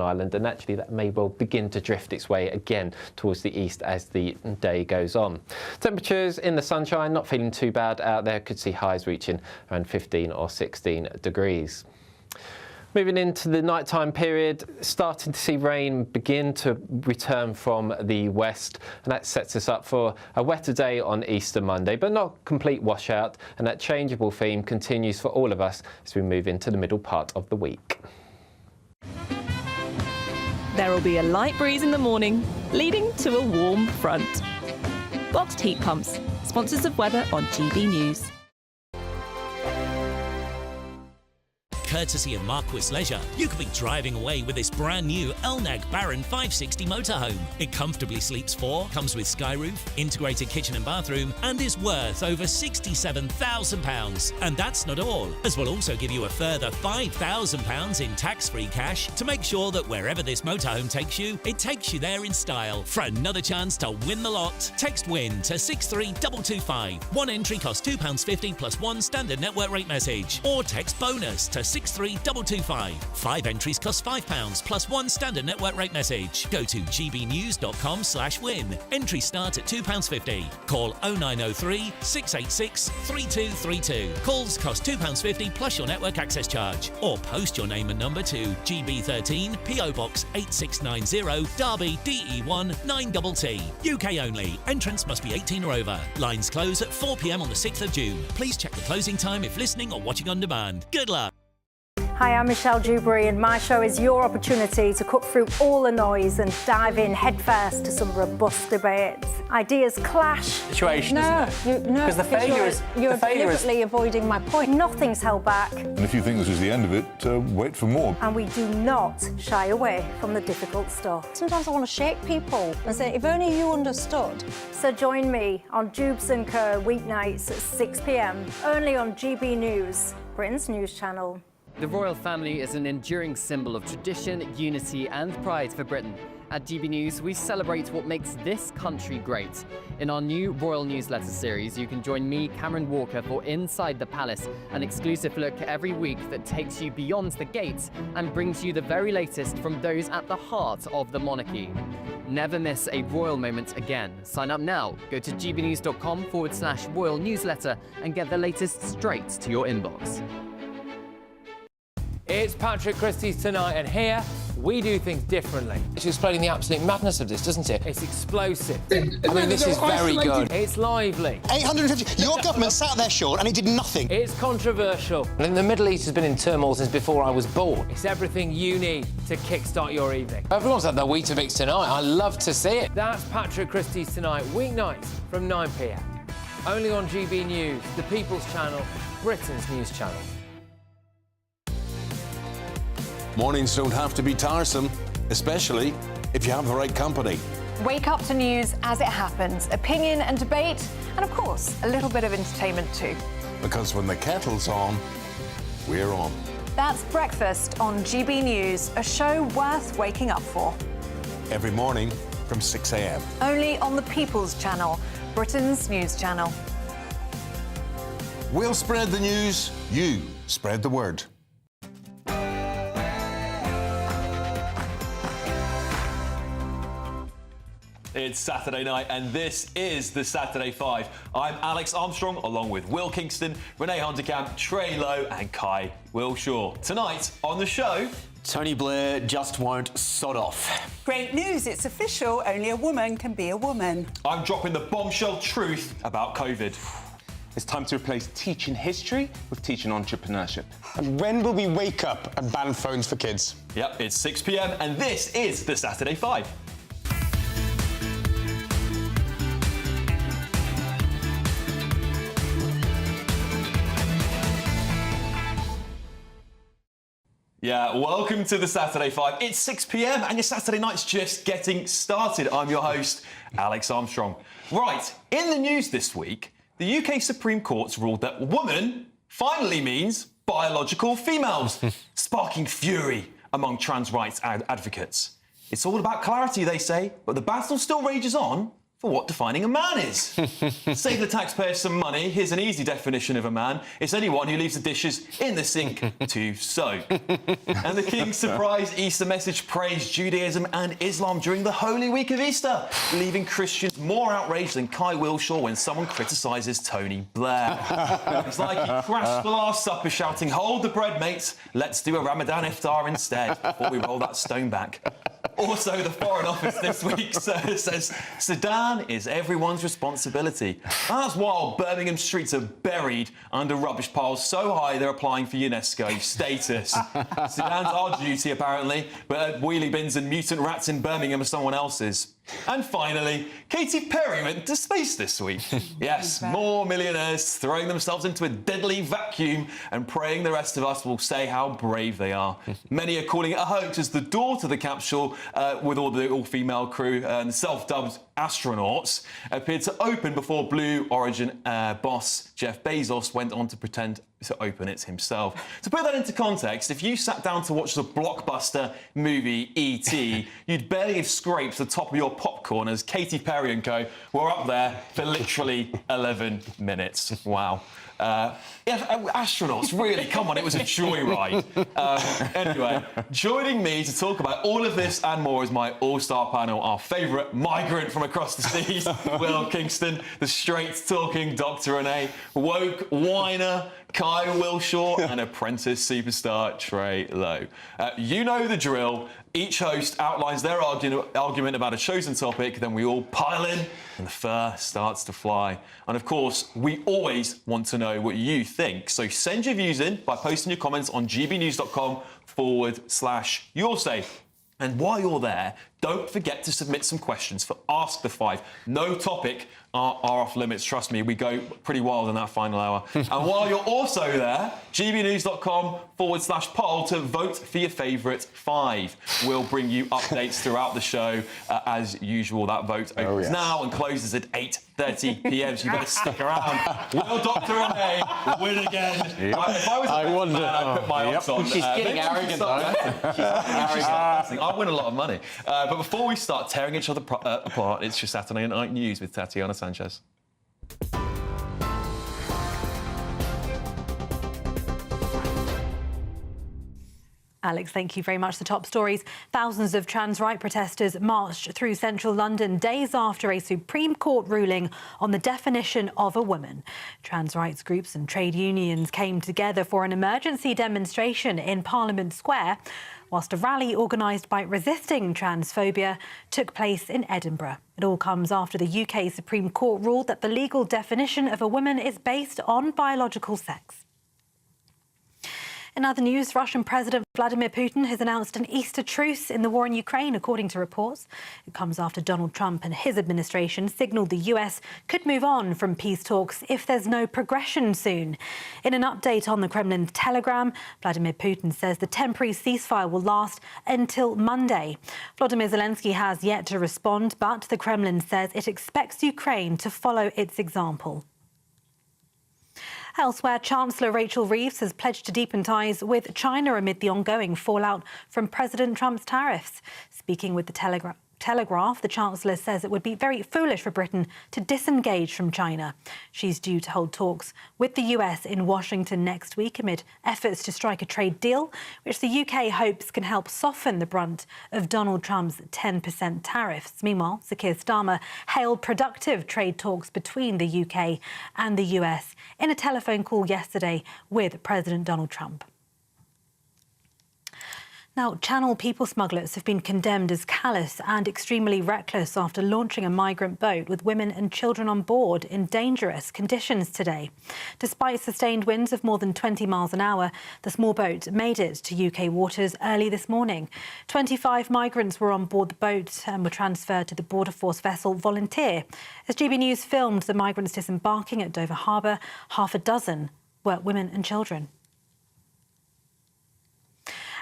Island, and actually that may well begin to drift its way again towards the east as the day goes on. Temperatures in the sunshine, not feeling too bad out there. Could see highs reaching around 15 or 16 degrees. Moving into the nighttime period, starting to see rain begin to return from the west, and that sets us up for a wetter day on Easter Monday, but not complete washout, and that changeable theme continues for all of us as we move into the middle part of the week. There will be a light breeze in the morning, leading to a warm front. Boxed heat pumps, sponsors of weather on GB News. Courtesy of Markle Leisure, you could be driving away with this brand new Elnag Baron 560 motorhome. It comfortably sleeps 4, comes with sky roof, integrated kitchen and bathroom, and is worth over £67,000. And that's not all, as we'll also give you a further £5,000 in tax-free cash to make sure that wherever this motorhome takes you, it takes you there in style. For another chance to win the lot, text WIN to 63225. One entry costs £2.50 plus one standard network rate message, or text BONUS to 63225. 5 entries cost £5 plus one standard network rate message. Go to gbnews.com/win. Entries start at £2.50. Call 0903 686 3232. Calls cost £2.50 plus your network access charge. Or post your name and number to GB13 PO Box 8690 Derby DE1 9TT. UK only. Entrance must be 18 or over. Lines close at 4 p.m. on the 6th of June. Please check the closing time if listening or watching on demand. Good luck. Hi, I'm Michelle Dewberry, and my show is your opportunity to cut through all the noise and dive in headfirst to some robust debates. Ideas clash. Situation, isn't it? Because the failure is... You're deliberately avoiding my point. Nothing's held back. And if you think this is the end of it, wait for more. And we do not shy away from the difficult stuff. Sometimes I want to shake people and say, if only you understood. So join me on Dubes & Co. weeknights at 6 p.m, only on GB News, Britain's news channel. The royal family is an enduring symbol of tradition, unity and pride for Britain. At GB News, we celebrate what makes this country great. In our new royal newsletter series, you can join me, Cameron Walker, for Inside the Palace, an exclusive look every week that takes you beyond the gates and brings you the very latest from those at the heart of the monarchy. Never miss a royal moment again. Sign up now. Go to gbnews.com/royal newsletter and get the latest straight to your inbox. It's Patrick Christys tonight, and here we do things differently. It's explaining the absolute madness of this, doesn't it? It's explosive. I mean, this is very good. It's lively. 850. Your government sat there, Sean, and it did nothing. It's controversial. And the Middle East has been in turmoil since before I was born. It's everything you need to kickstart your evening. Everyone's had their Weetabix tonight. I love to see it. That's Patrick Christys tonight, weeknights from 9 p.m. Only on GB News, the People's Channel, Britain's news channel. Mornings don't have to be tiresome, especially if you have the right company. Wake up to news as it happens, opinion and debate, and of course, a little bit of entertainment too. Because when the kettle's on, we're on. That's Breakfast on GB News, a show worth waking up for. Every morning from 6 a.m. Only on the People's Channel, Britain's news channel. We'll spread the news, you spread the word. It's Saturday night, and this is the Saturday 5. I'm Alex Armstrong, along with Will Kingston, Renee Honderkamp, Trey Lowe, and Kai Wilshaw. Tonight on the show, Tony Blair just won't sod off. Great news, it's official. Only a woman can be a woman. I'm dropping the bombshell truth about COVID. It's time to replace teaching history with teaching entrepreneurship. And when will we wake up and ban phones for kids? Yep, it's 6 p.m, and this is the Saturday 5. Yeah, welcome to the Saturday 5. It's 6 p.m. and your Saturday night's just getting started. I'm your host, Alex Armstrong. Right, in the news this week, the UK Supreme Court's ruled that woman finally means biological females, sparking fury among trans rights advocates. It's all about clarity, they say, but the battle still rages on for what defining a man is. Save the taxpayers some money. Here's an easy definition of a man. It's anyone who leaves the dishes in the sink to soak. And the King's surprise Easter message praised Judaism and Islam during the Holy Week of Easter, leaving Christians more outraged than Kai Wilshaw when someone criticises Tony Blair. It's like he crashed the Last Supper shouting, "Hold the bread, mates. Let's do a Ramadan iftar instead," before we roll that stone back. Also, the Foreign Office this week says Sudan is everyone's responsibility. That's while Birmingham streets are buried under rubbish piles so high they're applying for UNESCO status. Sudan's our duty, apparently, but wheelie bins and mutant rats in Birmingham are someone else's. And finally, Katy Perry went to space this week. Yes, more millionaires throwing themselves into a deadly vacuum and praying the rest of us will say how brave they are. Many are calling it a hoax as the door to the capsule with all the all-female crew and self-dubbed astronauts appeared to open before Blue Origin boss Jeff Bezos went on to pretend to open it himself. To put that into context, if you sat down to watch the blockbuster movie E.T., you'd barely have scraped the top of your popcorn as Katy Perry and co were up there for literally 11 minutes. Wow. Astronauts, really, come on, it was a joyride. Anyway, joining me to talk about all of this and more is my all-star panel, our favourite migrant from across the seas, Will Kingston, the straight-talking Dr. Renee, woke whiner Kai Wilshaw, and apprentice superstar Trey Lowe. You know the drill. Each host outlines their argument about a chosen topic, then we all pile in and the fur starts to fly. And of course, we always want to know what you think. So send your views in by posting your comments on gbnews.com/yoursay. And while you're there, don't forget to submit some questions for Ask the Five. No topic are off limits, trust me, we go pretty wild in that final hour. And while you're also there, gbnews.com/poll to vote for your favourite five. We'll bring you updates throughout the show. As usual, that vote opens now and closes at 8:30 p.m, so you better stick around. Will Dr. Renee win again? If I was a wonder. I'd put my odds on. She's getting arrogant, though. I win a lot of money. But before we start tearing each other apart, it's your Saturday Night News with Tatiana Sanchez. Alex, thank you very much. The top stories. Thousands of trans rights protesters marched through central London days after a Supreme Court ruling on the definition of a woman. Trans rights groups and trade unions came together for an emergency demonstration in Parliament Square, whilst a rally organised by Resisting Transphobia took place in Edinburgh. It all comes after the UK Supreme Court ruled that the legal definition of a woman is based on biological sex. In other news, Russian President Vladimir Putin has announced an Easter truce in the war in Ukraine, according to reports. It comes after Donald Trump and his administration signalled the US could move on from peace talks if there's no progression soon. In an update on the Kremlin's Telegram, Vladimir Putin says the temporary ceasefire will last until Monday. Volodymyr Zelensky has yet to respond, but the Kremlin says it expects Ukraine to follow its example. Elsewhere, Chancellor Rachel Reeves has pledged to deepen ties with China amid the ongoing fallout from President Trump's tariffs. Speaking with the Telegraph, the Chancellor says it would be very foolish for Britain to disengage from China. She's due to hold talks with the US in Washington next week amid efforts to strike a trade deal, which the UK hopes can help soften the brunt of Donald Trump's 10% tariffs. Meanwhile, Sir Keir Starmer hailed productive trade talks between the UK and the US in a telephone call yesterday with President Donald Trump. Now, Channel people smugglers have been condemned as callous and extremely reckless after launching a migrant boat with women and children on board in dangerous conditions today. Despite sustained winds of more than 20 miles an hour, the small boat made it to UK waters early this morning. 25 migrants were on board the boat and were transferred to the Border Force vessel Volunteer. As GB News filmed the migrants disembarking at Dover Harbour, half a dozen were women and children.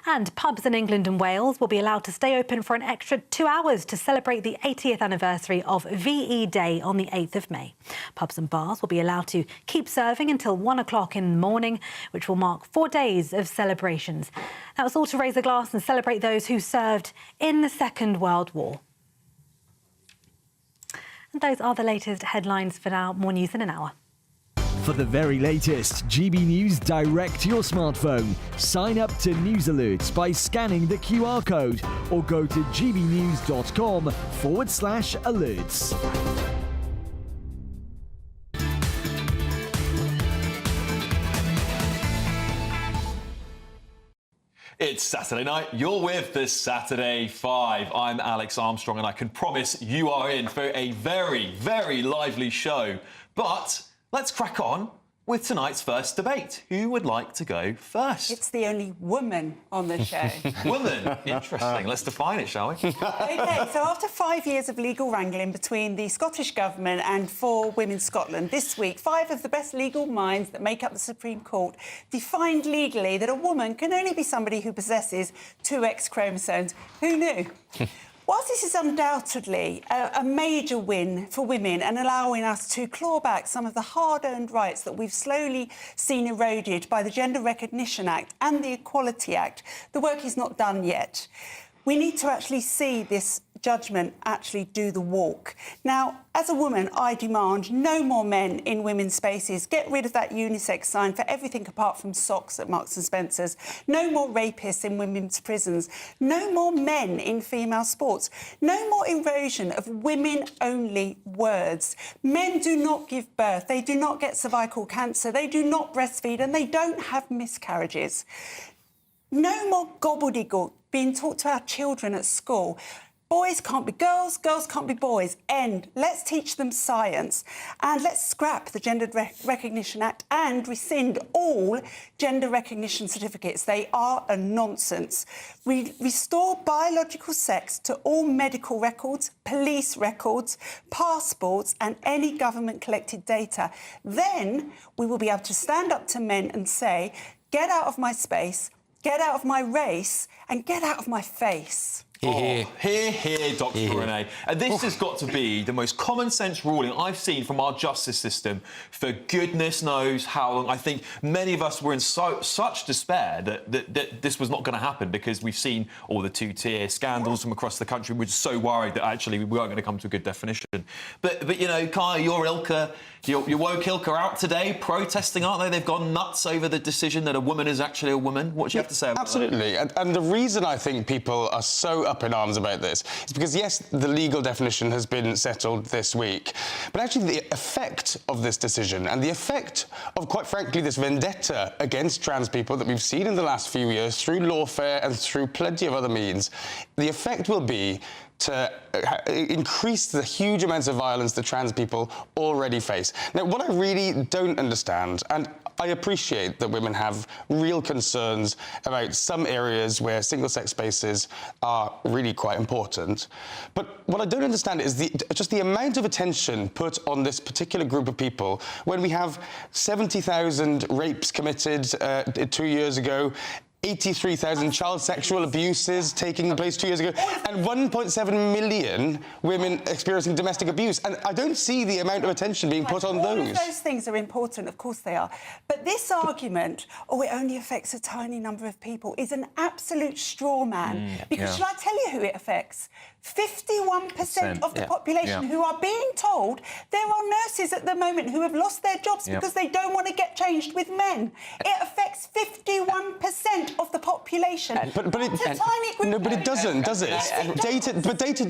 And pubs in England and Wales will be allowed to stay open for an extra 2 hours to celebrate the 80th anniversary of VE Day on the 8th of May. Pubs and bars will be allowed to keep serving until 1 o'clock in the morning, which will mark 4 days of celebrations. That was all to raise a glass and celebrate those who served in the Second World War. And those are the latest headlines for now. More news in an hour. For the very latest GB News direct to your smartphone, sign up to News Alerts by scanning the QR code or go to gbnews.com/alerts. It's Saturday night. You're with the Saturday 5. I'm Alex Armstrong, and I can promise you are in for a very, very lively show. But let's crack on with tonight's first debate. Who would like to go first? It's the only woman on the show. Woman? Interesting. Let's define it, shall we? OK, so after 5 years of legal wrangling between the Scottish Government and 4 Women Scotland, this week, 5 of the best legal minds that make up the Supreme Court defined legally that a woman can only be somebody who possesses 2 X chromosomes. Who knew? Whilst this is undoubtedly a major win for women and allowing us to claw back some of the hard-earned rights that we've slowly seen eroded by the Gender Recognition Act and the Equality Act, the work is not done yet. We need to actually see this judgment actually do the walk. Now, as a woman, I demand no more men in women's spaces. Get rid of that unisex sign for everything apart from socks at Marks and Spencer's. No more rapists in women's prisons. No more men in female sports. No more erosion of women-only words. Men do not give birth. They do not get cervical cancer. They do not breastfeed, and they don't have miscarriages. No more gobbledygook being taught to our children at school. Boys can't be girls, girls can't be boys. End. Let's teach them science. And let's scrap the Gender Recognition Act and rescind all gender recognition certificates. They are a nonsense. Restore biological sex to all medical records, police records, passports and any government-collected data. Then we will be able to stand up to men and say, get out of my space, get out of my race and get out of my face. Hear, Dr. Renee. And this has got to be the most common sense ruling I've seen from our justice system for goodness knows how long. I think many of us were in such despair that this was not going to happen because we've seen all the two-tier scandals from across the country. We're just so worried that actually we weren't going to come to a good definition. But you know, Kai, your woke ilk are out today protesting, aren't they? They've gone nuts over the decision that a woman is actually a woman. What do you have to say about Absolutely. that? And the reason I think people are so up in arms about this is because, yes, the legal definition has been settled this week, but actually the effect of this decision and the effect of, quite frankly, this vendetta against trans people that we've seen in the last few years through lawfare and through plenty of other means, the effect will be to increase the huge amounts of violence that trans people already face. Now, what I really don't understand, and I appreciate that women have real concerns about some areas where single-sex spaces are really quite important, but what I don't understand is just the amount of attention put on this particular group of people when we have 70,000 rapes committed 2 years ago, 83,000 child sexual abuses taking place 2 years ago, and 1.7 million women experiencing domestic abuse. And I don't see the amount of attention being put on those. All of those things are important, of course they are. But this argument, oh, it only affects a tiny number of people, is an absolute straw man. Because shall I tell you who it affects? 51% of the population who are being told there are nurses at the moment who have lost their jobs because they don't want to get changed with men. It affects 51% of the population. But it doesn't, does it? Day to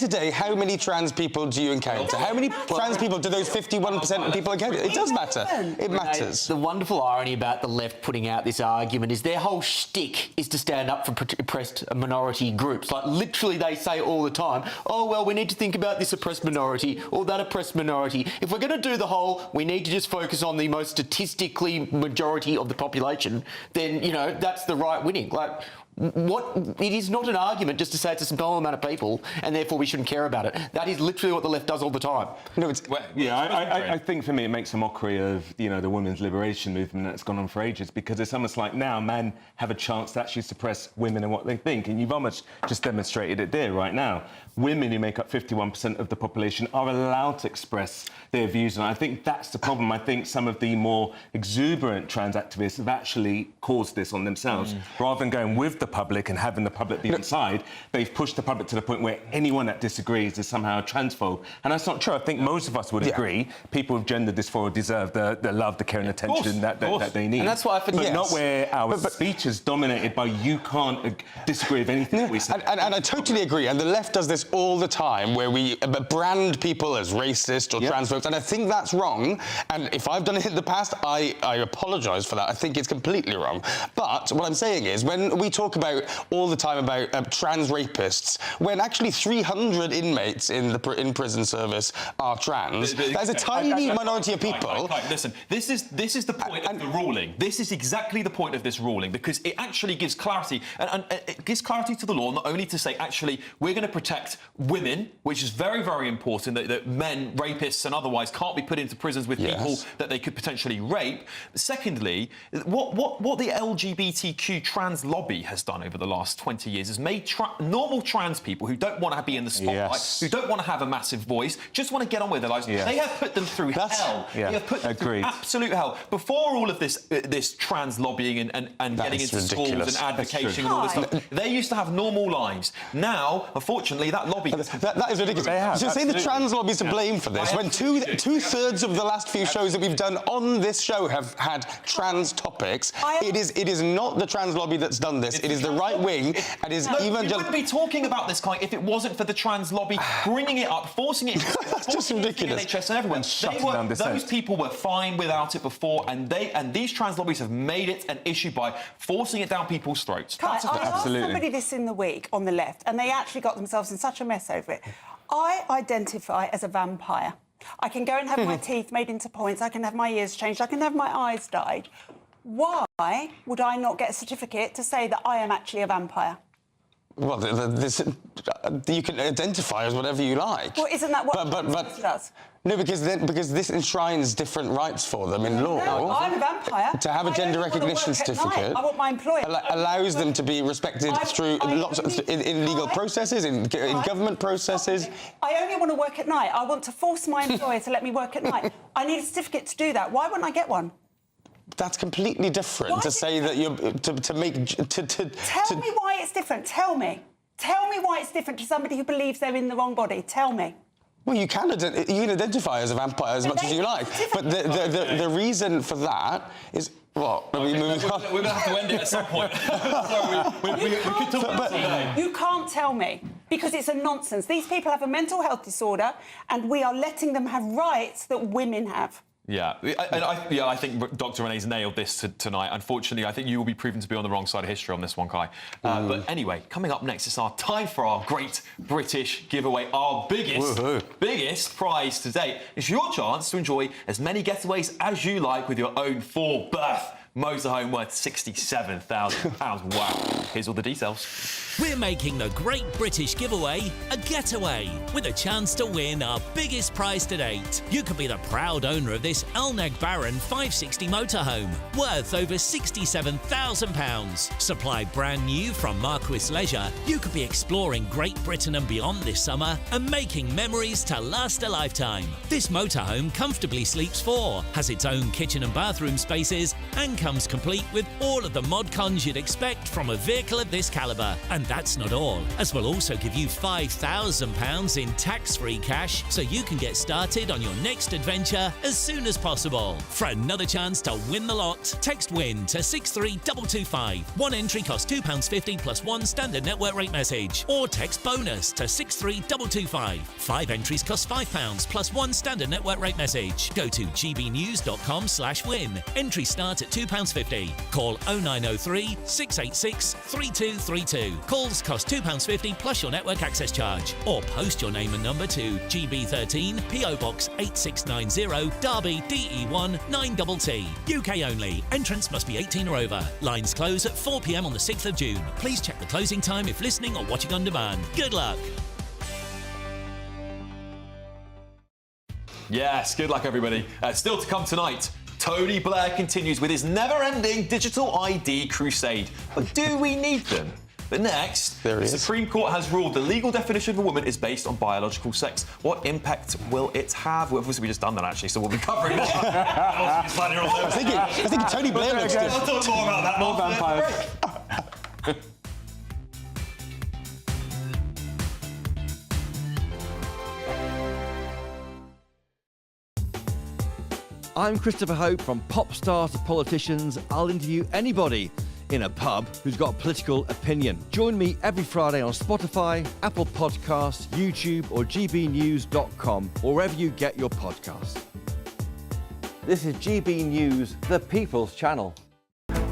day, how many trans people do you encounter? How many trans people do those 51% of people encounter? It does matter. It matters. The wonderful irony about the left putting out this argument is their whole shtick is to stand up for oppressed minority groups. Like, literally, they say all the time, oh, well, we need to think about this oppressed minority or that oppressed minority. If we're going to do the whole, we need to just focus on the most statistically majority of the population, then, you know, that's the right winning. Like, it is not an argument just to say it's a small amount of people and therefore we shouldn't care about it. That is literally what the left does all the time. No, I think for me it makes a mockery of, you know, the women's liberation movement that's gone on for ages, because it's almost like now men have a chance to actually suppress women and what they think, and you've almost just demonstrated it there right now. Women, who make up 51% of the population, are allowed to express their views, and I think that's the problem. I think some of the more exuberant trans activists have actually caused this on themselves, rather than going with the public and having the public be inside, they've pushed the public to the point where anyone that disagrees is somehow a transphobe. And that's not true. I think most of us would agree people with gender dysphoria deserve the love, the care and attention that they need. And that's why I think... But not where our speech is dominated by you can't disagree with anything that we say. And I totally agree. And the left does this all the time, where we brand people as racist or transphobes. And I think that's wrong. And if I've done it in the past, I apologise for that. I think it's completely wrong. But what I'm saying is, when we talk about all the time about trans rapists, when actually 300 inmates in prison service are trans, there's a tiny minority of people. Listen, this is the point of the ruling. This is exactly the point of this ruling, because it actually gives clarity, and it gives clarity to the law, not only to say, actually, we're going to protect women, which is very, very important, that men, rapists and otherwise, can't be put into prisons with people that they could potentially rape. Secondly, what the LGBTQ trans lobby has done over the last 20 years is made normal trans people who don't want to be in the spotlight, who don't want to have a massive voice, just want to get on with their lives. They have put them through hell. They have put them through absolute hell. Before all of this trans lobbying and getting into schools and advocating and all this stuff, they used to have normal lives. Now, unfortunately, that lobby... That is ridiculous. So say the trans lobby is to blame for this, when two-thirds of the last few shows that we've done on this show have had trans topics. It is not the trans lobby that's done this. It is the right wing. It is evangelical. We wouldn't be talking about this, Kai, if it wasn't for the trans lobby bringing it up, forcing it. That's just ridiculous. NHS and everyone. Those people were fine without it before, and these trans lobbies have made it an issue by forcing it down people's throats. Kai, I asked somebody this in the week on the left, and they actually got themselves in such a mess over it. I identify as a vampire. I can go and have my teeth made into points. I can have my ears changed. I can have my eyes dyed. Why would I not get a certificate to say that I am actually a vampire? Well, you can identify as whatever you like. Well, isn't that what but does? No, because this enshrines different rights for them in law. No, I'm a vampire. To have a gender recognition certificate. I want my employer allows them to be respected through in legal processes, in government processes. I only want to work at night. I want to force my employer to let me work at night. I need a certificate to do that. Why wouldn't I get one? That's completely different to say that you're to make. Tell me why it's different. Tell me. Tell me why it's different to somebody who believes they're in the wrong body. Tell me. Well, you can identify as a vampire as much as you like, but the reason for that is. What? We're going to have to end it at some point. we could talk about it. You can't tell me, because it's a nonsense. These people have a mental health disorder, and we are letting them have rights that women have. Yeah, I think Dr. Renee's nailed this tonight. Unfortunately, I think you will be proven to be on the wrong side of history on this one, Kai. But anyway, coming up next, it's our time for our Great British Giveaway. Our biggest prize to date. It's your chance to enjoy as many getaways as you like with your own 4-berth motorhome worth £67,000. Wow. Here's all the details. We're making the Great British Giveaway a getaway with a chance to win our biggest prize to date. You could be the proud owner of this Elneg Baron 560 motorhome worth over £67,000. Supplied brand new from Markle Leisure, you could be exploring Great Britain and beyond this summer and making memories to last a lifetime. This motorhome comfortably sleeps 4, has its own kitchen and bathroom spaces, and comes complete with all of the mod cons you'd expect from a vehicle of this calibre. And that's not all, as we'll also give you £5,000 in tax-free cash so you can get started on your next adventure as soon as possible. For another chance to win the lot, text WIN to 63225. One entry costs £2.50 plus one standard network rate message, or text BONUS to 63225. 5 entries cost £5 plus one standard network rate message. Go to gbnews.com/win. Entries start at £2.50. Call 0903 686 3232. Calls cost £2.50 plus your network access charge. Or post your name and number to GB13 PO Box 8690 Derby DE1 9TT. UK only. Entrants must be 18 or over. Lines close at 4 p.m. on the 6th of June. Please check the closing time if listening or watching on demand. Good luck. Yes, good luck, everybody. Still to come tonight, Tony Blair continues with his never-ending digital ID crusade. But do we need them? But next, the Supreme Court has ruled the legal definition of a woman is based on biological sex. What impact will it have? Well, obviously, we just done that, actually, so we'll be covering that. I think Tony Blair looks different. I'll talk more about that. More vampires. I'm Christopher Hope. From pop stars to politicians, I'll interview anybody in a pub who's got a political opinion. Join me every Friday on Spotify, Apple Podcasts, YouTube or gbnews.com, or wherever you get your podcasts. This is GB News, the People's Channel.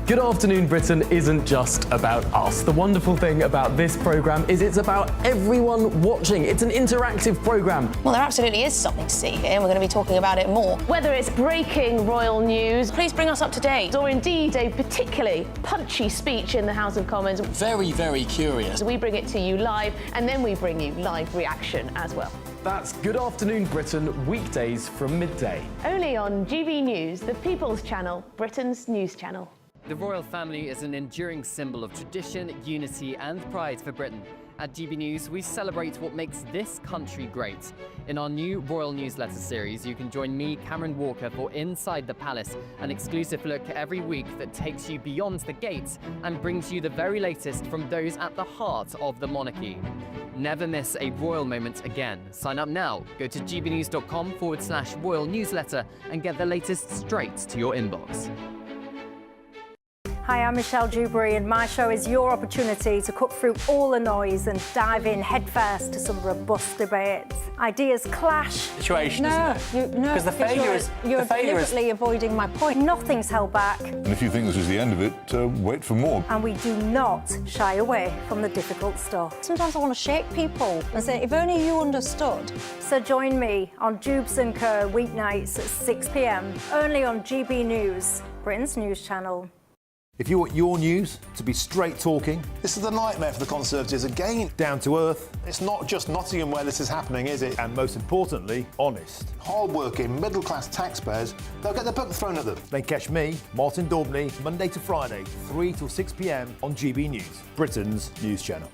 Good Afternoon Britain isn't just about us. The wonderful thing about this programme is it's about everyone watching. It's an interactive programme. Well, there absolutely is something to see here, and we're going to be talking about it more. Whether it's breaking royal news, please bring us up to date. Or indeed a particularly punchy speech in the House of Commons. Very, very curious. We bring it to you live, and then we bring you live reaction as well. That's Good Afternoon Britain, weekdays from midday. Only on GB News, the People's Channel, Britain's news channel. The royal family is an enduring symbol of tradition, unity and pride for Britain. At GB News, we celebrate what makes this country great. In our new royal newsletter series, you can join me, Cameron Walker, for Inside the Palace, an exclusive look every week that takes you beyond the gates and brings you the very latest from those at the heart of the monarchy. Never miss a royal moment again. Sign up now. Go to gbnews.com/royal newsletter and get the latest straight to your inbox. Hi, I'm Michelle Dewberry, and my show is your opportunity to cut through all the noise and dive in headfirst to some robust debates. Ideas clash. Situation, Because you're deliberately avoiding my point. Nothing's held back. And if you think this is the end of it, wait for more. And we do not shy away from the difficult stuff. Sometimes I want to shake people and say, if only you understood. So join me on Dubes & Co. weeknights at 6 p.m, only on GB News, Britain's news channel. If you want your news to be straight talking... This is the nightmare for the Conservatives again. Down to earth. It's not just Nottingham where this is happening, is it? And most importantly, honest. Hard-working, middle-class taxpayers, they'll get their book thrown at them. Then catch me, Martin Daubney, Monday to Friday, 3 till 6 p.m. on GB News, Britain's news channel.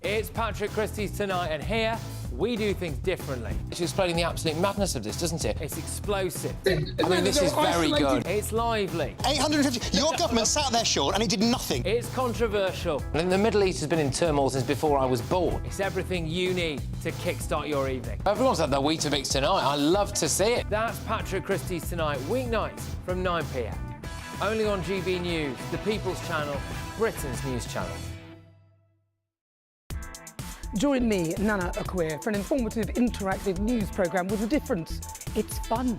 It's Patrick Christys tonight, and here we do things differently. It's explaining the absolute madness of this, doesn't it? It's explosive. I mean, this is very good. It's lively. 850. Your government sat there short and it did nothing. It's controversial. And the Middle East has been in turmoil since before I was born. It's everything you need to kickstart your evening. Everyone's had their Weetabix tonight. I love to see it. That's Patrick Christys tonight, weeknights from 9 p.m. Only on GB News, the People's Channel, Britain's news channel. Join me, Nana Akwe, for an informative, interactive news programme with a difference. It's fun.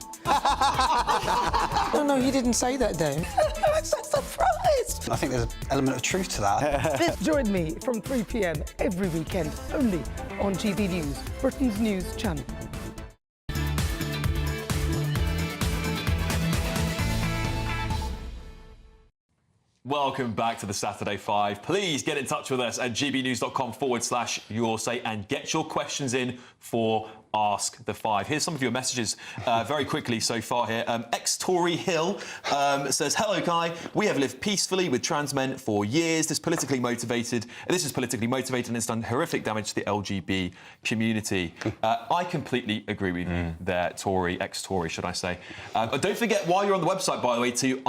No, he didn't say that, Dave. I'm so surprised. I think there's an element of truth to that. Join me from 3 p.m. every weekend, only on GB News, Britain's news channel. Welcome back to the Saturday 5. Please get in touch with us at gbnews.com/yoursay and get your questions in for Ask the Five. Here's some of your messages very quickly so far here. Ex-Tory Hill says, hello, Guy. We have lived peacefully with trans men for years. This is politically motivated and it's done horrific damage to the LGB community. I completely agree with you there, Tory, ex-Tory, should I say. Don't forget, while you're on the website, by the way, to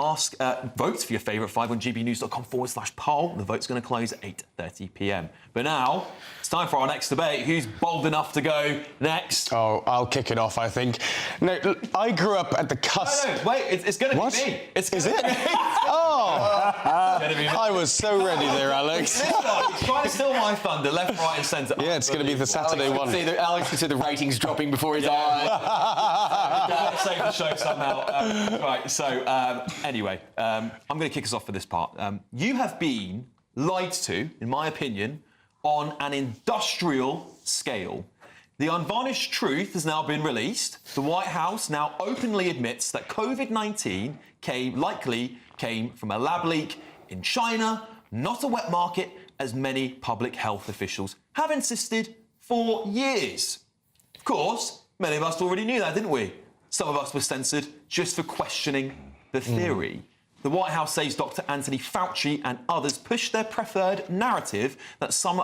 vote for your favourite 5 on gbnews.com/poll. The vote's going to close at 8:30 p.m. But now, it's time for our next debate. Who's bold enough to go next? Oh, I'll kick it off, I think. No, I grew up at the cusp... No, wait, it's going to be me. Is it? Oh! I was so ready there, Alex. He's trying to steal my thunder, left, right and centre. Yeah, it's going to be the Saturday one. Alex can see the ratings dropping before his eyes. Let's save the show somehow. Right, so anyway, I'm going to kick us off for this part. You have been lied to, in my opinion, on an industrial scale. The unvarnished truth has now been released. The White House now openly admits that COVID-19 likely came from a lab leak in China, not a wet market, as many public health officials have insisted for years. Of course, many of us already knew that, didn't we? Some of us were censored just for questioning the theory. The White House says Dr. Anthony Fauci and others pushed their preferred narrative that some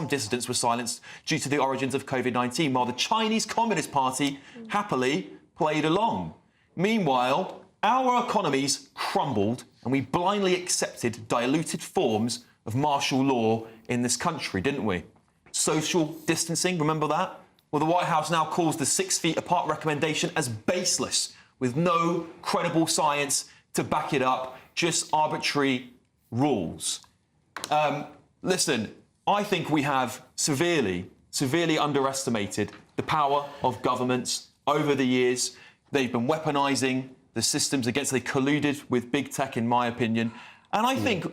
dissidents were silenced due to the origins of COVID-19, while the Chinese Communist Party happily played along. Meanwhile, our economies crumbled and we blindly accepted diluted forms of martial law in this country, didn't we? Social distancing, remember that? Well, the White House now calls the 6 feet apart recommendation as baseless, with no credible science to back it up, just arbitrary rules. Listen, I think we have severely underestimated the power of governments over the years. They've been weaponising the systems against, they colluded with big tech, in my opinion. And I think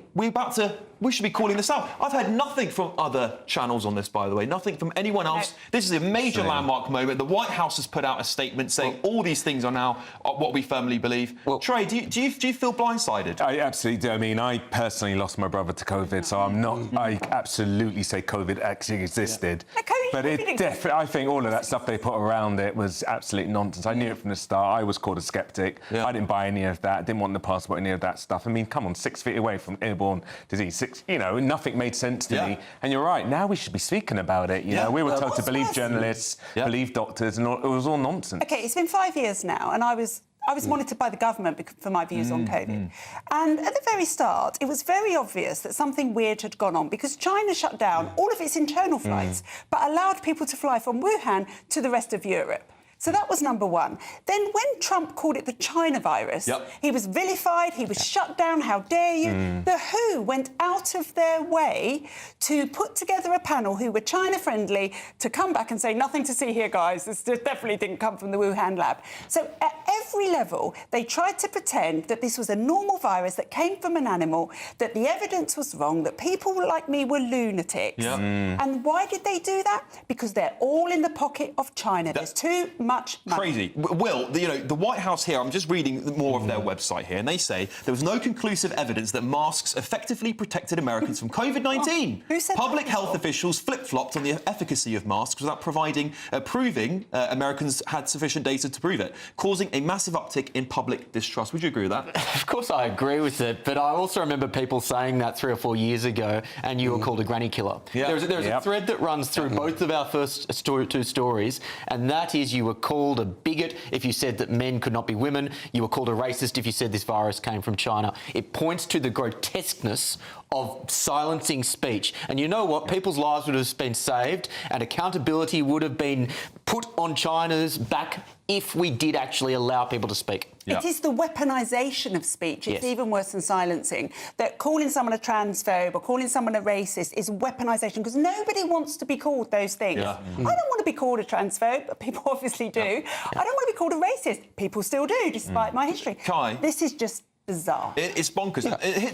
we should be calling this out. I've heard nothing from other channels on this, by the way, nothing from anyone else. This is a major landmark moment. The White House has put out a statement saying all these things are now what we firmly believe. Trey, do you feel blindsided? I absolutely do. I mean, I personally lost my brother to COVID, so I'm not. I absolutely say COVID actually existed. But it definitely, I think all of that stuff they put around it was absolute nonsense. I knew it from the start. I was called a skeptic. I didn't buy any of that. Didn't want the passport, any of that stuff. I mean, come on, 6 feet away from airborne disease. Nothing made sense to me. And you're right. Now we should be speaking about it. You know, we were told to believe journalists, believe doctors, and it was all nonsense. OK, it's been 5 years now, and I was monitored by the government for my views on COVID. And at the very start, it was very obvious that something weird had gone on because China shut down all of its internal flights, but allowed people to fly from Wuhan to the rest of Europe. So that was number one. Then when Trump called it the China virus, he was vilified, he was shut down, how dare you? The WHO went out of their way to put together a panel who were China-friendly to come back and say, nothing to see here, guys. This definitely didn't come from the Wuhan lab. So at every level, they tried to pretend that this was a normal virus that came from an animal, that the evidence was wrong, that people like me were lunatics. And why did they do that? Because they're all in the pocket of China. There's too much money. Crazy. Will, the White House here, I'm just reading more of their website here, and they say there was no conclusive evidence that masks effectively protected Americans from COVID-19. Who said Public health officials flip-flopped on the efficacy of masks without proving Americans had sufficient data to prove it, causing a massive uptick in public distrust. Would you agree with that? Of course I agree with it, but I also remember people saying that 3 or 4 years ago, and you were called a granny killer. There's a thread that runs through both of our first two stories, and that is you were called a bigot if you said that men could not be women. You were called a racist if you said this virus came from China. It points to the grotesqueness of silencing speech. And you know what? People's lives would have been saved and accountability would have been put on China's back if we did actually allow people to speak. It is the weaponisation of speech. It's even worse than silencing. That calling someone a transphobe or calling someone a racist is weaponisation because nobody wants to be called those things. I don't want to be called a transphobe, but people obviously do. I don't want to be called a racist. People still do, despite my history. Kai. This is just bizarre. It's bonkers.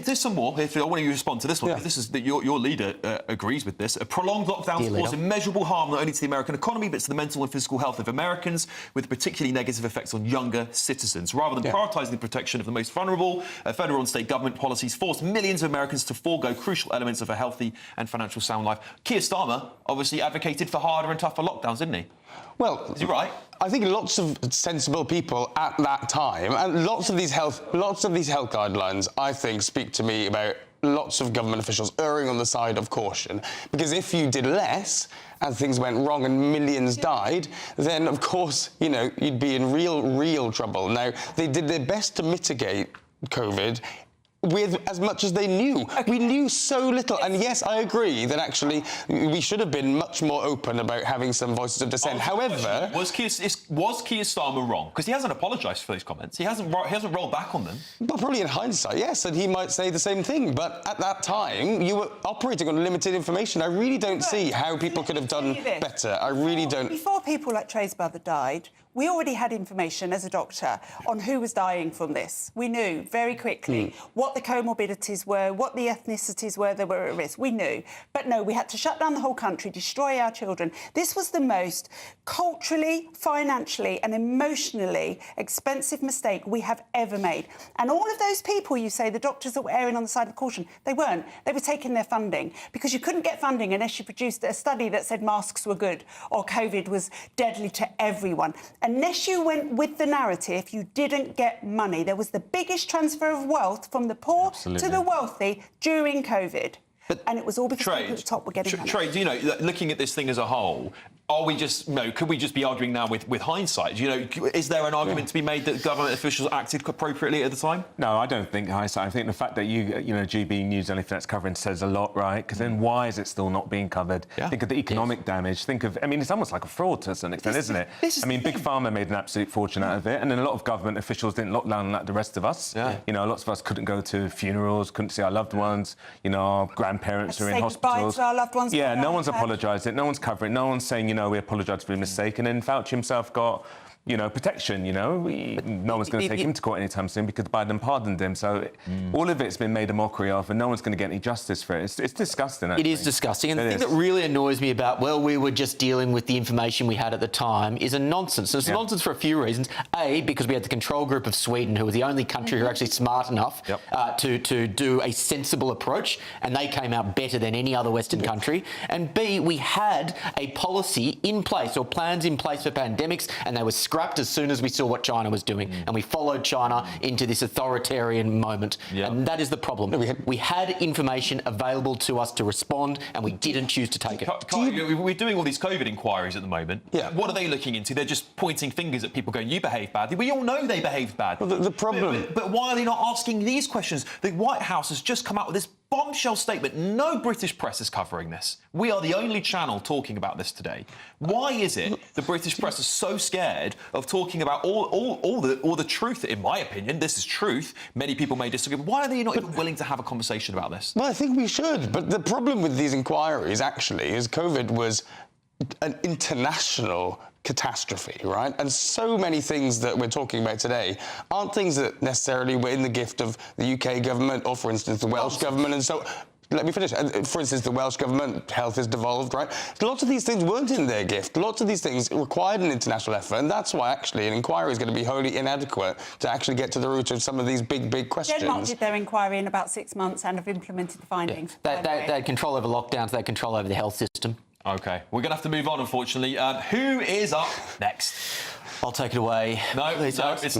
There's some more. I want you to respond to this one, because this is your leader agrees with this. A prolonged lockdown causes immeasurable harm not only to the American economy but to the mental and physical health of Americans, with particularly negative effects on younger citizens. Rather than prioritising the protection of the most vulnerable, federal and state government policies forced millions of Americans to forego crucial elements of a healthy and financial sound life. Keir Starmer obviously advocated for harder and tougher lockdowns, didn't he? Well, is he right? I think lots of sensible people at that time, and lots of these health guidelines, I think, speak to me about lots of government officials erring on the side of caution. Because if you did less, as things went wrong and millions died, then of course, you'd be in real trouble. Now, they did their best to mitigate COVID with as much as they knew. We knew so little. And yes, I agree that actually we should have been much more open about having some voices of dissent. However... Was Keir Starmer wrong? Because he hasn't apologised for those comments. He hasn't rolled back on them. Well, probably in hindsight, yes, and he might say the same thing. But at that time, you were operating on limited information. I really don't see how people could have done better. I really don't... Before people like Trey's brother died, we already had information as a doctor on who was dying from this. We knew very quickly what the comorbidities were, what the ethnicities were that were at risk. We knew. But no, we had to shut down the whole country, destroy our children. This was the most culturally, financially and emotionally expensive mistake we have ever made. And all of those people, you say, the doctors that were erring on the side of caution, they weren't. They were taking their funding because you couldn't get funding unless you produced a study that said masks were good or COVID was deadly to everyone. Unless you went with the narrative, you didn't get money. There was the biggest transfer of wealth from the poor to the wealthy during COVID. And it was all because people at the top were getting money. Trey, looking at this thing as a whole, are we just, could we just be arguing now with hindsight? Is there an argument to be made that government officials acted appropriately at the time? No, I don't think hindsight. I think the fact that GB News, anything that's covering, says a lot, right? Because then why is it still not being covered? Yeah. Think of the economic damage. Think of, it's almost like a fraud to some extent, isn't it? Big Pharma made an absolute fortune out of it, and then a lot of government officials didn't lock down like the rest of us. Yeah. Lots of us couldn't go to funerals, couldn't see our loved ones. Our grandparents are in hospitals. To our loved ones. Yeah, no one's apologised it. No one's covering. No one's saying, we apologise for the mistake. And then Fauci himself got, protection. No one's going to take him to court anytime soon because Biden pardoned him. So all of it's been made a mockery of, and no one's going to get any justice for it. It's disgusting. Actually. It is disgusting. And the thing that really annoys me about, we were just dealing with the information we had at the time, is a nonsense. And it's a nonsense for a few reasons. A, because we had the control group of Sweden, who were the only country who were actually smart enough to do a sensible approach, and they came out better than any other Western country. And B, we had a policy in place, or plans in place for pandemics, and they were scrapped as soon as we saw what China was doing, and we followed China into this authoritarian moment. And that is the problem. We had information available to us to respond, and we didn't choose to take it. We're doing all these COVID inquiries at the moment. Yeah. What are they looking into? They're just pointing fingers at people going, you behaved badly. We all know they behaved badly. Well, the problem... But why are they not asking these questions? The White House has just come out with this bombshell statement. No British press is covering this. We are the only channel talking about this today. Why is it the British press is so scared of talking about all the truth? In my opinion, this is truth. Many people may disagree. But why are they not even willing to have a conversation about this? Well, I think we should. But the problem with these inquiries, actually, is COVID was an international catastrophe, right? And so many things that we're talking about today aren't things that necessarily were in the gift of the UK government or, for instance, the Welsh government. And so, let me finish. For instance, the Welsh government, health is devolved, right? Lots of these things weren't in their gift. Lots of these things required an international effort, and that's why, actually, an inquiry is going to be wholly inadequate to actually get to the root of some of these big questions. Denmark did their inquiry in about 6 months and have implemented the findings. Yeah. They had control over lockdowns, they had control over the health system. OK, we're going to have to move on, unfortunately. Who is up next? I'll take it away. No, it's not. Who is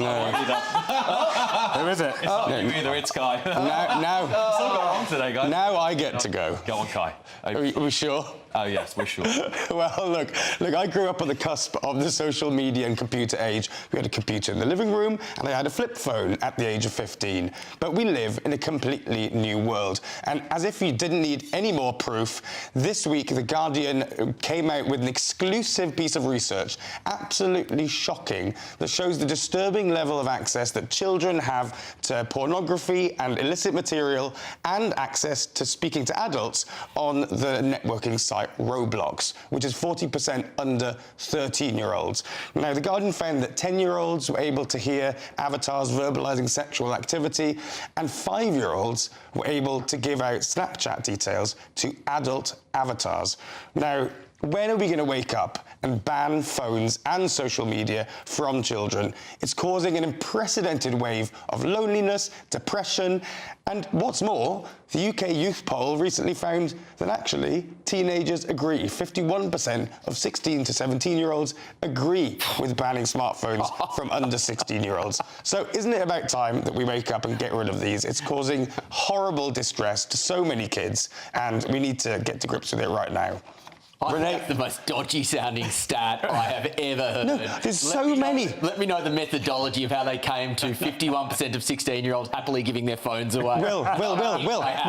it? It's not you either, it's Kai. Now, it's all going on today, guys. Now I get to go. Go on, Kai. Are we sure? Oh, yes, we're sure. Well, look, I grew up on the cusp of the social media and computer age. We had a computer in the living room, and I had a flip phone at the age of 15. But we live in a completely new world. And as if you didn't need any more proof, this week The Guardian came out with an exclusive piece of research, absolutely shocking, that shows the disturbing level of access that children have to pornography and illicit material, and access to speaking to adults on the networking site Roblox, which is 40% under 13-year-olds. Now, The Guardian found that 10-year-olds were able to hear avatars verbalising sexual activity, and 5-year-olds were able to give out Snapchat details to adult avatars. Now, when are we going to wake up and ban phones and social media from children? It's causing an unprecedented wave of loneliness, depression, and what's more, the UK youth poll recently found that actually teenagers agree. 51% of 16 to 17-year-olds agree with banning smartphones from under 16-year-olds. So isn't it about time that we wake up and get rid of these? It's causing horrible distress to so many kids, and we need to get to grips with it right now. That's the most dodgy-sounding stat I have ever heard. No, there's so many. Let me know the methodology of how they came to 51% of 16-year-olds happily giving their phones away. Will,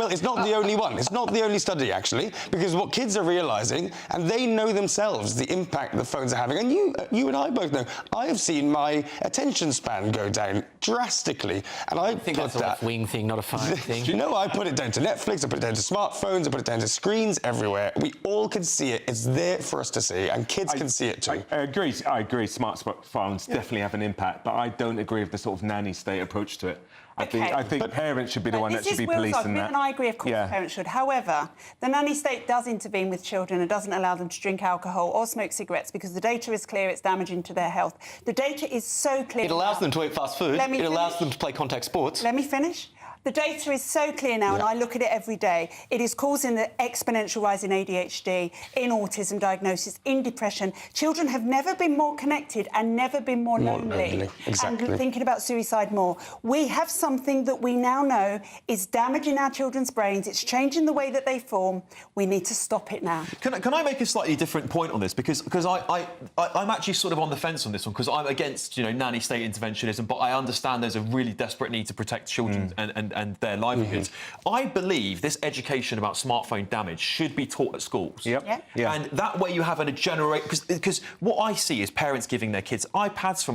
it's not the only one. It's not the only study, actually, because what kids are realising, and they know themselves the impact the phones are having, and you and I both know, I have seen my attention span go down drastically, and I think that's a left-wing thing, not a phone thing. No, I put it down to Netflix, I put it down to smartphones, I put it down to screens everywhere. We all can see it. It's there for us to see, and kids can see it too. I agree. Smartphones definitely have an impact, but I don't agree with the sort of nanny state approach to it. I think parents should be the one that should be policing that. And I agree, of course, parents should. However, the nanny state does intervene with children and doesn't allow them to drink alcohol or smoke cigarettes because the data is clear it's damaging to their health. The data is so clear. It allows them to eat fast food. It allows them to play contact sports. Let me finish. The data is so clear now, and I look at it every day. It is causing the exponential rise in ADHD, in autism diagnosis, in depression. Children have never been more connected and never been more lonely. Exactly. And thinking about suicide more. We have something that we now know is damaging our children's brains. It's changing the way that they form. We need to stop it now. Can I make a slightly different point on this? Because I'm actually sort of on the fence on this one, because I'm against, nanny state interventionism, but I understand there's a really desperate need to protect children and their livelihoods. I believe this education about smartphone damage should be taught at schools. And that way you have a generation... Because what I see is parents giving their kids iPads from,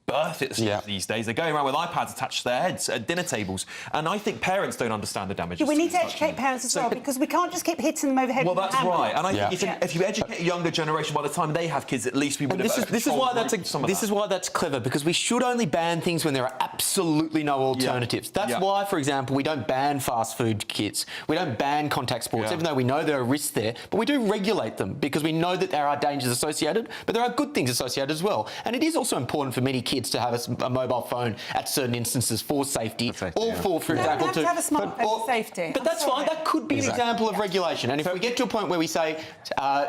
birth these days. They're going around with iPads attached to their heads at dinner tables. And I think parents don't understand the damage. We need to educate parents as well, because we can't just keep hitting them over the head. Well, that's right. And I think if you educate a younger generation, by the time they have kids, at least we would have... This is why that's clever, because we should only ban things when there are absolutely no alternatives. That's why, for example, we don't ban fast food kits. We don't ban contact sports, even though we know there are risks there. But we do regulate them, because we know that there are dangers associated, but there are good things associated as well. And it is also important for many kids to have a mobile phone at certain instances for safety, or for example, to have a smartphone for safety. But that's fine. That could be an example of regulation. And if we get to a point where we say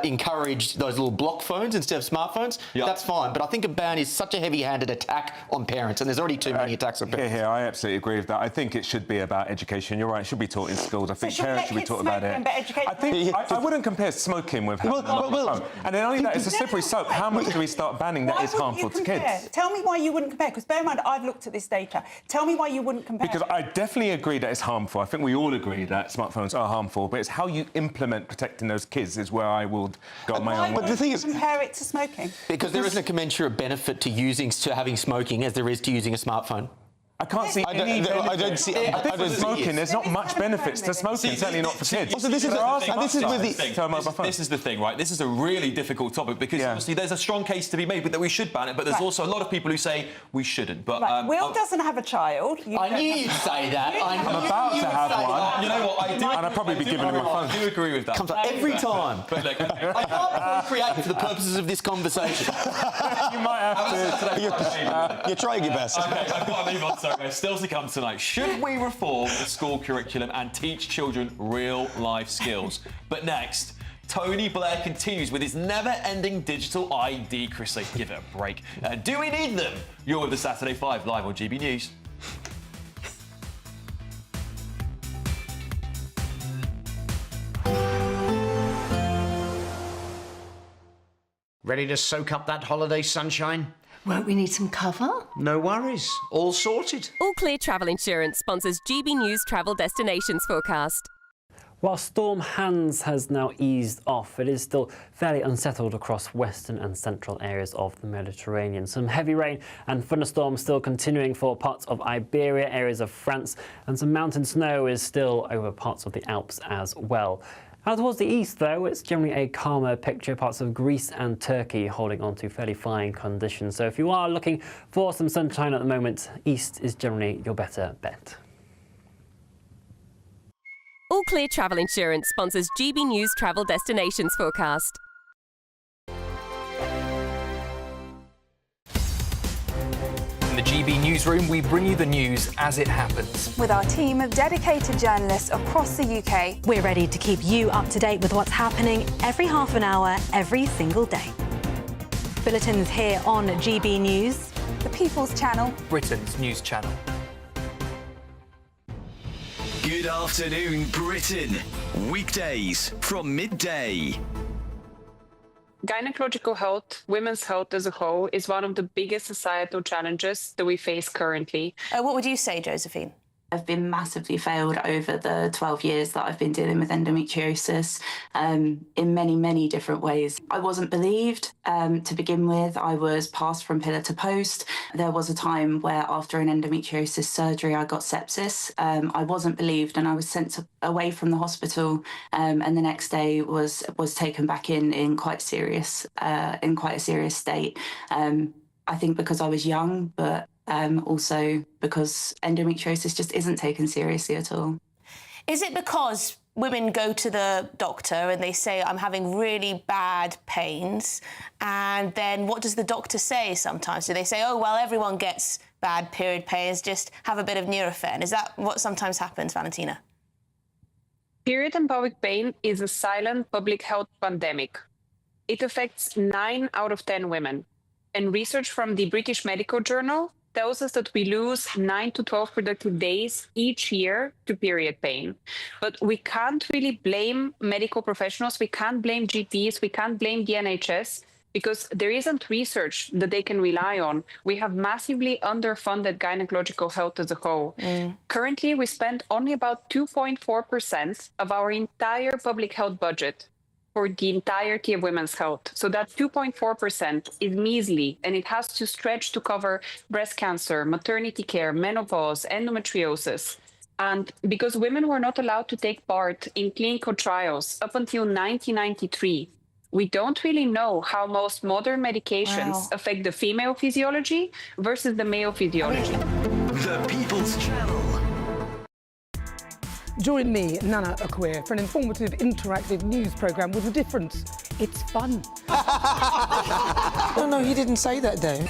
encourage those little block phones instead of smartphones, that's fine. But I think a ban is such a heavy-handed attack on parents, and there's already too many attacks on parents. I absolutely agree with that. I think it should be about education. You're right, it should be taught in schools. I think parents should be taught about it. I wouldn't compare smoking with having a phone. And then only that, it's a slippery slope. How much do we start banning that is harmful to kids? Tell me why you wouldn't compare, because bear in mind, I've looked at this data. Tell me why you wouldn't compare. Because I definitely agree that it's harmful. I think we all agree that smartphones are harmful, but it's how you implement protecting those kids is where I will go on my own way. But the thing is, compare it to smoking. Because there isn't a commensurate benefit to having smoking as there is to using a smartphone. I can't see any benefit. I don't see... I think for smoking, there's not much benefits to smoking, certainly not for kids. Also, this is the thing, right? This is a really difficult topic, because obviously there's a strong case to be made that we should ban it, but there's also a lot of people who say we shouldn't. But Will doesn't have a child. I knew you'd say that. I'm about to have one. You know what? I do. And I'd probably be giving him a phone. I do agree with that. Comes up every time. But look, I can't create for the purposes of this conversation. You might have to. You're trying your best. Okay, I've got to move on. Sorry, still to come tonight. Should we reform the school curriculum and teach children real-life skills? But next, Tony Blair continues with his never-ending digital ID. Chrissy, give it a break. Do we need them? You're with the Saturday 5 live on GB News. Ready to soak up that holiday sunshine? Won't we need some cover? No worries. All sorted. All Clear Travel Insurance sponsors GB News travel destinations forecast. While Storm Hans has now eased off, it is still fairly unsettled across western and central areas of the Mediterranean. Some heavy rain and thunderstorms still continuing for parts of Iberia, areas of France, and some mountain snow is still over parts of the Alps as well. Out towards the east, though, it's generally a calmer picture. Parts of Greece and Turkey holding on to fairly fine conditions. So if you are looking for some sunshine at the moment, east is generally your better bet. All Clear Travel Insurance sponsors GB News travel destinations forecast. In the GB Newsroom, we bring you the news as it happens. With our team of dedicated journalists across the UK, We're ready to keep you up to date with what's happening every half an hour, every single day. Bulletins here on GB News, the People's Channel, Britain's news channel. Good afternoon, Britain. Weekdays from midday. Gynecological health, women's health as a whole, is one of the biggest societal challenges that we face currently. What would you say, Josephine? I've been massively failed over the 12 years that I've been dealing with endometriosis in many, many different ways. I wasn't believed to begin with. I was passed from pillar to post. There was a time where after an endometriosis surgery, I got sepsis. I wasn't believed and I was sent away from the hospital and the next day was taken back in quite a serious state. I think because I was young, but also because endometriosis just isn't taken seriously at all. Is it because women go to the doctor and they say, I'm having really bad pains, and then what does the doctor say sometimes? Do they say, oh, well, everyone gets bad period pain is just have a bit of Nurofen. Is that what sometimes happens, Valentina? Period and pelvic pain is a silent public health pandemic. It affects 9 out of 10 women. And research from the British Medical Journal tells us that we lose 9 to 12 productive days each year to period pain. But we can't really blame medical professionals. We can't blame GPs. We can't blame the NHS because there isn't research that they can rely on. We have massively underfunded gynecological health as a whole. Currently, we spend only about 2.4% of our entire public health budget for the entirety of women's health. So that 2.4% is measly, and it has to stretch to cover breast cancer, maternity care, menopause, endometriosis. And because women were not allowed to take part in clinical trials up until 1993, we don't really know how most modern medications affect the female physiology versus the male physiology. The People's Channel. Join me, Nana Akweer, for an informative, interactive news programme with a difference. It's fun. No, he didn't say that, Dave.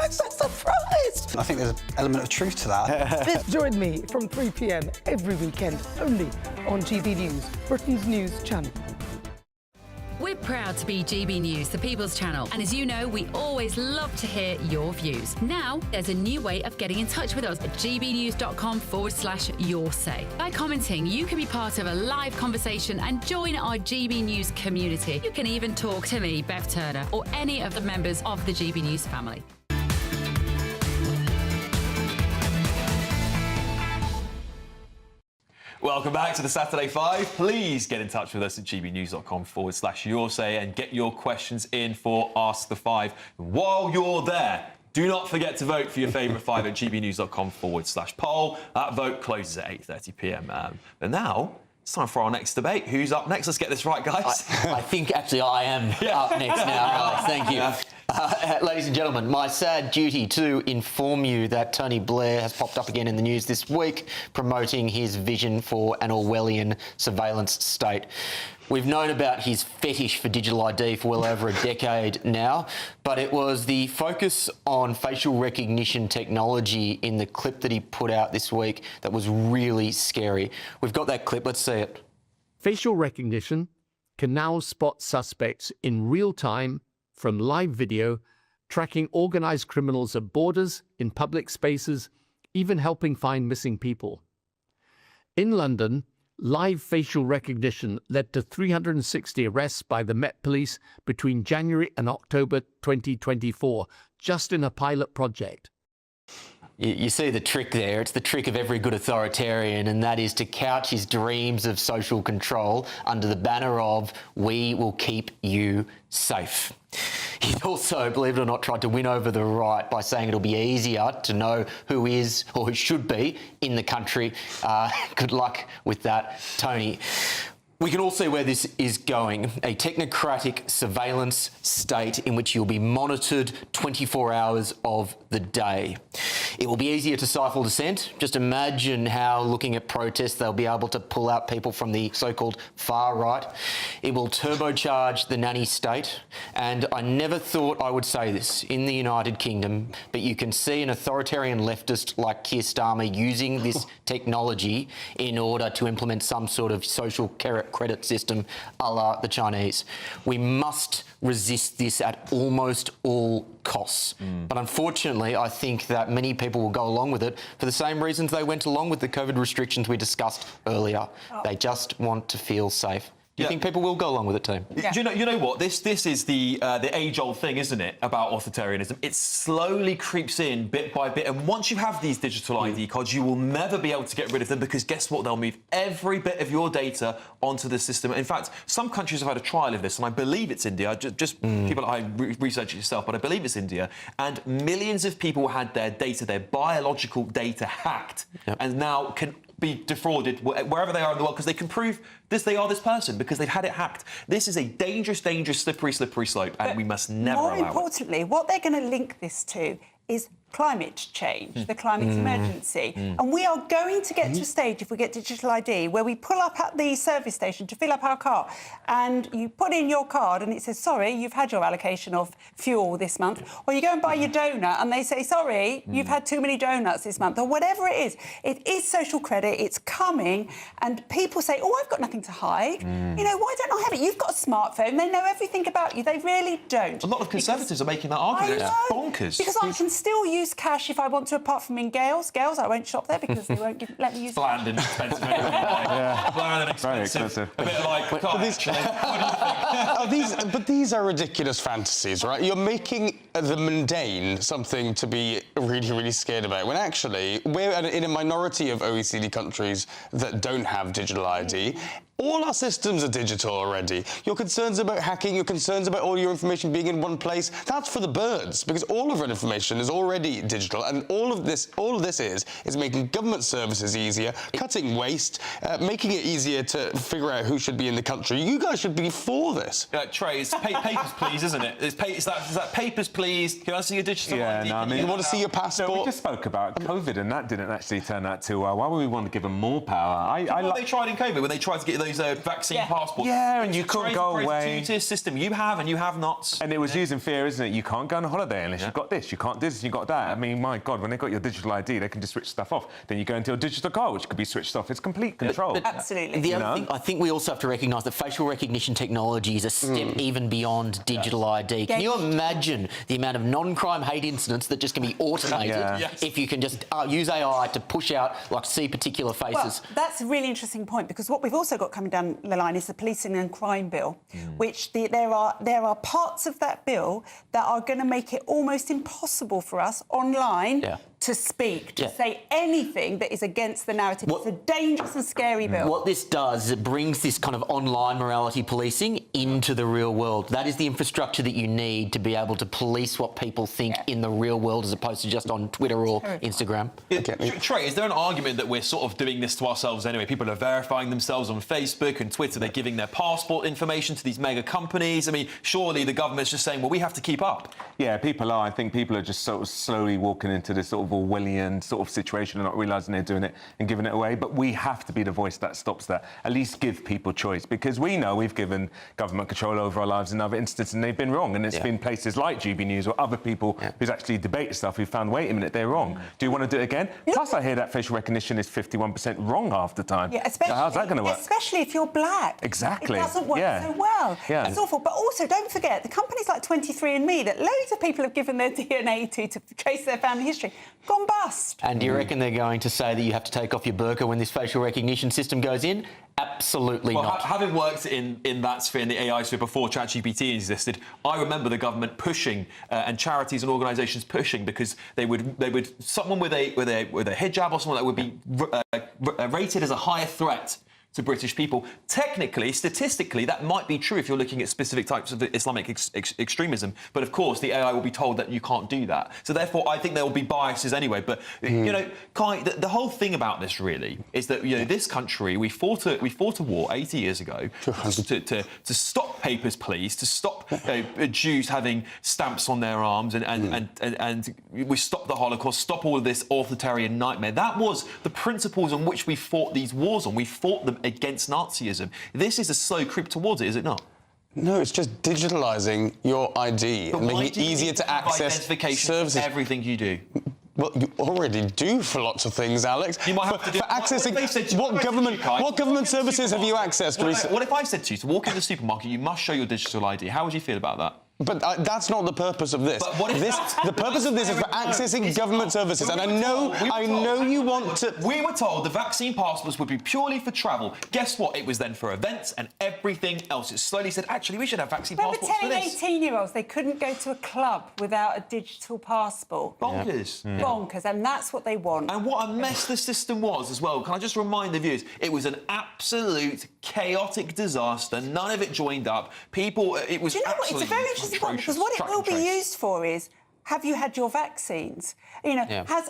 I'm so surprised. I think there's an element of truth to that. Join me from 3 p.m. every weekend, only on GB News, Britain's news channel. We're proud to be GB News, the People's Channel. And as you know, we always love to hear your views. Now, there's a new way of getting in touch with us at gbnews.com/yoursay. By commenting, you can be part of a live conversation and join our GB News community. You can even talk to me, Bev Turner, or any of the members of the GB News family. Welcome back to the Saturday 5. Please get in touch with us at gbnews.com/yoursay and get your questions in for Ask the 5. While you're there, do not forget to vote for your favourite 5 at gbnews.com/poll. That vote closes at 8:30 p.m. But now, it's time for our next debate. Who's up next? Let's get this right, guys. I think actually I am up next now, Alex. Thank you. Ladies and gentlemen, my sad duty to inform you that Tony Blair has popped up again in the news this week, promoting his vision for an Orwellian surveillance state. We've known about his fetish for digital ID for well over a decade now, but it was the focus on facial recognition technology in the clip that he put out this week that was really scary. We've got that clip. Let's see it. Facial recognition can now spot suspects in real time from live video, tracking organised criminals at borders, in public spaces, even helping find missing people. In London, live facial recognition led to 360 arrests by the Met Police between January and October 2024, just in a pilot project. You see the trick there. It's the trick of every good authoritarian, and that is to couch his dreams of social control under the banner of "we will keep you safe." He's also, believe it or not, tried to win over the right by saying it'll be easier to know who is or who should be in the country. Good luck with that, Tony. We can all see where this is going, a technocratic surveillance state in which you'll be monitored 24 hours of the day. It will be easier to stifle dissent. Just imagine how, looking at protests, they'll be able to pull out people from the so-called far right. It will turbocharge the nanny state. And I never thought I would say this in the United Kingdom, but you can see an authoritarian leftist like Keir Starmer using this technology in order to implement some sort of social credit system a la the Chinese. We must resist this at almost all costs. But unfortunately, I think that many people will go along with it for the same reasons they went along with the COVID restrictions we discussed earlier. They just want to feel safe. Do you think people will go along with it, team? Yeah. Do you know what? This is the age-old thing, isn't it, about authoritarianism? It slowly creeps in bit by bit, and once you have these digital ID cards, you will never be able to get rid of them because guess what? They'll move every bit of your data onto the system. In fact, some countries have had a trial of this, and I believe it's India. Just people, research it yourself, but I believe it's India. And millions of people had their data, their biological data, hacked, and now can be defrauded wherever they are in the world because they can prove they are this person because they've had it hacked. This is a dangerous, dangerous, slippery slope, and we must never allow it. More importantly, what they're going to link this to is climate change, the climate emergency. And we are going to get to a stage, if we get digital ID, where we pull up at the service station to fill up our car and you put in your card and it says, sorry, you've had your allocation of fuel this month. Or you go and buy your donut and they say, sorry, you've had too many donuts this month, or whatever it is. It is social credit, it's coming, and people say, oh, I've got nothing to hide. You know, why don't I have it? You've got a smartphone, they know everything about you. They really don't. A lot of Conservatives are making that argument. It's bonkers. Because I can still use cash if I want to, apart from in Gales. Gales, I won't shop there because they won't let me use bland and expensive. Bland and expensive. A bit like... But these are ridiculous fantasies, right? You're making the mundane something to be really, really scared about, when actually we're in a minority of OECD countries that don't have digital ID. All our systems are digital already. Your concerns about hacking, your concerns about all your information being in one place, that's for the birds, because all of our information is already digital, and all of this is making government services easier, cutting waste, making it easier to figure out who should be in the country. You guys should be for this. Trey, it's papers, please, isn't it? Is that papers, please? Can I see your digital ID? No, I mean, you want to see your passport? No, we just spoke about COVID, and that didn't actually turn out too well. Why would we want to give them more power? What they tried in COVID when they tried to get those vaccine passports. Yeah, and you couldn't go away. Two-tier system. You have and you have not. And it was using fear, isn't it? You can't go on a holiday unless you've got this. You can't do this. You got that. I mean, my God, when they got your digital ID, they can just switch stuff off. Then you go into a digital car, which could be switched off. It's complete control. Absolutely. The other thing, I think we also have to recognise that facial recognition technology is a step even beyond digital ID. Can you imagine the amount of non-crime hate incidents that just can be automated if you can just use AI to push out, like, see particular faces? Well, that's a really interesting point, because what we've also got coming down the line is the policing and crime bill, which there are parts of that bill that are going to make it almost impossible for us online to speak, to say anything that is against the narrative. It's a dangerous and scary bill. What this does is it brings this kind of online morality policing into the real world. That is the infrastructure that you need to be able to police what people think in the real world, as opposed to just on Twitter or Instagram. Trey, is there an argument that we're sort of doing this to ourselves anyway? People are verifying themselves on Facebook and Twitter. They're giving their passport information to these mega companies. I mean, surely the government's just saying, well, we have to keep up. Yeah, people are. I think people are just sort of slowly walking into this sort of Orwellian sort of situation and not realising they're doing it and giving it away. But we have to be the voice that stops that. At least give people choice, because we know we've given government control over our lives in other instances and they've been wrong. And it's been places like GBNews or other people who's actually debate stuff who found, wait a minute, they're wrong. Do you want to do it again? Plus, I hear that facial recognition is 51% wrong half the time. Yeah, especially, so how's that going to work? Especially if you're black. Exactly. It doesn't work so well. Yeah. It's awful. But also, don't forget, the companies like 23andMe that loads of people have given their DNA to trace their family history, gone bust. And do you reckon they're going to say that you have to take off your burqa when this facial recognition system goes in? Absolutely not. Having worked in that sphere, in the AI sphere, before ChatGPT existed, I remember the government pushing and charities and organisations pushing, because they would someone with a hijab or someone that would be rated as a higher threat to British people. Technically, statistically, that might be true if you're looking at specific types of Islamic extremism. But of course, the AI will be told that you can't do that. So therefore, I think there will be biases anyway. But you know, Kai, the whole thing about this really is that, you know, this country, we fought a war 80 years ago to stop papers, please, to stop Jews having stamps on their arms, and we stopped the Holocaust, stop all of this authoritarian nightmare. That was the principles on which we fought these wars on. We fought them against Nazism. This is a slow creep towards it, is it not? No, it's just digitalising your ID and making it easier to access services. Everything you do. Well, you already do for lots of things, Alex. You might have to do. For accessing what government services have you accessed recently? What if I said to you to walk into the supermarket, you must show your digital ID? How would you feel about that? But that's not the purpose of this. The purpose of this is for accessing government services, and I know you want to. We were told the vaccine passports would be purely for travel. Guess what? It was then for events and everything else. It slowly said, actually, we should have vaccine passports for this. Telling 18-year-olds they couldn't go to a club without a digital passport. Bonkers. Yeah. Bonkers, and that's what they want. And what a mess the system was as well. Can I just remind the viewers? It was an absolute chaotic disaster. None of it joined up. People, it was absolutely. It's a very interesting point, because what it will be used for is have you had your vaccines? You know,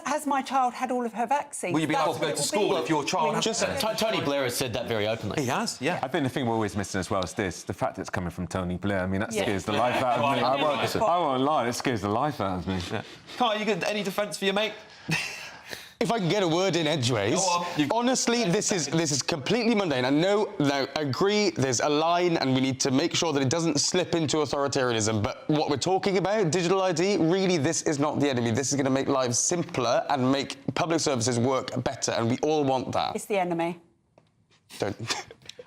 has my child had all of her vaccines? Will you be able to go to school if your child has? Tony Blair has said that very openly. He has, yeah. I think the thing we're always missing as well is this: the fact it's coming from Tony Blair. I mean, that scares the life out of me. I won't lie, it scares the life out of me. Yeah. Carl, you got any defence for your mate? If I can get a word in edgeways, honestly, this is completely mundane. I know, I agree, there's a line and we need to make sure that it doesn't slip into authoritarianism, but what we're talking about, digital ID, really this is not the enemy. This is going to make lives simpler and make public services work better, and we all want that. It's the enemy. Don't...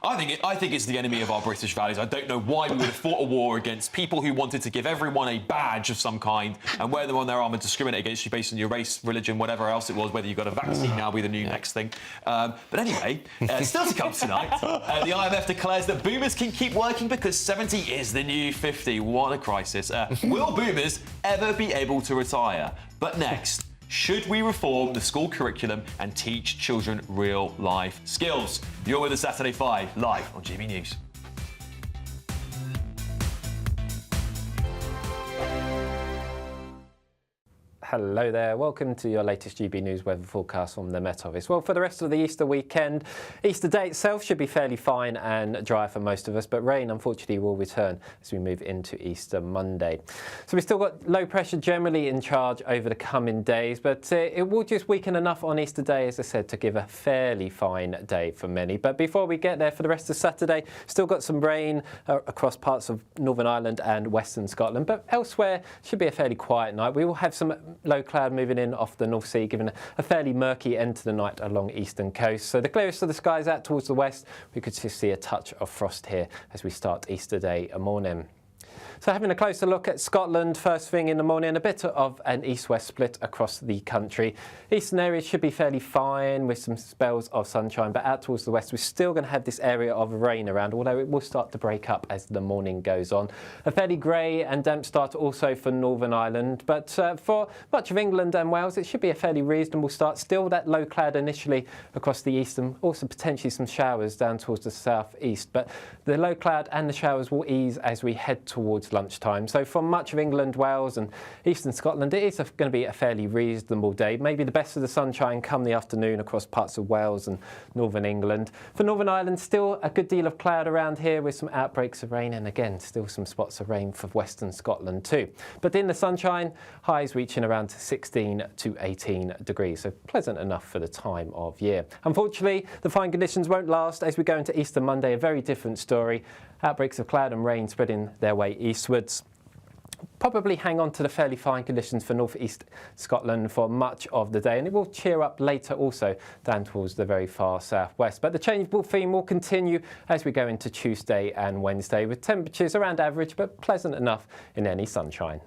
I think it's the enemy of our British values. I don't know why we would have fought a war against people who wanted to give everyone a badge of some kind and wear them on their arm and discriminate against you based on your race, religion, whatever else it was, whether you got a vaccine now be the new next thing. But anyway, still to come tonight, the IMF declares that boomers can keep working because 70 is the new 50. What a crisis. Will boomers ever be able to retire? But next, should we reform the school curriculum and teach children real-life skills? You're with us Saturday 5, live on GB News. Hello there, welcome to your latest GB News weather forecast from the Met Office. Well, for the rest of the Easter weekend, Easter Day itself should be fairly fine and dry for most of us, but rain unfortunately will return as we move into Easter Monday. So we've still got low pressure generally in charge over the coming days, but it will just weaken enough on Easter Day, as I said, to give a fairly fine day for many. But before we get there, for the rest of Saturday, still got some rain across parts of Northern Ireland and Western Scotland, but elsewhere should be a fairly quiet night. We will have some low cloud moving in off the North Sea, giving a fairly murky end to the night along eastern coast. So the clearest of the skies out towards the west, we could just see a touch of frost here as we start Easter Day morning. So having a closer look at Scotland first thing in the morning, a bit of an east-west split across the country. Eastern areas should be fairly fine with some spells of sunshine, but out towards the west we're still going to have this area of rain around, although it will start to break up as the morning goes on. A fairly grey and damp start also for Northern Ireland, but for much of England and Wales it should be a fairly reasonable start. Still that low cloud initially across the east and also potentially some showers down towards the south east, but the low cloud and the showers will ease as we head towards lunchtime. So for much of England, Wales and eastern Scotland, it is going to be a fairly reasonable day. Maybe the best of the sunshine come the afternoon across parts of Wales and northern England. For Northern Ireland, still a good deal of cloud around here with some outbreaks of rain, and again, still some spots of rain for western Scotland too. But in the sunshine, highs reaching around 16 to 18 degrees, so pleasant enough for the time of year. Unfortunately, the fine conditions won't last as we go into Easter Monday, a very different story. Outbreaks of cloud and rain spreading their way eastwards. Probably hang on to the fairly fine conditions for north-east Scotland for much of the day, and it will cheer up later also down towards the very far southwest. But the changeable theme will continue as we go into Tuesday and Wednesday, with temperatures around average but pleasant enough in any sunshine.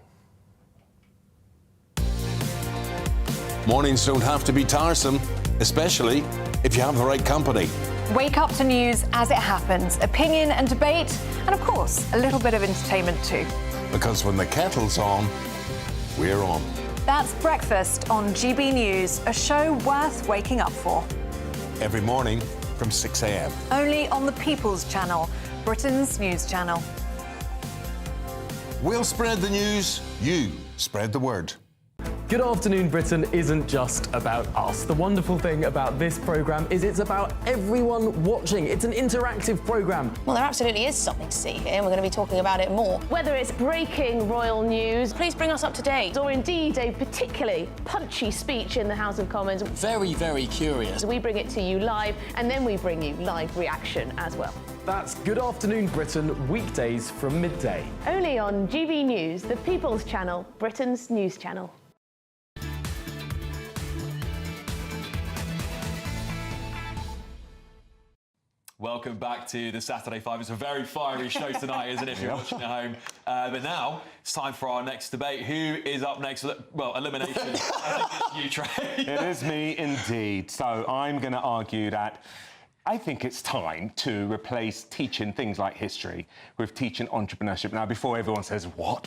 Mornings don't have to be tiresome, especially if you have the right company. Wake up to news as it happens, opinion and debate, and of course, a little bit of entertainment too. Because when the kettle's on, we're on. That's Breakfast on GB News, a show worth waking up for. Every morning from 6 a.m. Only on the People's Channel, Britain's news channel. We'll spread the news, you spread the word. Good Afternoon Britain isn't just about us. The wonderful thing about this programme is it's about everyone watching. It's an interactive programme. Well, there absolutely is something to see here, and we're going to be talking about it more. Whether it's breaking royal news, please bring us up to date, or indeed a particularly punchy speech in the House of Commons. Very, very curious. We bring it to you live, and then we bring you live reaction as well. That's Good Afternoon Britain, weekdays from midday. Only on GB News, the People's Channel, Britain's news channel. Welcome back to the Saturday 5. It's a very fiery show tonight, isn't it, if you're watching at home? But now it's time for our next debate. Who is up next? Well, elimination. I think it's you, Trey. It is me indeed. So I'm going to argue that I think it's time to replace teaching things like history with teaching entrepreneurship. Now, before everyone says, what?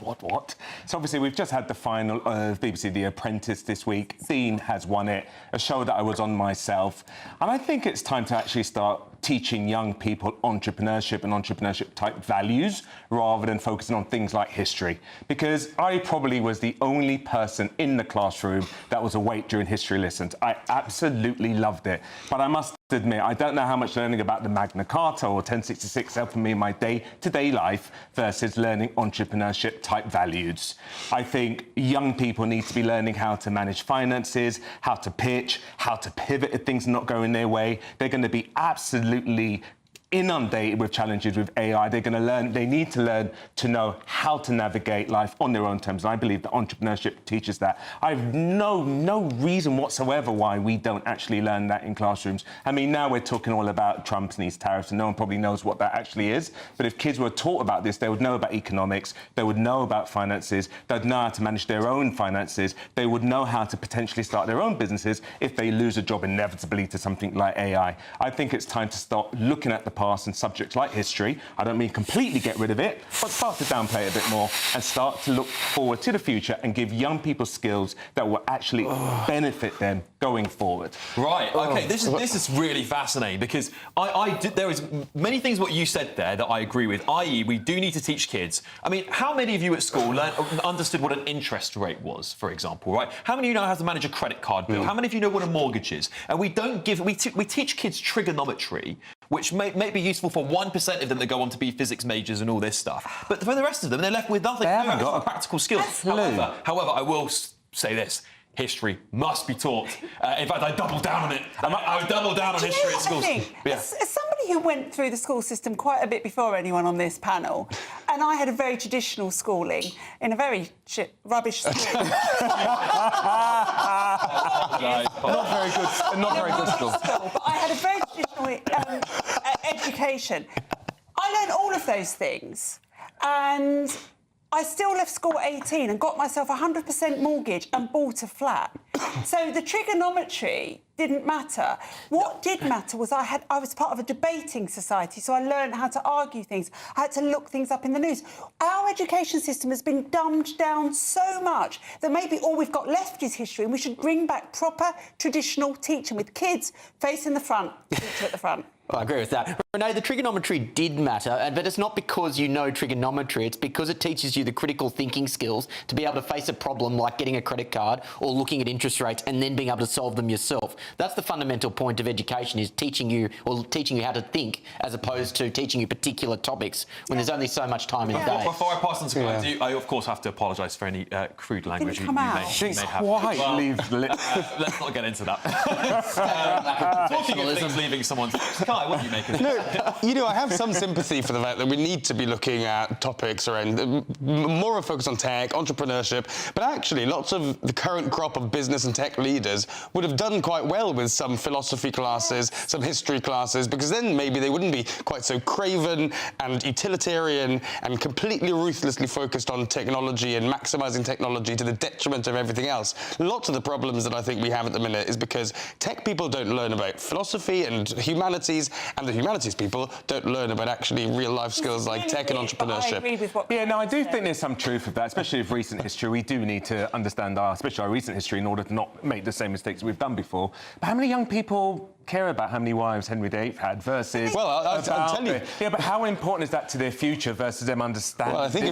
So obviously, we've just had the final of BBC The Apprentice this week. Dean has won it, a show that I was on myself. And I think it's time to actually start teaching young people entrepreneurship and entrepreneurship type values rather than focusing on things like history. Because I probably was the only person in the classroom that was awake during history lessons. I absolutely loved it. But I must admit, I don't know how much learning about the Magna Carta or 1066 helped me in my day-to-day life versus learning entrepreneurship type values. I think young people need to be learning how to manage finances, how to pitch, how to pivot if things are not going their way. They're going to be absolutely inundated with challenges with AI. They're going to learn, they need to learn to know how to navigate life on their own terms. And I believe that entrepreneurship teaches that. I've no reason whatsoever why we don't actually learn that in classrooms. I mean, now we're talking all about Trump and these tariffs, and no one probably knows what that actually is. But if kids were taught about this, they would know about economics, they would know about finances, they'd know how to manage their own finances, they would know how to potentially start their own businesses if they lose a job inevitably to something like AI. I think it's time to start looking at the past and subjects like history. I don't mean completely get rid of it, but start to downplay it a bit more and start to look forward to the future and give young people skills that will actually benefit them going forward. Right, OK, this is really fascinating because there is many things what you said there that I agree with, i.e. we do need to teach kids. I mean, how many of you at school understood what an interest rate was, for example, right? How many of you know how to manage a credit card bill? How many of you know what a mortgage is? And we don't give, we teach kids trigonometry, which may be useful for 1% of them that go on to be physics majors and all this stuff. But for the rest of them, they're left with nothing. They haven't got practical skills. However, I will say this. History must be taught. In fact, I double down on it. I would double down on history at schools. As somebody who went through the school system quite a bit before anyone on this panel, and I had a very traditional schooling in a very rubbish school. Not very good school. But I had a very traditional education. I learned all of those things, and I still left school at 18 and got myself a 100% mortgage and bought a flat. So the trigonometry didn't matter. What did matter was I was part of a debating society, so I learned how to argue things. I had to look things up in the news. Our education system has been dumbed down so much that maybe all we've got left is history, and we should bring back proper traditional teaching with kids facing the front, teacher at the front. I agree with that. Renee, the trigonometry did matter, but it's not because you know trigonometry, it's because it teaches you the critical thinking skills to be able to face a problem like getting a credit card or looking at interest rates and then being able to solve them yourself. That's the fundamental point of education, is teaching you how to think as opposed to teaching you particular topics when there's only so much time in a day. Before I pass on to Guy, I of course have to apologise for any crude language you may have. Let's not get into that. Talking of things leaving someone's... Guy, what do you make of it? I have some sympathy for the fact that we need to be looking at topics around more of a focus on tech, entrepreneurship, but actually lots of the current crop of business and tech leaders would have done quite well with some philosophy classes, some history classes, because then maybe they wouldn't be quite so craven and utilitarian and completely ruthlessly focused on technology and maximising technology to the detriment of everything else. Lots of the problems that I think we have at the minute is because tech people don't learn about philosophy and humanities, and the humanities people don't learn about actually real-life skills like tech and entrepreneurship. I agree with what... Yeah, no, I do think there's some truth of that, especially with recent history. We do need to understand especially our recent history in order to not make the same mistakes we've done before. But how many young people care about how many wives Henry VIII had versus... Well, I'll tell you. Yeah, but how important is that to their future versus them understanding? Well, I think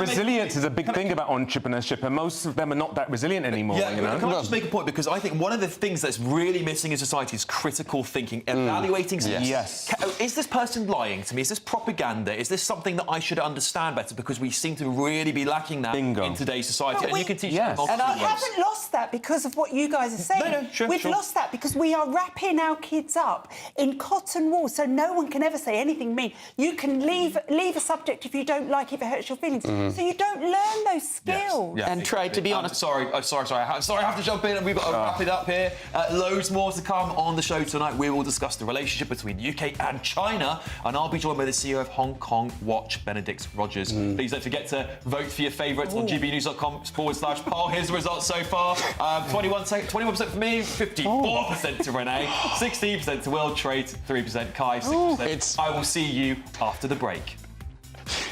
resilience is a big thing about entrepreneurship, and most of them are not that resilient anymore, Can I just make a point? Because I think one of the things that's really missing in society is critical thinking, evaluating... Yes. Is this person lying to me? Is this propaganda? Is this something that I should understand better? Because we seem to really be lacking that in today's society. But and you can teach and we haven't lost that because of what you guys are saying. We've lost that because we are wrapping our kids up in cotton wool, so no one can ever say anything mean. You can leave a subject if you don't like it, if it hurts your feelings. So you don't learn those skills. Yes. And Trey, to be honest... Sorry, I have to jump in, and we've got to wrap it up here. Loads more to come on the show tonight. We will discuss the relationship between the UK and China, and I'll be joined by the CEO of Hong Kong Watch, Benedict Rogers. Please don't forget to vote for your favourites on gbnews.com/poll. Here's the results so far. 21% for me, 54% to Renee, 16% to Will, Trey, 3% Kai, 6%. I will see you after the break.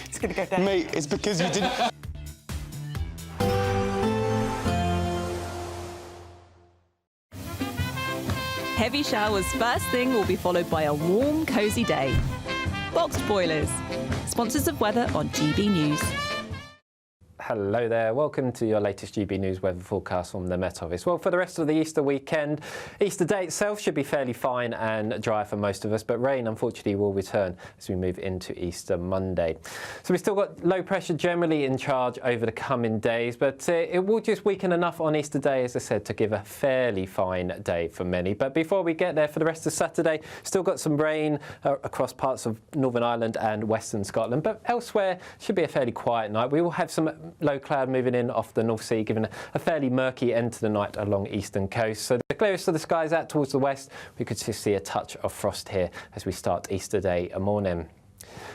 It's going to go down. Mate, it's because you didn't... Heavy showers first thing will be followed by a warm, cosy day. Boxed boilers, sponsors of weather on GB News. Hello there, welcome to your latest GB News weather forecast from the Met Office. Well, for the rest of the Easter weekend, Easter Day itself should be fairly fine and dry for most of us, but rain unfortunately will return as we move into Easter Monday. So we've still got low pressure generally in charge over the coming days, but it will just weaken enough on Easter Day, as I said, to give a fairly fine day for many. But before we get there, for the rest of Saturday, still got some rain across parts of Northern Ireland and Western Scotland, but elsewhere should be a fairly quiet night. We will have some low cloud moving in off the North Sea, giving a fairly murky end to the night along eastern coast. So the clearest of the skies out towards the west, we could just see a touch of frost here as we start Easter Day morning.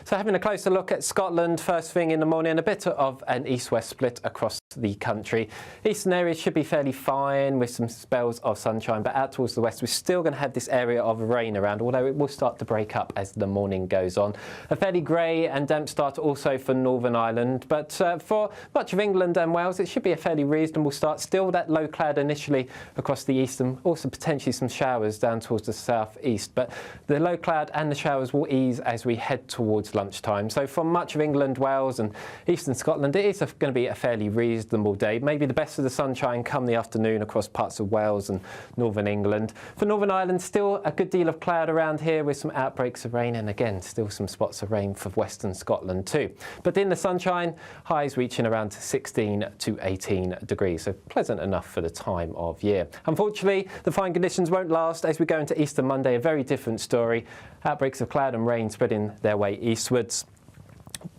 So having a closer look at Scotland first thing in the morning, a bit of an east-west split across the country. Eastern areas should be fairly fine with some spells of sunshine, but out towards the west we're still going to have this area of rain around, although it will start to break up as the morning goes on. A fairly grey and damp start also for Northern Ireland, but for much of England and Wales it should be a fairly reasonable start. Still that low cloud initially across the east and also potentially some showers down towards the south-east, but the low cloud and the showers will ease as we head towards lunchtime. So for much of England, Wales and eastern Scotland it is going to be a fairly reasonable day. Maybe the best of the sunshine come the afternoon across parts of Wales and northern England. For Northern Ireland, still a good deal of cloud around here with some outbreaks of rain, and again still some spots of rain for western Scotland too. But in the sunshine, highs reaching around 16 to 18 degrees, so pleasant enough for the time of year. Unfortunately, the fine conditions won't last as we go into Easter Monday, a very different story. Outbreaks of cloud and rain spreading their way eastwards.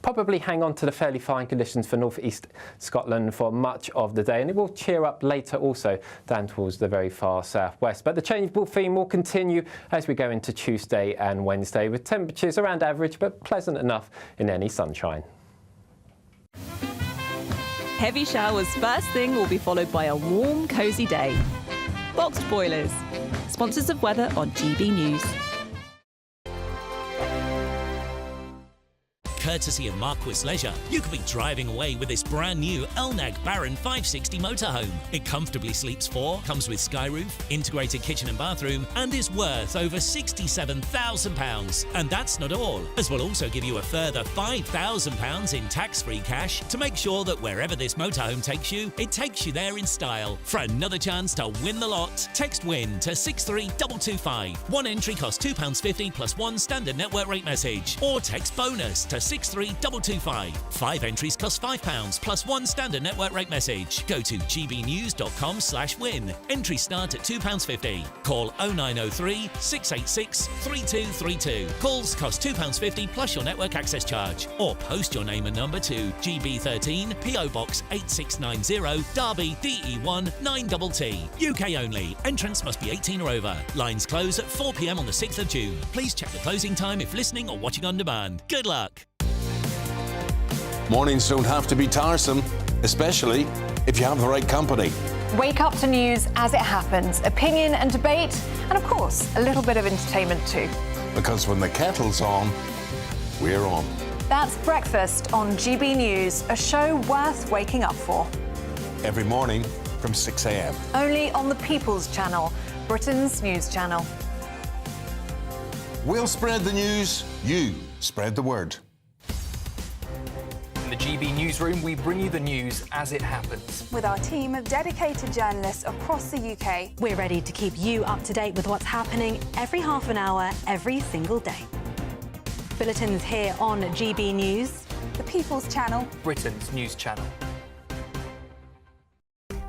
Probably hang on to the fairly fine conditions for North East Scotland for much of the day, and it will cheer up later also down towards the very far southwest. But the changeable theme will continue as we go into Tuesday and Wednesday, with temperatures around average but pleasant enough in any sunshine. Heavy showers first thing will be followed by a warm, cosy day. Boxed boilers, sponsors of weather on GB News. Courtesy of Markle Leisure, you could be driving away with this brand new Elnag Baron 560 motorhome. It comfortably sleeps 4, comes with sky roof, integrated kitchen and bathroom, and is worth over £67,000. And that's not all, as we'll also give you a further £5,000 in tax-free cash to make sure that wherever this motorhome takes you, it takes you there in style. For another chance to win the lot, text WIN to 63225. One entry costs £2.50 plus one standard network rate message, or text BONUS to 63225. 5 entries cost £5 plus one standard network rate message. Go to gbnews.com/win. Entries start at £2.50. Call 0903 686 3232. Calls cost £2.50 plus your network access charge. Or post your name and number to GB13 PO Box 8690 Derby DE1 9TT. UK only. Entrance must be 18 or over. Lines close at 4 p.m. on the 6th of June. Please check the closing time if listening or watching on demand. Good luck. Mornings don't have to be tiresome, especially if you have the right company. Wake up to news as it happens, opinion and debate, and of course, a little bit of entertainment too. Because when the kettle's on, we're on. That's Breakfast on GB News, a show worth waking up for. Every morning from 6 a.m. Only on the People's Channel, Britain's news channel. We'll spread the news, you spread the word. In the GB newsroom, we bring you the news as it happens. With our team of dedicated journalists across the UK, we're ready to keep you up to date with what's happening every half an hour, every single day. Bulletins here on GB News, the People's Channel, Britain's news channel.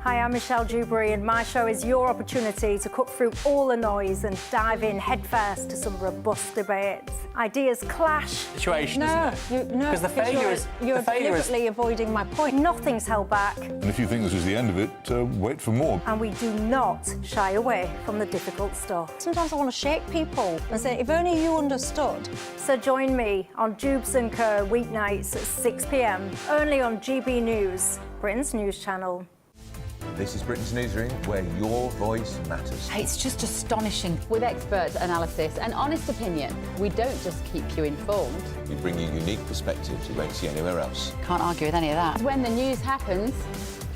Hi, I'm Michelle Dewberry, and my show is your opportunity to cut through all the noise and dive in headfirst to some robust debates. Ideas clash. Situation, isn't it? Because the failure is you're deliberately avoiding my point. Nothing's held back. And if you think this is the end of it, wait for more. And we do not shy away from the difficult stuff. Sometimes I want to shake people and say, if only you understood. So join me on Dewbs and Co weeknights at 6 p.m. only on GB News, Britain's news channel. This is Britain's Newsroom, where your voice matters. It's just astonishing. With expert analysis and honest opinion, we don't just keep you informed. We bring you unique perspectives you won't see anywhere else. Can't argue with any of that. When the news happens,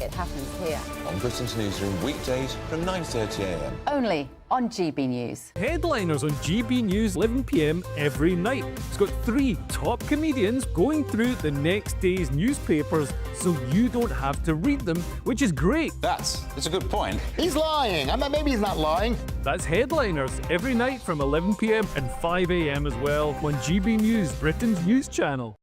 It happens here. On Britain's Newsroom, weekdays from 9:30 a.m. Only on GB News. Headliners on GB News 11 p.m. every night. It's got 3 top comedians going through the next day's newspapers so you don't have to read them, which is great. That's a good point. He's lying. I mean, maybe he's not lying. That's Headliners every night from 11 p.m. and 5 a.m. as well on GB News, Britain's news channel.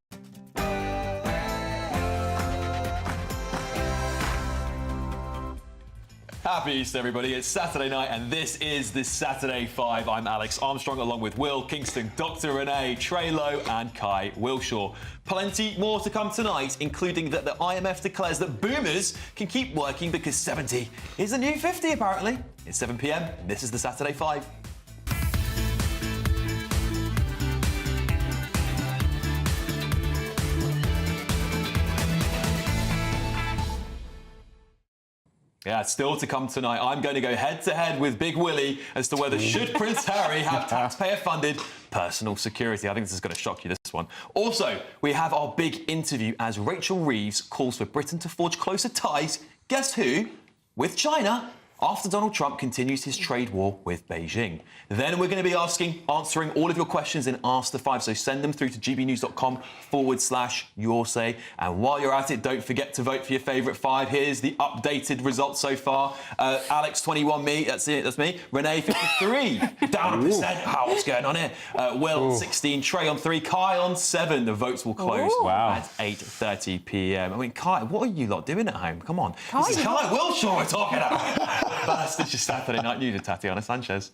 Happy Easter, everybody. It's Saturday night, and this is the Saturday 5. I'm Alex Armstrong, along with Will Kingston, Dr. Renee, Trey Lowe, and Kai Wilshaw. Plenty more to come tonight, including that the IMF declares that boomers can keep working because 70 is the new 50, apparently. It's 7 p.m. This is the Saturday 5. Yeah, still to come tonight. I'm going to go head-to-head with Big Willie as to whether should Prince Harry have taxpayer-funded personal security. I think this is going to shock you, this one. Also, we have our big interview as Rachel Reeves calls for Britain to forge closer ties, guess who? With China, after Donald Trump continues his trade war with Beijing. Then we're going to be answering all of your questions in Ask the Five, so send them through to gbnews.com/your say. And while you're at it, don't forget to vote for your favourite 5. Here's the updated results so far. Alex, 21, me, that's me. Renee, 53, down a percent. What's going on here? Will, 16, Trey on 3, Kai on 7. The votes will close at 8:30 p.m. I mean, Kai, what are you lot doing at home? Come on. This is Kai Wilshaw we're talking about. First, it's your Saturday night news with Tatiana Sanchez.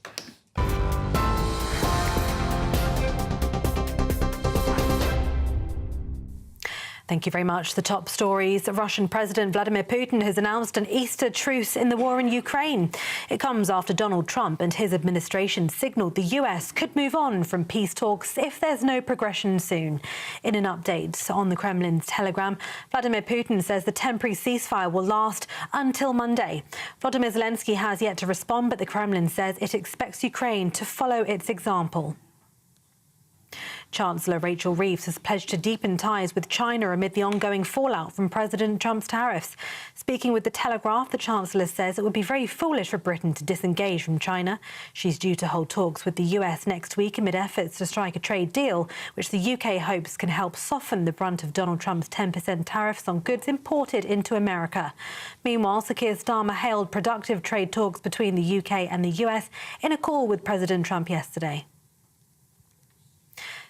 Thank you very much. The top stories. Russian President Vladimir Putin has announced an Easter truce in the war in Ukraine. It comes after Donald Trump and his administration signalled the US could move on from peace talks if there's no progression soon. In an update on the Kremlin's Telegram, Vladimir Putin says the temporary ceasefire will last until Monday. Volodymyr Zelensky has yet to respond, but the Kremlin says it expects Ukraine to follow its example. Chancellor Rachel Reeves has pledged to deepen ties with China amid the ongoing fallout from President Trump's tariffs. Speaking with The Telegraph, the Chancellor says it would be very foolish for Britain to disengage from China. She's due to hold talks with the US next week amid efforts to strike a trade deal, which the UK hopes can help soften the brunt of Donald Trump's 10% tariffs on goods imported into America. Meanwhile, Sir Keir Starmer hailed productive trade talks between the UK and the US in a call with President Trump yesterday.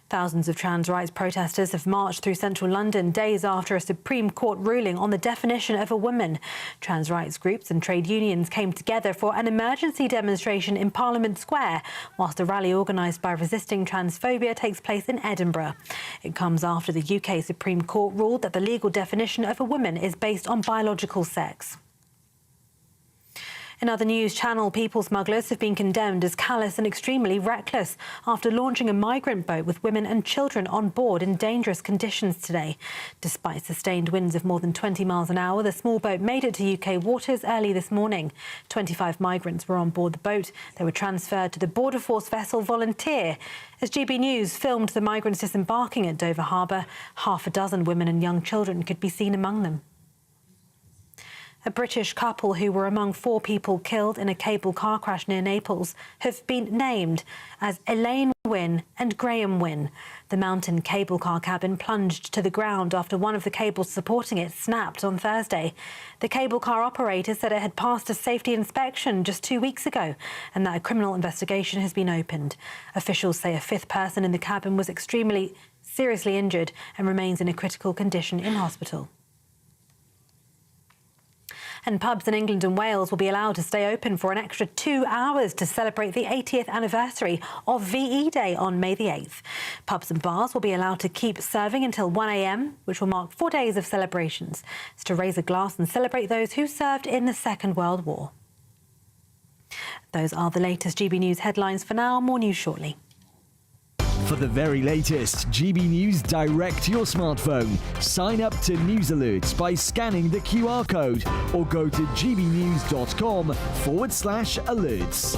Thousands of trans rights protesters have marched through central London days after a Supreme Court ruling on the definition of a woman. Trans rights groups and trade unions came together for an emergency demonstration in Parliament Square, whilst a rally organised by Resisting Transphobia takes place in Edinburgh. It comes after the UK Supreme Court ruled that the legal definition of a woman is based on biological sex. In other news, Channel people smugglers have been condemned as callous and extremely reckless after launching a migrant boat with women and children on board in dangerous conditions today. Despite sustained winds of more than 20 miles an hour, the small boat made it to UK waters early this morning. 25 migrants were on board the boat. They were transferred to the Border Force vessel Volunteer. As GB News filmed the migrants disembarking at Dover Harbour, half a dozen women and young children could be seen among them. A British couple who were among 4 people killed in a cable car crash near Naples have been named as Elaine Wynne and Graham Wynne. The mountain cable car cabin plunged to the ground after one of the cables supporting it snapped on Thursday. The cable car operator said it had passed a safety inspection just 2 weeks ago and that a criminal investigation has been opened. Officials say a 5th person in the cabin was extremely seriously injured and remains in a critical condition in hospital. And pubs in England and Wales will be allowed to stay open for an extra 2 hours to celebrate the 80th anniversary of VE Day on May the 8th. Pubs and bars will be allowed to keep serving until 1 a.m, which will mark 4 days of celebrations. It's to raise a glass and celebrate those who served in the Second World War. Those are the latest GB News headlines for now. More news shortly. For the very latest GB News direct to your smartphone, sign up to News Alerts by scanning the QR code or go to gbnews.com/alerts.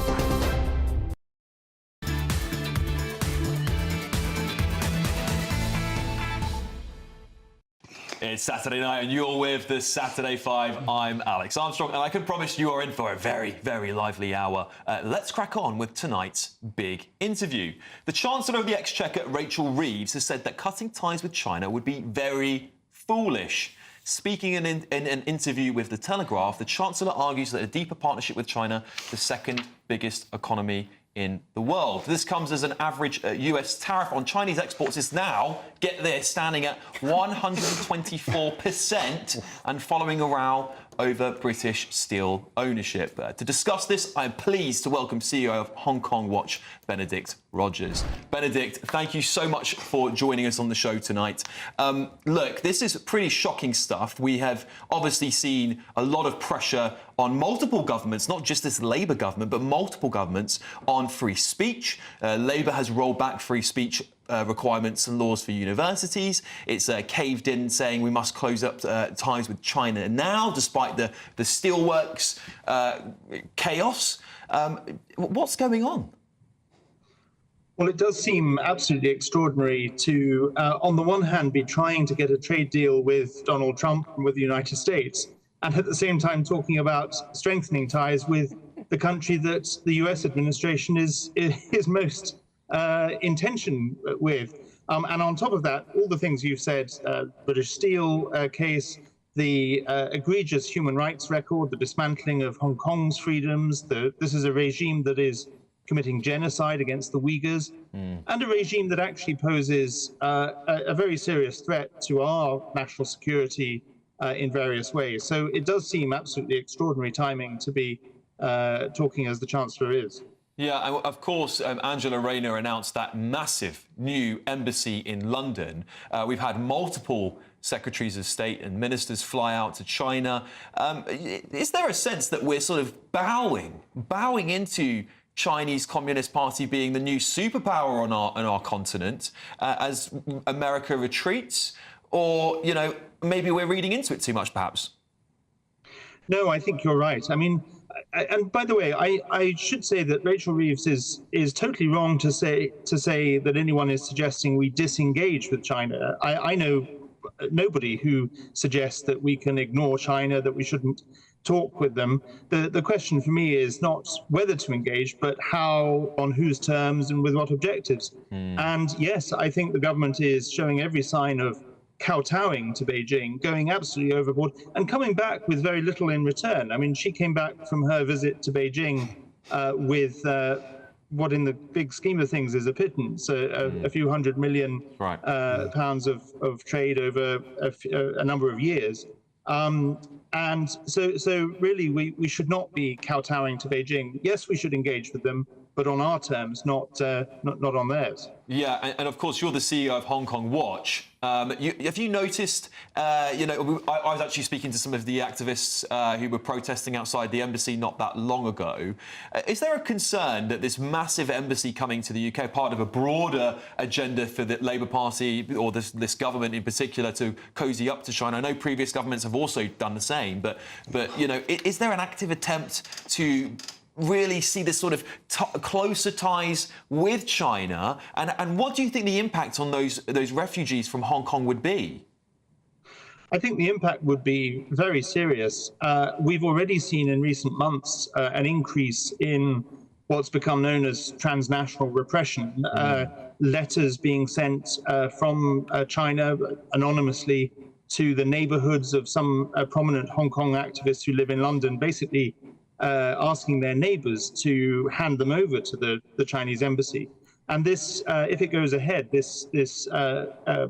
It's Saturday night and you're with the Saturday 5. I'm Alex Armstrong and I can promise you are in for a very, very lively hour. Let's crack on with tonight's big interview. The Chancellor of the Exchequer, Rachel Reeves, has said that cutting ties with China would be very foolish. Speaking in an interview with The Telegraph, the Chancellor argues that a deeper partnership with China, the second biggest economy in the world. This comes as an average US tariff on Chinese exports is now, get this, standing at 124% and following a row over British steel ownership. To discuss this, I'm pleased to welcome CEO of Hong Kong Watch, Benedict Rogers. Benedict, thank you so much for joining us on the show tonight. Look, this is pretty shocking stuff. We have obviously seen a lot of pressure on multiple governments, not just this Labour government, but multiple governments on free speech. Labour has rolled back free speech requirements and laws for universities. It's caved in saying we must close up ties with China now, despite the steelworks chaos. What's going on? Well, it does seem absolutely extraordinary to, on the one hand, be trying to get a trade deal with Donald Trump and with the United States, and at the same time talking about strengthening ties with the country that the US administration is most intention with. And on top of that, all the things you've said, British Steel case, the egregious human rights record, the dismantling of Hong Kong's freedoms, this is a regime that is committing genocide against the Uyghurs, and a regime that actually poses a very serious threat to our national security in various ways. So it does seem absolutely extraordinary timing to be talking as the Chancellor is. Yeah, of course, Angela Rayner announced that massive new embassy in London. We've had multiple secretaries of state and ministers fly out to China. Is there a sense that we're sort of bowing into Chinese Communist Party being the new superpower on our continent as America retreats? Or, you know, maybe we're reading into it too much, perhaps? No, I think you're right. I mean, and by the way, I should say that Rachel Reeves is totally wrong to say that anyone is suggesting we disengage with China. I know nobody who suggests that we can ignore China, that we shouldn't talk with them. The question for me is not whether to engage, but how, on whose terms, and with what objectives. And yes, I think the government is showing every sign of kowtowing to Beijing, going absolutely overboard, and coming back with very little in return. I mean, she came back from her visit to Beijing with what, in the big scheme of things, is a pittance, a few $100 million pounds of trade over a number of years. And so really, we should not be kowtowing to Beijing. Yes, we should engage with them, but on our terms, not on theirs. Yeah, and of course, you're the CEO of Hong Kong Watch. Have you noticed, I was actually speaking to some of the activists who were protesting outside the embassy not that long ago. Is there a concern that this massive embassy coming to the UK, part of a broader agenda for the Labour Party or this government in particular to cosy up to China? I know previous governments have also done the same, but you know, is there an active attempt to really see this sort of closer ties with China? And what do you think the impact on those refugees from Hong Kong would be? I think the impact would be very serious. We've already seen in recent months an increase in what's become known as transnational repression, letters being sent from China anonymously to the neighbourhoods of some prominent Hong Kong activists who live in London, basically asking their neighbours to hand them over to the Chinese embassy. And this, if it goes ahead, this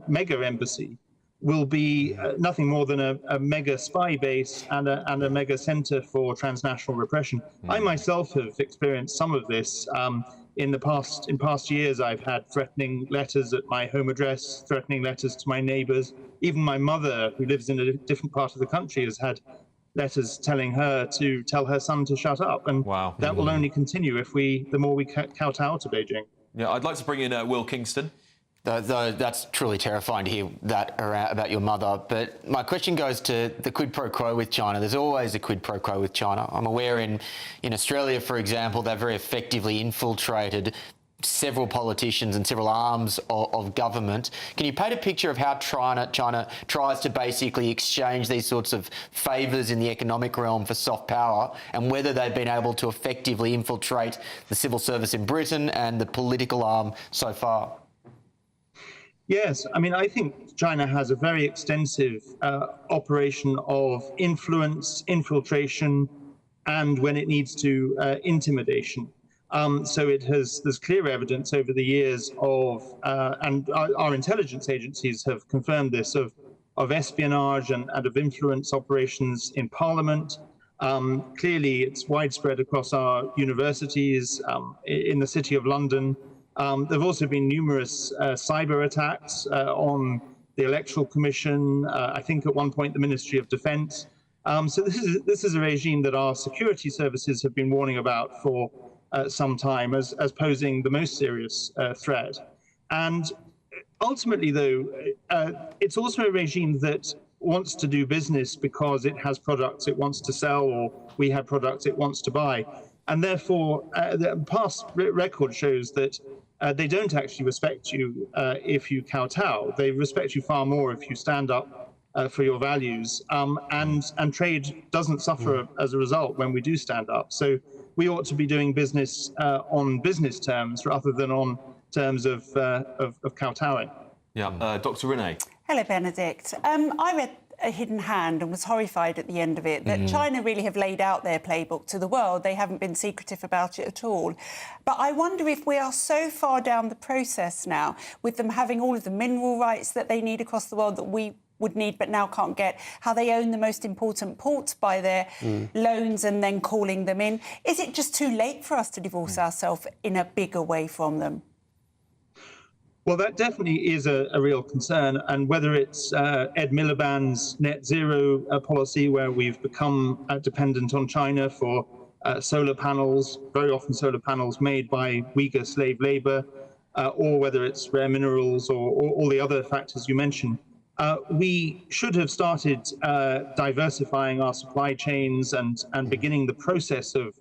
mega embassy will be nothing more than a mega spy base and a mega centre for transnational repression. I myself have experienced some of this. In past years, I've had threatening letters at my home address, threatening letters to my neighbours. Even my mother, who lives in a different part of the country, has had letters telling her to tell her son to shut up. And that will only continue the more we kowtow to Beijing. Yeah, I'd like to bring in Will Kingston. That's truly terrifying to hear that about your mother. But my question goes to the quid pro quo with China. There's always a quid pro quo with China. I'm aware in Australia, for example, they've very effectively infiltrated several politicians and several arms of government. Can you paint a picture of how China tries to basically exchange these sorts of favours in the economic realm for soft power, and whether they've been able to effectively infiltrate the civil service in Britain and the political arm so far? Yes, I mean, I think China has a very extensive operation of influence, infiltration, and when it needs to, intimidation. So there's clear evidence over the years of, and our intelligence agencies have confirmed this, of espionage and of influence operations in Parliament. Clearly, it's widespread across our universities, in the City of London. There have also been numerous cyber attacks on the Electoral Commission, I think at one point the Ministry of Defence. So this is a regime that our security services have been warning about for some time as posing the most serious threat. And ultimately, though, it's also a regime that wants to do business because it has products it wants to sell, or we have products it wants to buy. And therefore, the past record shows that they don't actually respect you if you kowtow. They respect you far more if you stand up for your values. And trade doesn't suffer as a result when we do stand up. So we ought to be doing business on business terms rather than on terms of kowtowing. Yeah, Dr. Renee. Hello, Benedict. I read A Hidden Hand and was horrified at the end of it that China really have laid out their playbook to the world. They haven't been secretive about it at all. But I wonder if we are so far down the process now, with them having all of the mineral rights that they need across the world that we would need but now can't get, how they own the most important ports by their loans and then calling them in. Is it just too late for us to divorce ourselves in a bigger way from them? Well, that definitely is a real concern. And whether it's Ed Miliband's net zero policy, where we've become dependent on China for solar panels, very often solar panels made by Uyghur slave labor, or whether it's rare minerals or all the other factors you mentioned, we should have started diversifying our supply chains and beginning the process of,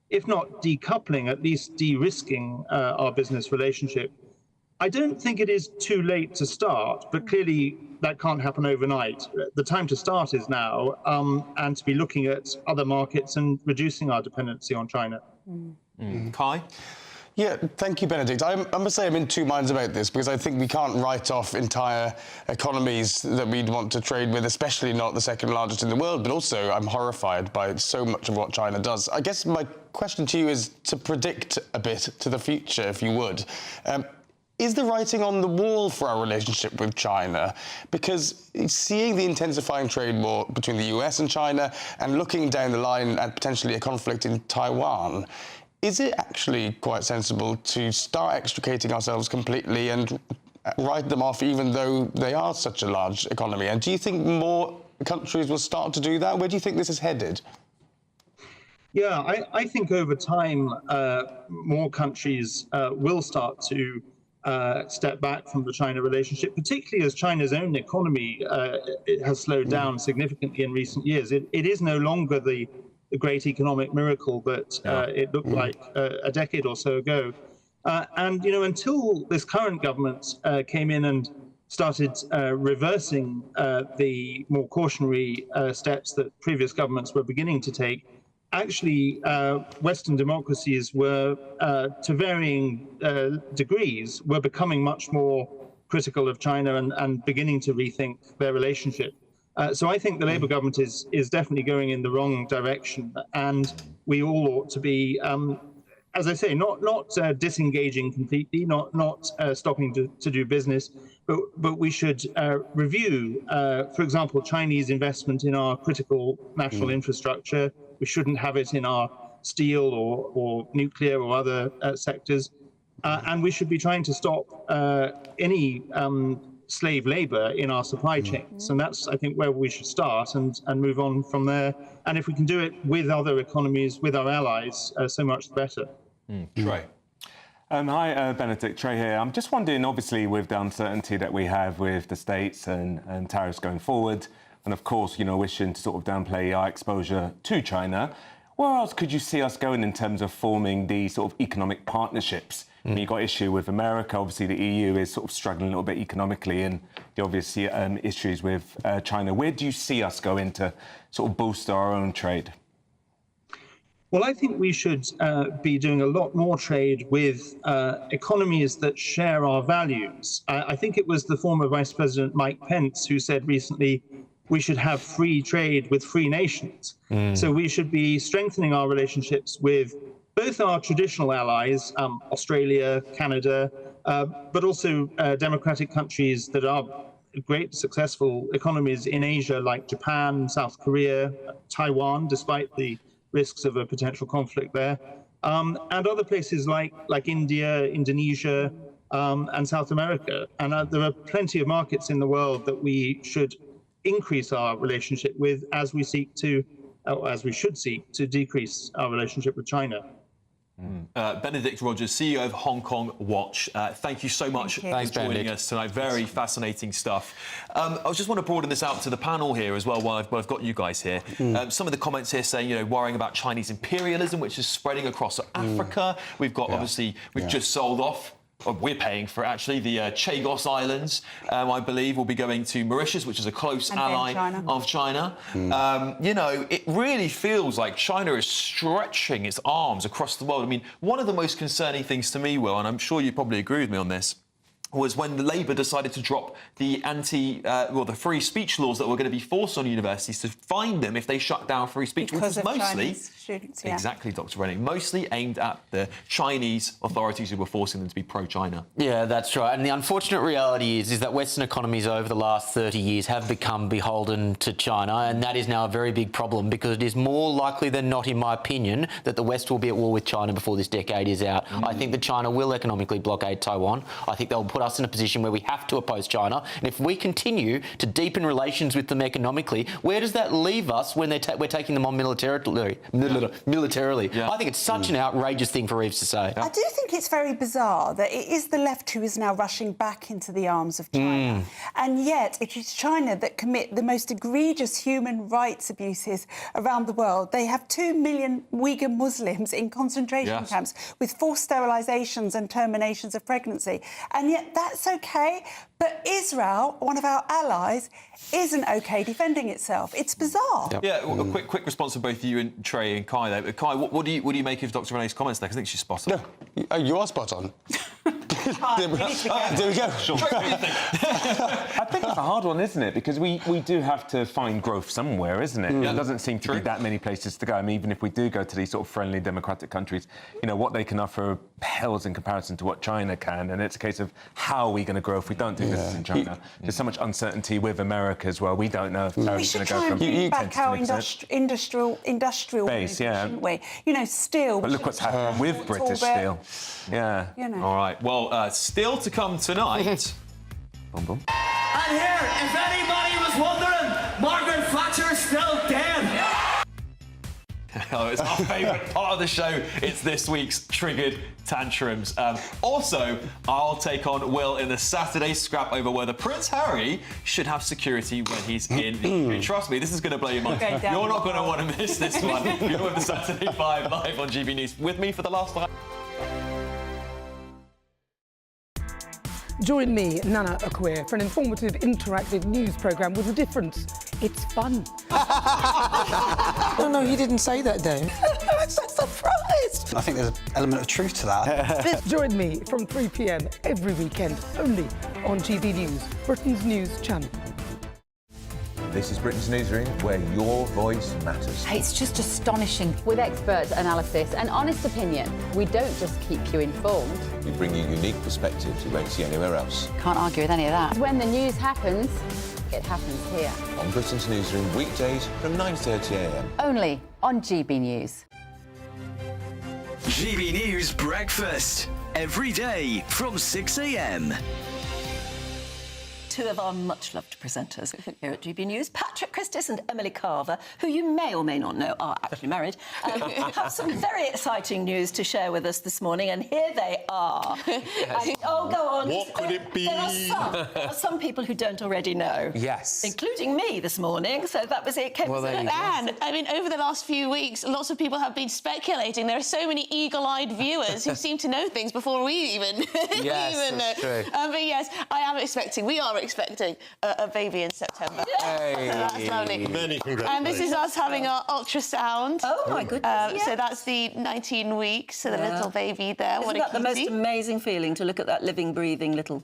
if not decoupling, at least de-risking our business relationship. I don't think it is too late to start, but clearly that can't happen overnight. The time to start is now, and to be looking at other markets and reducing our dependency on China. Kai? Yeah, thank you, Benedict. I must say I'm in two minds about this, because I think we can't write off entire economies that we'd want to trade with, especially not the second largest in the world, but also I'm horrified by so much of what China does. I guess my question to you is to predict a bit to the future, if you would. Is the writing on the wall for our relationship with China? Because seeing the intensifying trade war between the US and China and looking down the line at potentially a conflict in Taiwan, is it actually quite sensible to start extricating ourselves completely and write them off, even though they are such a large economy? And do you think more countries will start to do that? Where do you think this is headed? Yeah, I think over time, more countries will start to step back from the China relationship, particularly as China's own economy has slowed down significantly in recent years. It is no longer the great economic miracle that it looked like a decade or so ago. And, you know, until this current government came in and started reversing the more cautionary steps that previous governments were beginning to take, actually, Western democracies were, to varying degrees, were becoming much more critical of China and beginning to rethink their relationship. So I think the Labour government is definitely going in the wrong direction, and we all ought to be, as I say, not disengaging completely, not stopping to do business, but we should review, for example, Chinese investment in our critical national infrastructure. We shouldn't have it in our steel or nuclear or other sectors. And we should be trying to stop any slave labor in our supply chains. And that's, I think, where we should start and move on from there. And if we can do it with other economies, with our allies, so much the better. Trey. Hi, Benedict, Trey here. I'm just wondering, obviously, with the uncertainty that we have with the States and tariffs going forward, and of course, you know, wishing to sort of downplay our exposure to China, where else could you see us going in terms of forming these sort of economic partnerships You've got issue with America. Obviously, the EU is sort of struggling a little bit economically, and the obvious issues with China. Where do you see us going to sort of boost our own trade? Well, I think we should be doing a lot more trade with economies that share our values. I think it was the former Vice President Mike Pence who said recently we should have free trade with free nations. So we should be strengthening our relationships with both our traditional allies, Australia, Canada, but also democratic countries that are great, successful economies in Asia, like Japan, South Korea, Taiwan, despite the risks of a potential conflict there, and other places like India, Indonesia, and South America. And there are plenty of markets in the world that we should increase our relationship with as we seek to, as we should seek to decrease our relationship with China. Benedict Rogers, CEO of Hong Kong Watch. Thank you so much for joining us tonight. Very fascinating stuff. I just want to broaden this out to the panel here as well, while I've got you guys here. Some of the comments here saying, worrying about Chinese imperialism, which is spreading across Africa. We've got, obviously, we've just sold off. We're paying for it, actually. The Chagos Islands, I believe, will be going to Mauritius, which is a close ally of China. It really feels like China is stretching its arms across the world. I mean, one of the most concerning things to me, Will, and I'm sure you probably agree with me on this, was when Labour decided to drop the the free speech laws that were going to be forced on universities to fine them if they shut down free speech, which was mostly students, exactly, Dr. Rennie, mostly aimed at the Chinese authorities who were forcing them to be pro-China. Yeah, that's right. And the unfortunate reality is that Western economies over the last 30 years have become beholden to China, and that is now a very big problem because it is more likely than not, in my opinion, that the West will be at war with China before this decade is out. I think that China will economically blockade Taiwan. I think they'll put us in a position where we have to oppose China. And if we continue to deepen relations with them economically, where does that leave us when we're taking them on militarily? I think it's such an outrageous thing for Reeves to say. I do think it's very bizarre that it is the left who is now rushing back into the arms of China. And yet it is China that commit the most egregious human rights abuses around the world. They have 2 million Uyghur Muslims in concentration camps with forced sterilisations and terminations of pregnancy. And yet that's OK. But Israel, one of our allies, isn't OK defending itself. It's bizarre. Yeah, a quick response from both you and Trey and Kai there. Kai, what do you make of Dr. Rennie's comments there? 'Cause I think she's spot on. No, you are spot on. There we go. Sure. I think it's a hard one, isn't it? Because we do have to find growth somewhere, isn't it? There doesn't seem to be that many places to go. I mean, even if we do go to these sort of friendly democratic countries, what they can offer pales in comparison to what China can. And it's a case of how are we going to grow if we don't do this in China? There's so much uncertainty with America as well. We don't know if tariffs are going to go from... We should try and bring back our industrial base, shouldn't we? Steel... But look what's happening with British steel. Yeah. All right. Well, still to come tonight... Boom, boom. And here, if anybody was wondering, Margaret Thatcher is still dead. Oh, it's our favourite part of the show. It's this week's Triggered Tantrums. Also, I'll take on Will in the Saturday scrap over whether Prince Harry should have security when he's in the UK. Trust me, this is going to blow your mind. You're not going to want to miss this one. You're with the Saturday 5 live on GB News. With me for the last time. Join me, Nana Akwe, for an informative, interactive news programme with a difference. It's fun. No, he didn't say that, Dave. I'm so surprised. I think there's an element of truth to that. Join me from 3 p.m. every weekend, only on GB News, Britain's news channel. This is Britain's Newsroom, where your voice matters. It's just astonishing. With expert analysis and honest opinion, we don't just keep you informed. We bring you unique perspectives you won't see anywhere else. Can't argue with any of that. When the news happens, it happens here. On Britain's Newsroom, weekdays from 9:30 a.m. Only on GB News. GB News Breakfast, every day from 6 a.m. two of our much-loved presenters here at GB News, Patrick, Christys and Emily Carver, who you may or may not know are actually married, have some very exciting news to share with us this morning, and here they are. Yes. Oh, go on. What could it be? There are some people who don't already know. Yes. Including me this morning, so that was it. And, I mean, over the last few weeks, lots of people have been speculating. There are so many eagle-eyed viewers who seem to know things before we even, Yes, know. true. But yes, we are expecting a baby in September. Hey. So that's lovely. Many congratulations. And this is us having our ultrasound. Oh, my goodness, So that's the 19 weeks, so the little baby there. Isn't that the most amazing feeling, to look at that living, breathing little...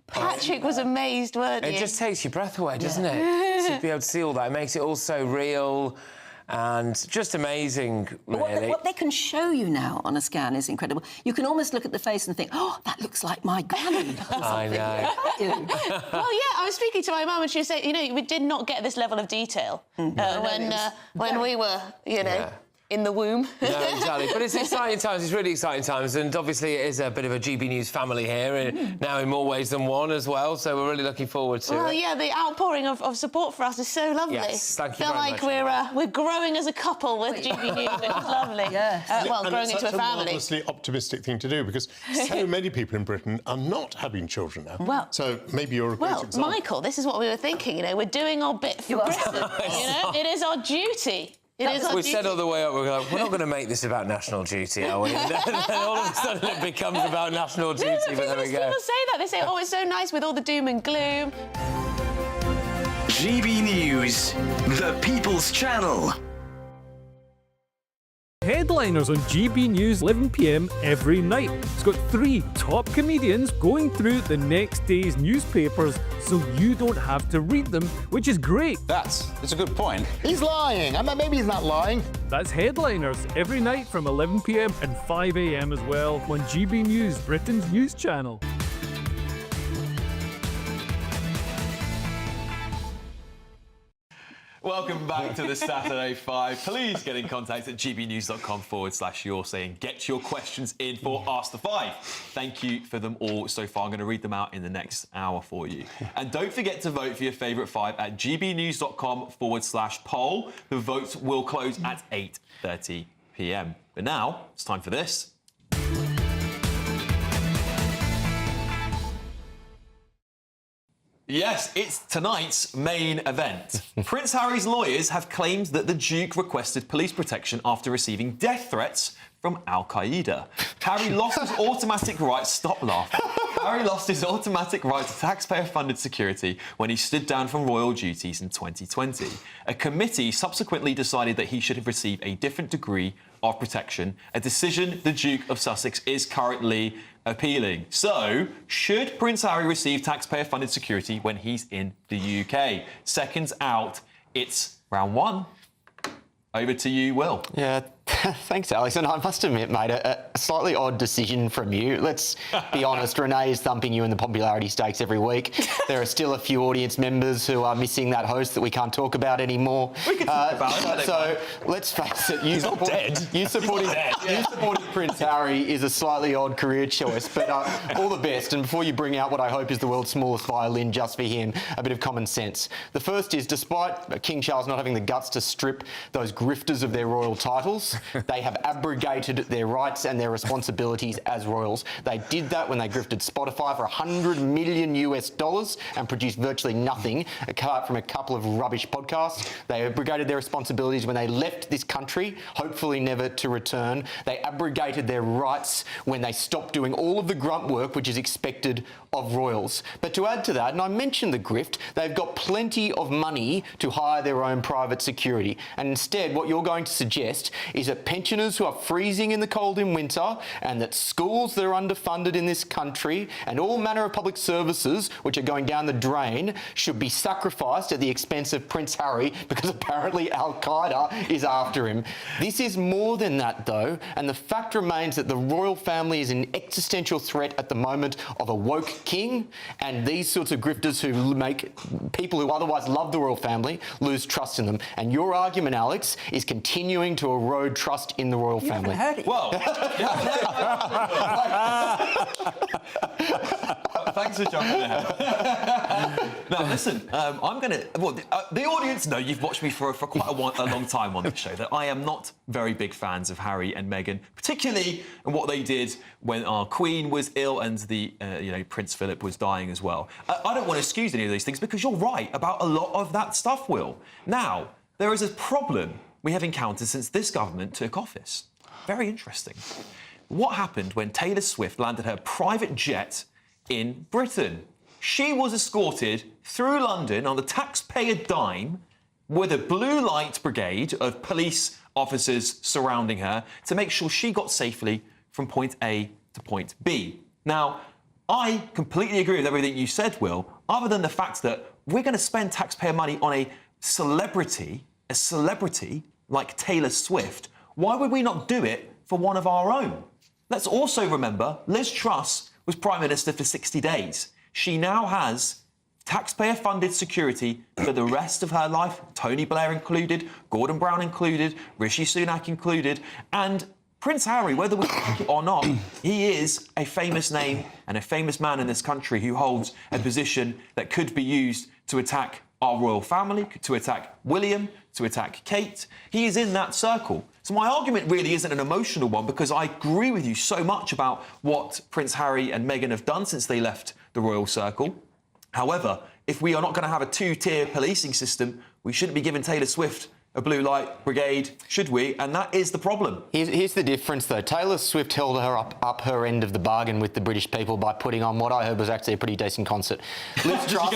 Patrick was amazed, weren't you? It just takes your breath away, doesn't it? To be able to see all that. It makes it all so real and just amazing, really. What they can show you now on a scan is incredible. You can almost look at the face and think, oh, that looks like my granny. I know. Well, yeah, I was speaking to my mum and she was saying, you know, we did not get this level of detail when we were, you know... Yeah. In the womb. No, exactly. But it's exciting times. It's really exciting times. And obviously it is a bit of a GB News family here, and now in more ways than one as well. So we're really looking forward to Well, it. yeah, the outpouring of support for us is so lovely. Yes, thank you Feel very like much. we're growing as a couple with GB News, which is lovely. Yes. Well, And growing it's into a such family. marvellously optimistic thing to do, because so many people in Britain are not having children now. Well, so maybe you're a great example. Michael, this is what we were thinking. You know, we're doing our bit for Britain. You know, it is our duty. We said all the way up, we're like, we're not going to make this about national duty, are we? And then all of a sudden it becomes about national duty, but there we go. People say that. They say, oh, it's so nice with all the doom and gloom. GB News, the People's Channel. Headliners on GB News 11 p.m. every night. It's got 3 top comedians going through the next day's newspapers so you don't have to read them, which is great. That's a good point. He's lying. Maybe he's not lying. That's Headliners every night from 11 p.m. and 5 a.m. as well on GB News, Britain's news channel. Welcome back to the Saturday 5. Please get in contact at gbnews.com/yoursay and get your questions in for Ask the 5. Thank you for them all so far. I'm going to read them out in the next hour for you. And don't forget to vote for your favourite 5 at gbnews.com/poll. The votes will close at 8:30 p.m. But now it's time for this. Yes, it's tonight's main event. Prince Harry's lawyers have claimed that the Duke requested police protection after receiving death threats from Al-Qaeda. Harry lost his automatic right... Stop laughing. Harry lost his automatic right to taxpayer-funded security when he stood down from royal duties in 2020. A committee subsequently decided that he should receive a different degree of protection, a decision the Duke of Sussex is currently appealing. So, should Prince Harry receive taxpayer-funded security when he's in the UK? Seconds out, it's round 1. Over to you, Will. Yeah, thanks, Alex. And I must admit, mate, a slightly odd decision from you. Let's be honest, Renee is thumping you in the popularity stakes every week. There are still a few audience members who are missing that host that we can't talk about anymore. We can talk about it. So let's face it, you supporting Prince Harry is a slightly odd career choice, but all the best. And before you bring out what I hope is the world's smallest violin just for him, a bit of common sense. The first is, despite King Charles not having the guts to strip those grifters of their royal titles, they have abrogated their rights and their responsibilities as royals. They did that when they grifted Spotify for $100 million and produced virtually nothing apart from a couple of rubbish podcasts. They abrogated their responsibilities when they left this country, hopefully never to return. They abrogated their rights when they stopped doing all of the grunt work which is expected of royals. But to add to that, and I mentioned the grift, they've got plenty of money to hire their own private security. And instead, what you're going to suggest is that pensioners who are freezing in the cold in winter, and that schools that are underfunded in this country, and all manner of public services which are going down the drain should be sacrificed at the expense of Prince Harry because apparently Al-Qaeda is after him. This is more than that, though, and the fact remains that the royal family is an existential threat at the moment of a woke king, and these sorts of grifters who make people who otherwise love the royal family lose trust in them. And your argument, Alex, is continuing to erode trust in the royal family. Heard it. Well, Thanks for jumping ahead. Now, listen, I'm going to... Well, the audience know you've watched me for quite a long time on this show, that I am not very big fans of Harry and Meghan, particularly in what they did when our Queen was ill and Prince Philip was dying as well. I don't want to excuse any of these things because you're right about a lot of that stuff, Will. Now, there is a problem we have encountered since this government took office. Very interesting. What happened when Taylor Swift landed her private jet in Britain? She was escorted through London on the taxpayer dime with a blue light brigade of police officers surrounding her to make sure she got safely from point A to point B. Now, I completely agree with everything you said, Will, other than the fact that we're going to spend taxpayer money on a celebrity like Taylor Swift. Why would we not do it for one of our own? Let's also remember Liz Truss was Prime Minister for 60 days. She now has taxpayer-funded security for the rest of her life, Tony Blair included, Gordon Brown included, Rishi Sunak included, and Prince Harry, whether we like it or not, he is a famous name and a famous man in this country who holds a position that could be used to attack our royal family, to attack William, to attack Kate. He is in that circle. So my argument really isn't an emotional one because I agree with you so much about what Prince Harry and Meghan have done since they left the royal circle. However, if we are not going to have a two-tier policing system, we shouldn't be giving Taylor Swift a blue light brigade, should we? And that is the problem. Here's the difference, though. Taylor Swift held her up her end of the bargain with the British people by putting on what I heard was actually a pretty decent concert. Liz Truss...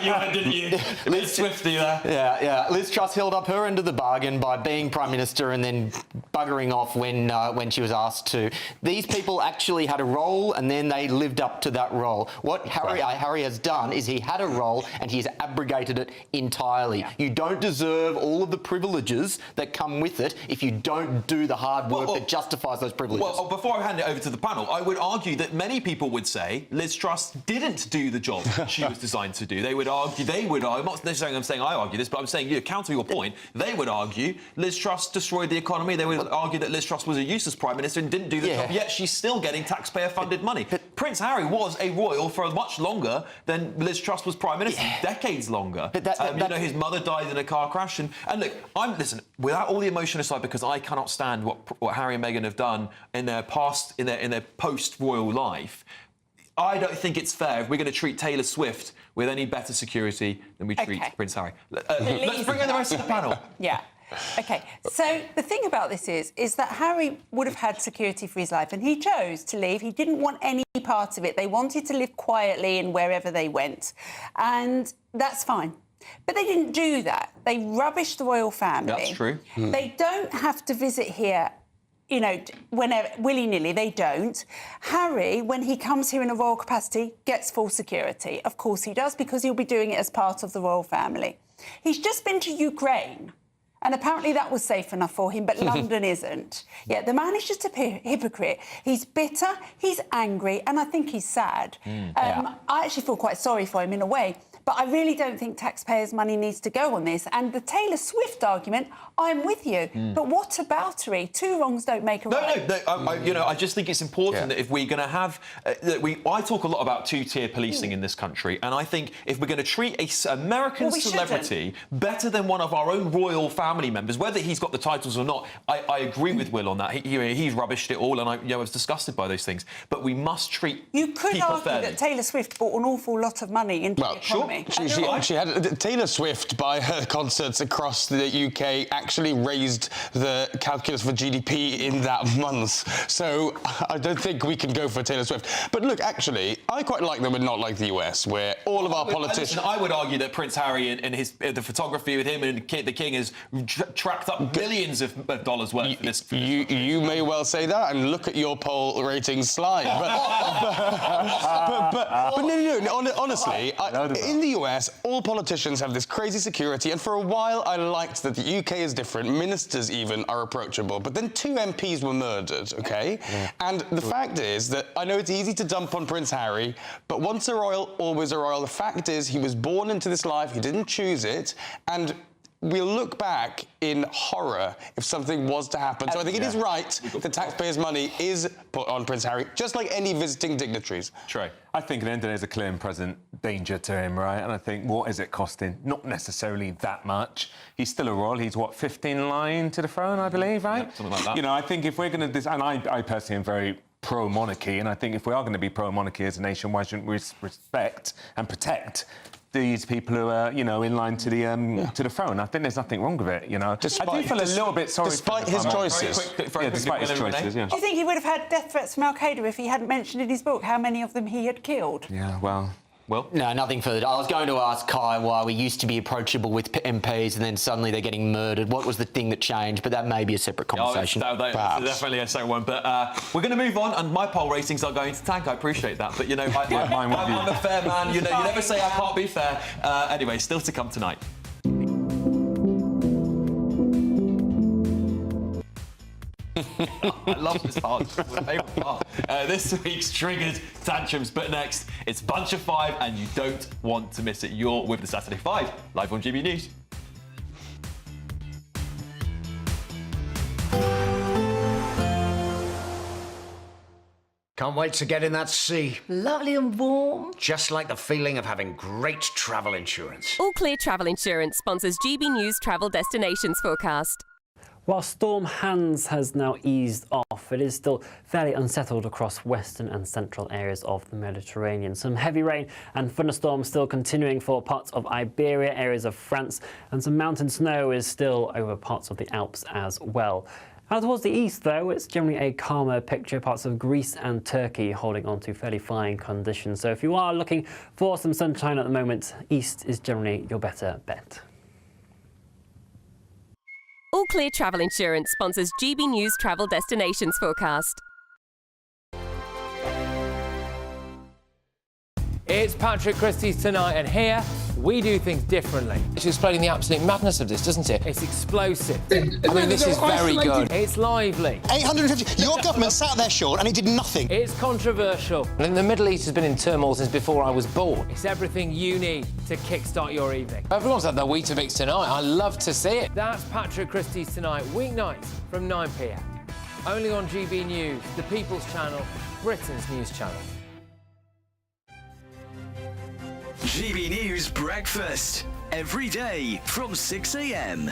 You went, didn't you? Liz Swifty there. Yeah. Liz Truss held up her end of the bargain by being Prime Minister and then buggering off when she was asked to. These people actually had a role and then they lived up to that role. What Harry has done is he had a role and he's abrogated it entirely. You don't deserve all of the privileges that come with it if you don't do the hard work that justifies those privileges. Well, before I hand it over to the panel, I would argue that many people would say Liz Truss didn't do the job she was designed to do. They would argue, I'm not necessarily I'm saying I argue this, but I'm saying, counter your point, they would argue Liz Truss destroyed the economy. They would argue that Liz Truss was a useless Prime Minister and didn't do the job, yet she's still getting taxpayer-funded money. Prince Harry was a royal for much longer than Liz Truss was Prime Minister, decades longer. But his mother died in a car crash. And look, listen, without all the emotion aside, because I cannot stand what Harry and Meghan have done in their past, in their post-royal life, I don't think it's fair if we're going to treat Taylor Swift with any better security than we treat Prince Harry. Let's bring in the rest of the panel. Yeah. OK, so the thing about this is that Harry would have had security for his life and he chose to leave. He didn't want any part of it. They wanted to live quietly in wherever they went. And that's fine. But they didn't do that. They rubbished the royal family. That's true. They don't have to visit here, whenever, willy-nilly, they don't. Harry, when he comes here in a royal capacity, gets full security. Of course he does, because he'll be doing it as part of the royal family. He's just been to Ukraine. And apparently that was safe enough for him, but London isn't. Yeah, the man is just a hypocrite. He's bitter, he's angry, and I think he's sad. I actually feel quite sorry for him in a way. But I really don't think taxpayers' money needs to go on this. And the Taylor Swift argument, I'm with you. But what aboutery? Two wrongs don't make a right. No. I just think it's important that if we're going to have... I talk a lot about two-tier policing in this country, and I think if we're going to treat an American celebrity better than one of our own royal family members, whether he's got the titles or not, I agree with Will on that. He's rubbished it all, and I was disgusted by those things. But we must treat You could argue that Taylor Swift brought an awful lot of money into the economy. She had Taylor Swift, by her concerts across the UK, actually raised the calculus for GDP in that month. So I don't think we can go for Taylor Swift. But look, actually, I quite like them and not like the US, where all of our politicians... I would argue that Prince Harry and the photography with him and the King has tracked up billions of dollars worth of this. You may well say that, and look at your poll ratings slide. But no, honestly, in the US, all politicians have this crazy security, and for a while I liked that the UK is different. Ministers even are approachable. But then 2 MPs were murdered, OK? Yeah. And the fact is that I know it's easy to dump on Prince Harry, but once a royal, always a royal. The fact is he was born into this life, he didn't choose it, and we'll look back in horror if something was to happen. So I think it is right that taxpayers' money is put on Prince Harry, just like any visiting dignitaries. True. I think at the end of the day, there's a clear and present danger to him, right? And I think, what is it costing? Not necessarily that much. He's still a royal. He's, what, 15 line to the throne, I believe, right? Yep, something like that. You know, I think if we're going to... And I personally am very pro-monarchy, and I think if we are going to be pro-monarchy as a nation, why shouldn't we respect and protect these people who are, you know, in line to the throne? I think there's nothing wrong with it, you know. I do feel a little bit sorry despite his choices. Despite his choices, yeah. Do you think he would have had death threats from Al-Qaeda if he hadn't mentioned in his book how many of them he had killed? Yeah, well... No, nothing further. I was going to ask Kai why we used to be approachable with MPs and then suddenly they're getting murdered. What was the thing that changed? But that may be a separate conversation. That's definitely a separate one. But we're going to move on, and my poll ratings are going to tank. I appreciate that. But, you know, I'm a fair man. You know, you never say I can't be fair. Anyway, still to come tonight. I love this part. It's my favourite part. This week's Triggered Tantrums. But next, it's Bunch of Five, and you don't want to miss it. You're with the Saturday 5, live on GB News. Can't wait to get in that sea. Lovely and warm. Just like the feeling of having great travel insurance. All Clear Travel Insurance sponsors GB News travel destinations forecast. While Storm Hans has now eased off, it is still fairly unsettled across western and central areas of the Mediterranean. Some heavy rain and thunderstorms still continuing for parts of Iberia, areas of France, and some mountain snow is still over parts of the Alps as well. Out towards the east, though, it's generally a calmer picture. Parts of Greece and Turkey holding on to fairly fine conditions. So if you are looking for some sunshine at the moment, east is generally your better bet. All Clear Travel Insurance sponsors GB News travel destinations forecast. It's Patrick Christys tonight, and here we do things differently. It's explaining the absolute madness of this, doesn't it? It's explosive. I mean, this is very good. It's lively. 850. Your government sat there, Sean, and it did nothing. It's controversial. And the Middle East has been in turmoil since before I was born. It's everything you need to kickstart your evening. Everyone's had their Weetabix tonight. I love to see it. That's Patrick Christys tonight, weeknights from 9 p.m. Only on GB News, the People's Channel, Britain's news channel. GB News Breakfast, every day from 6 a.m.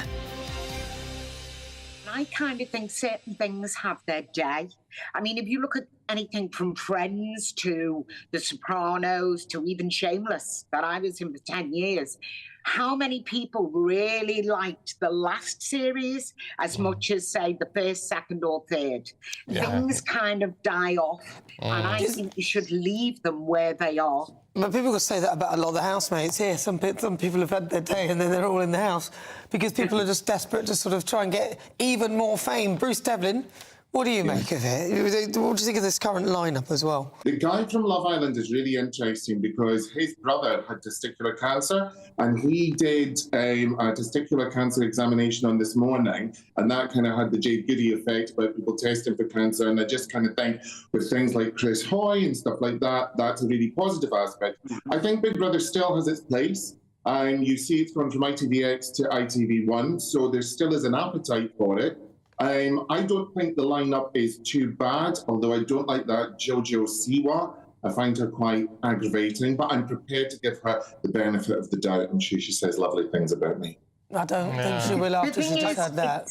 I kind of think certain things have their day. I mean, if you look at anything from Friends to The Sopranos to even Shameless, that I was in for 10 years, how many people really liked the last series as much as, say, the first, second or third? Things kind of die off, and I think you should leave them where they are. But people could say that about a lot of the housemates here. Some people have had their day and then they're all in the house because people are just desperate to sort of try and get even more fame. Bruce Devlin, what do you make of it? What do you think of this current lineup as well? The guy from Love Island is really interesting because his brother had testicular cancer and he did a testicular cancer examination on this morning, and that kind of had the Jade Goody effect about people testing for cancer. And I just kind of think with things like Chris Hoy and stuff like that, that's a really positive aspect. I think Big Brother still has its place. And you see it's gone from ITVX to ITV1, so there still is an appetite for it. I don't think the lineup is too bad, although I don't like that Jojo Siwa. I find her quite aggravating, but I'm prepared to give her the benefit of the doubt. I'm sure she says lovely things about me. I don't think she will after she just had that.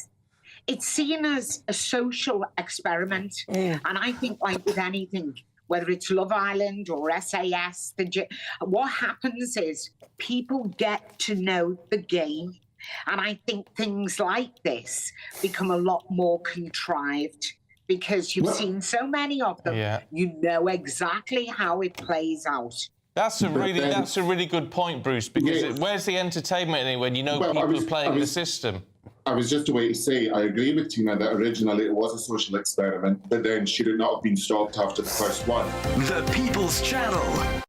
It's seen as a social experiment, and I think, like with anything, whether it's Love Island or SAS, what happens is people get to know the game. And I think things like this become a lot more contrived because you've seen so many of them. You know exactly how it plays out. That's a really good point, Bruce, because where's the entertainment in it when you know people are playing the system? I was just away to say, I agree with Tina that originally it was a social experiment, but then should it not have been stopped after the first one? The People's Channel.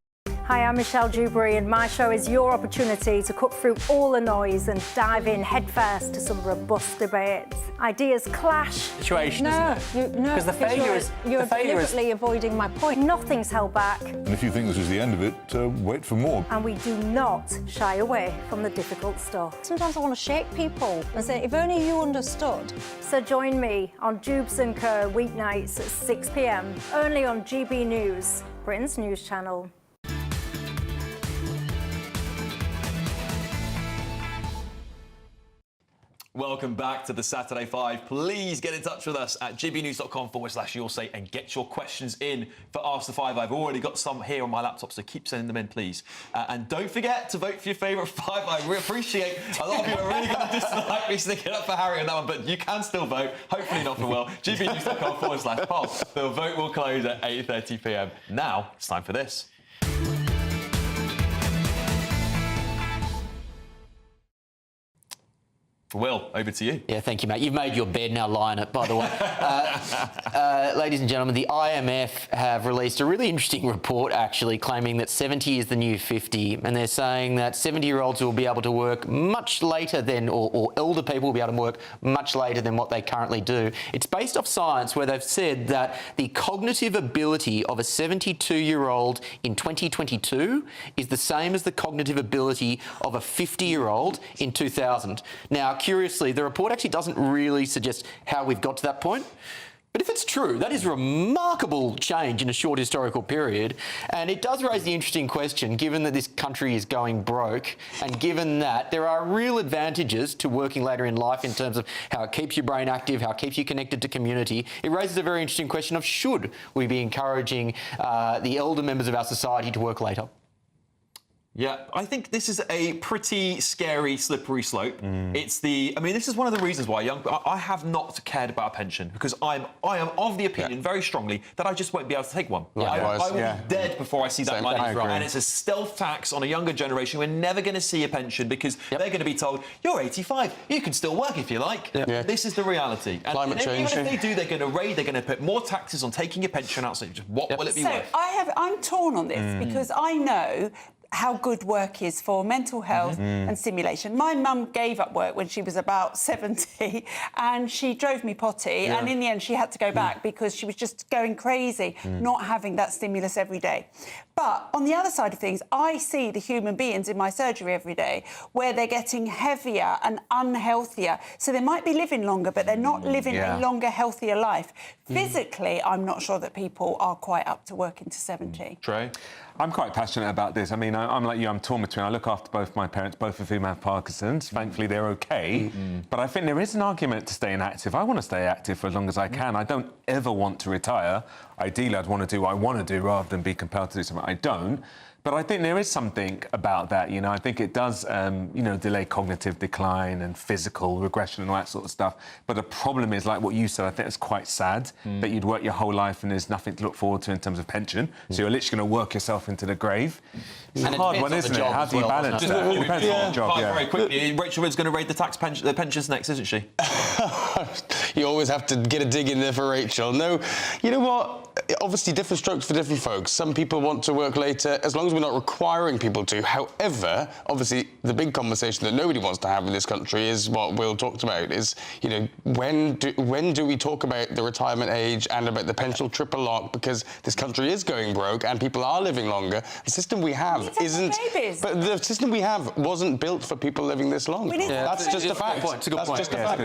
Hi, I'm Michelle Dewberry, and my show is your opportunity to cut through all the noise and dive in headfirst to some robust debates. Ideas clash. Situation, isn't it? No, Because the failure is... You're the failure is... deliberately avoiding my point. Nothing's held back. And if you think this is the end of it, wait for more. And we do not shy away from the difficult stuff. Sometimes I want to shake people and say, if only you understood. So join me on Dubes & Co. weeknights at 6 p.m, only on GB News, Britain's news channel. Welcome back to the Saturday 5. Please get in touch with us at gbnews.com/yoursay and get your questions in for Ask the Five. I've already got some here on my laptop, so keep sending them in, please. And don't forget to vote for your favourite five. I really appreciate a lot of people are really going to dislike me sticking up for Harry on that one, but you can still vote. Hopefully not for Will. gbnews.com/poll. The vote will close at 8:30 p.m. Now it's time for this. Will, over to you. Yeah, thank you, mate. You've made your bed, now lie in it, by the way. Ladies and gentlemen, the IMF have released a really interesting report, actually, claiming that 70 is the new 50, and they're saying that 70-year-olds will be able to work much later than, or elder people will be able to work much later than what they currently do. It's based off science, where they've said that the cognitive ability of a 72-year-old in 2022 is the same as the cognitive ability of a 50-year-old in 2000. Now, curiously, the report actually doesn't really suggest how we've got to that point. But if it's true, that is a remarkable change in a short historical period. And it does raise the interesting question, given that this country is going broke, and given that there are real advantages to working later in life in terms of how it keeps your brain active, how it keeps you connected to community, it raises a very interesting question of should we be encouraging the elder members of our society to work later? Yeah, I think this is a pretty scary, slippery slope. It's the... I mean, this is one of the reasons why I have not cared about a pension, because I am of the opinion, very strongly, that I just won't be able to take one. I will be dead before I see that money run. And it's a stealth tax on a younger generation. We're never going to see a pension because they're going to be told, you're 85, you can still work if you like. This is the reality. And Climate change. even if they do, they're going to put more taxes on taking your pension out. So just what will it be worth? I'm torn on this because I know how good work is for mental health and stimulation. My mum gave up work when she was about 70 and she drove me potty and in the end she had to go back because she was just going crazy not having that stimulus every day. But on the other side of things, I see the human beings in my surgery every day where they're getting heavier and unhealthier. So they might be living longer, but they're not living a longer, healthier life. Physically, I'm not sure that people are quite up to working to 70. Trey? I'm quite passionate about this. I mean, I'm like you, I'm torn between. I look after both my parents, both of whom have Parkinson's. Thankfully, they're OK. But I think there is an argument to staying active. I want to stay active for as long as I can. I don't ever want to retire. Ideally, I'd want to do what I want to do rather than be compelled to do something I don't. But I think there is something about that, you know. I think it does, you know, delay cognitive decline and physical regression and all that sort of stuff. But the problem is, like what you said, I think it's quite sad that you'd work your whole life and there's nothing to look forward to in terms of pension. So you're literally going to work yourself into the grave. It's a hard one, isn't it? How do you balance that? It depends on the job, Very quickly, Rachel Wood's going to raid the pensions next, isn't she? You always have to get a dig in there for Rachel. No, you know what? Obviously, different strokes for different folks. Some people want to work later, as long as we're not requiring people to. However, obviously, the big conversation that nobody wants to have in this country is what Will talked about, is, you know, when do we talk about the retirement age and about the pension triple lock, because this country is going broke and people are living longer. The system we have isn't... But the system we have wasn't built for people living this long. That's just a fact. It's a good point. That's just a fact.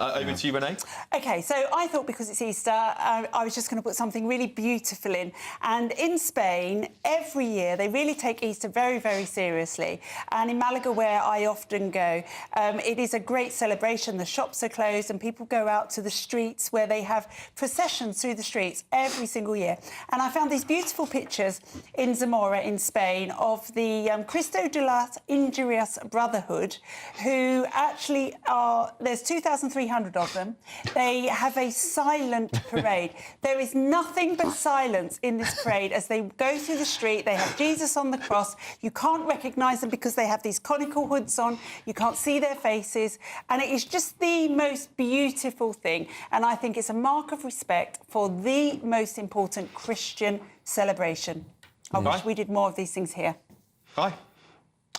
Over to you, Renee. OK, so I thought because it's Easter, I was just going to put something really beautiful in. And in Spain, every year, they really take Easter very, very seriously. And in Malaga, where I often go, it is a great celebration. The shops are closed and people go out to the streets where they have processions through the streets every single year. And I found these beautiful pictures in Zamora in Spain of the Cristo de las Injurias Brotherhood, who actually are... There's 2,300 of them. They have a silent parade. There is nothing but silence in this parade as they go through the street. They have Jesus on the cross. You can't recognise them because they have these conical hoods on. You can't see their faces. And it is just the most beautiful thing. And I think it's a mark of respect for the most important Christian celebration. I wish we did more of these things here. Hi.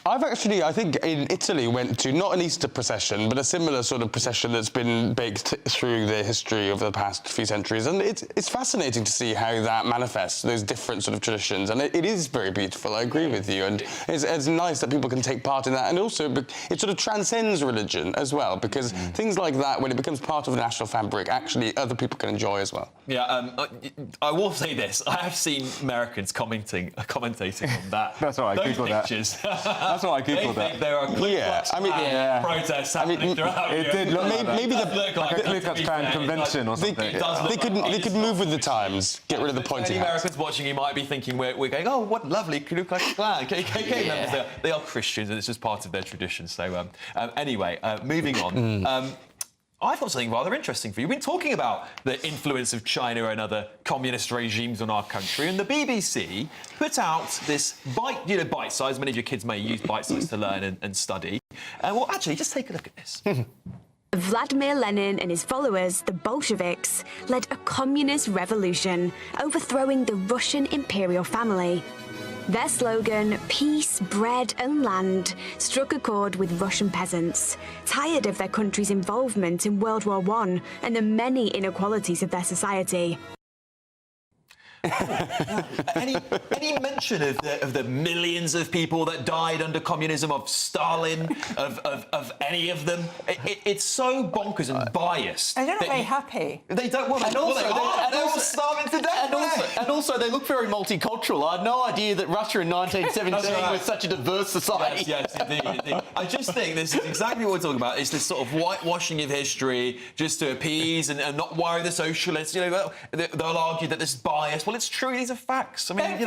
I think in Italy went to not an Easter procession, but a similar sort of procession that's been baked through the history of the past few centuries. And it's fascinating to see how that manifests, those different sort of traditions. And it is very beautiful, I agree with you. And it's nice that people can take part in that. And also, it sort of transcends religion as well, because things like that, when it becomes part of the national fabric, actually other people can enjoy as well. Yeah, I will say this. I have seen Americans commentating on that. That's all right, I Googled that. Pictures. That's what I googled that. There are protests happening throughout. It did look maybe like a Ku Klux Klan convention or something. They could move with the times, get rid of the pointy hats. Americans watching, you might be thinking we're going, oh, what lovely Ku Klux Klan, KKK members. They are Christians, and it's just part of their tradition. So anyway, moving on. I've got something rather interesting for you. We've been talking about the influence of China and other communist regimes on our country, and the BBC put out this bite-size. Many of your kids may use bite-size to learn and study. Well, actually, just take a look at this. Vladimir Lenin and his followers, the Bolsheviks, led a communist revolution, overthrowing the Russian imperial family. Their slogan, peace, bread and land, struck a chord with Russian peasants, tired of their country's involvement in World War I and the many inequalities of their society. Any mention of the millions of people that died under communism, of Stalin, of any of them? It's so bonkers and biased. They're not very happy. They don't. Well, and they're all starving to death. And also, they look very multicultural. I had no idea that Russia in 1917 was such a diverse society. Yes, indeed. I just think this is exactly what we're talking about. It's this sort of whitewashing of history just to appease and not worry the socialists. You know, they'll argue that this is biased. Well, it's true. These are facts. I mean,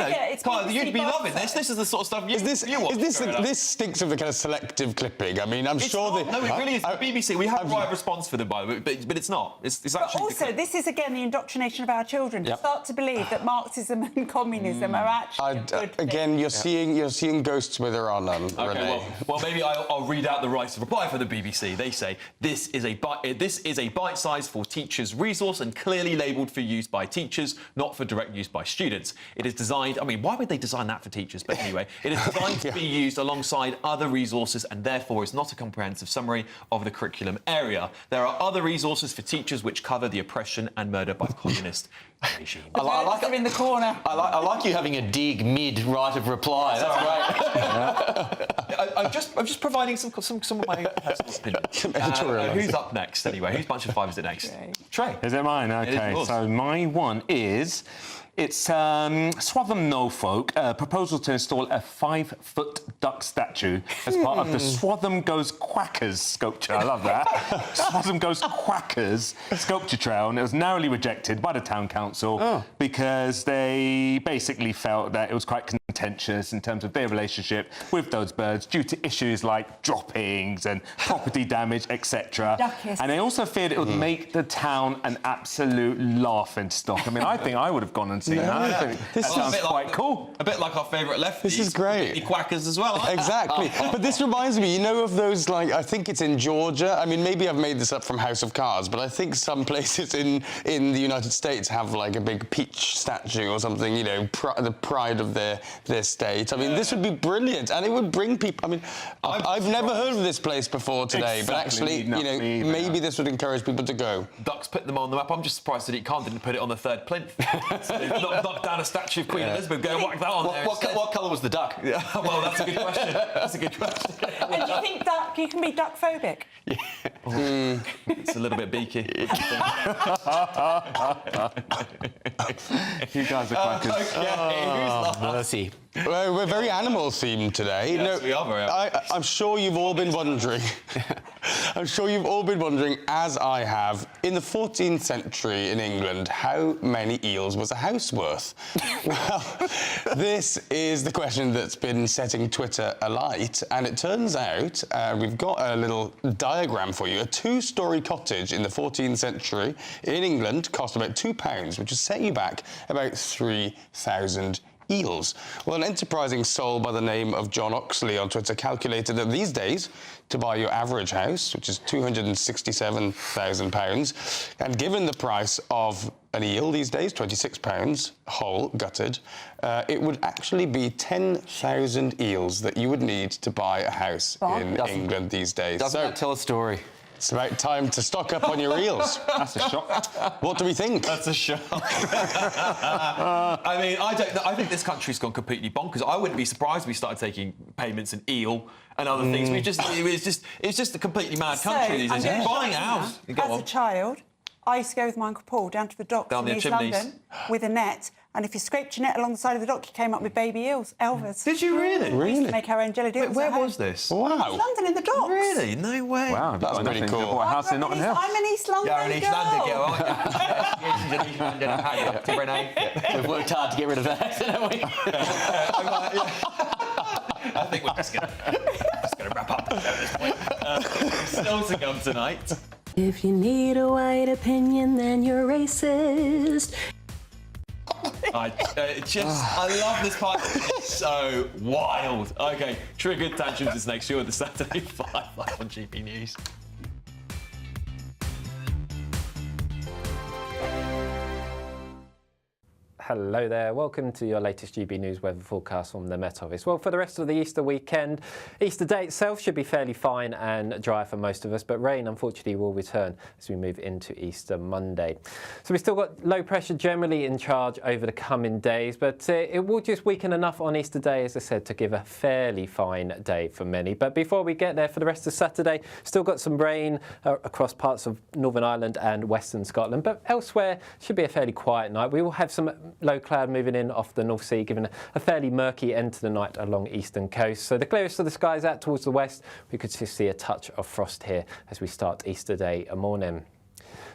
you'd be loving this. This is the sort of stuff you want. This stinks of the kind of selective clipping. I mean, I'm sure No, it really is. The BBC, we have a right response for them, by the way, but it's not. It's actually. But also, this is again the indoctrination of our children to start to believe that Marxism and communism are actually good again. You're seeing ghosts where there are none. Okay, well, maybe I'll read out the rights of reply for the BBC. They say this is a bite-size for teachers resource and clearly labelled for use by teachers, not for direct use by students. It is designed. I mean, why would they design that for teachers? But anyway, it is designed to be used alongside other resources and therefore is not a comprehensive summary of the curriculum area. There are other resources for teachers which cover the oppression and murder by communist regimes. I like them in the corner. I like you having a dig mid right of reply. That's great. I'm just providing some of my personal opinion. Who's up next anyway? Whose bunch of five is it next? Trey. Is it mine? Okay. So my one is. It's Swatham Norfolk, a proposal to install a 5-foot duck statue as part of the Swatham Goes Quackers sculpture. I love that. Swatham Goes Quackers sculpture trail, and it was narrowly rejected by the town council because they basically felt that it was quite contentious in terms of their relationship with those birds due to issues like droppings and property damage, etc. And they also feared it would make the town an absolute laughing stock. I mean, I think I would have gone and seen that. This sounds quite cool. A bit like our favourite lefties. This is great. The quackers as well. Exactly. But this reminds me, you know, of those, like, I think it's in Georgia. I mean, maybe I've made this up from House of Cards, but I think some places in the United States have, like, a big peach statue or something, you know, the pride of their state. I mean, this would be brilliant, and it would bring people. I mean, I've never heard of this place before today, but actually, you know, maybe this would encourage people to go. Ducks put them on the map. I'm just surprised that Khan didn't put it on the third plinth. Knock down a statue of Queen Elizabeth, go whack that on there. What colour was the duck? Yeah, well, that's a good question. That's a good question. And do you think you can be duck phobic? It's a little bit beaky. You guys are quackers. Mercy. Well, we're very animal themed today. Yes, we are very animal. I'm sure you've all been wondering. I'm sure you've all been wondering, as I have, in the 14th century in England, how many eels was a house worth? Well, this is the question that's been setting Twitter alight, and it turns out we've got a little diagram for you. A 2-storey cottage in the 14th century in England cost about £2, which has set you back about 3,000 eels. Well, an enterprising soul by the name of John Oxley on Twitter calculated that these days, to buy your average house, which is £267,000, and given the price of an eel these days, £26, whole, gutted, it would actually be 10,000 eels that you would need to buy a house in England these days. Doesn't that tell a story? It's about time to stock up on your eels. That's a shock. What do we think? That's a shock. I mean, I think this country's gone completely bonkers. I wouldn't be surprised if we started taking payments in eel and other things. It's just a completely mad country these days. You're buying a house. As a child, I used to go with my Uncle Paul down to the docks in East London with a net, and if you scraped your net along the side of the dock, you came up with baby eels, elvers. Did you really? We used to make our own jelly eels. Where was this? Wow. East London in the docks. Really? No way. Wow, that's really cool. Bought a house in Notting Hill. I'm an East London You're an East London girl, aren't you? Yes, she's an East London. We've worked hard to get rid of that, haven't we? I think we're just going to wrap up at this point. Still to come tonight. If you need a white opinion, then you're racist. I love this part. It's so wild. OK, Triggered Tantrums is next year with the Saturday 5 live on GB News. Hello there, welcome to your latest GB News weather forecast from the Met Office. Well, for the rest of the Easter weekend, Easter Day itself should be fairly fine and dry for most of us, but rain unfortunately will return as we move into Easter Monday. So we've still got low pressure generally in charge over the coming days, but it will just weaken enough on Easter Day, as I said, to give a fairly fine day for many. But before we get there, for the rest of Saturday, still got some rain across parts of Northern Ireland and Western Scotland, but elsewhere should be a fairly quiet night. We will have some low cloud moving in off the North Sea, giving a fairly murky end to the night along eastern coast. So the clearest of the skies out towards the west, we could just see a touch of frost here as we start Easter Day morning.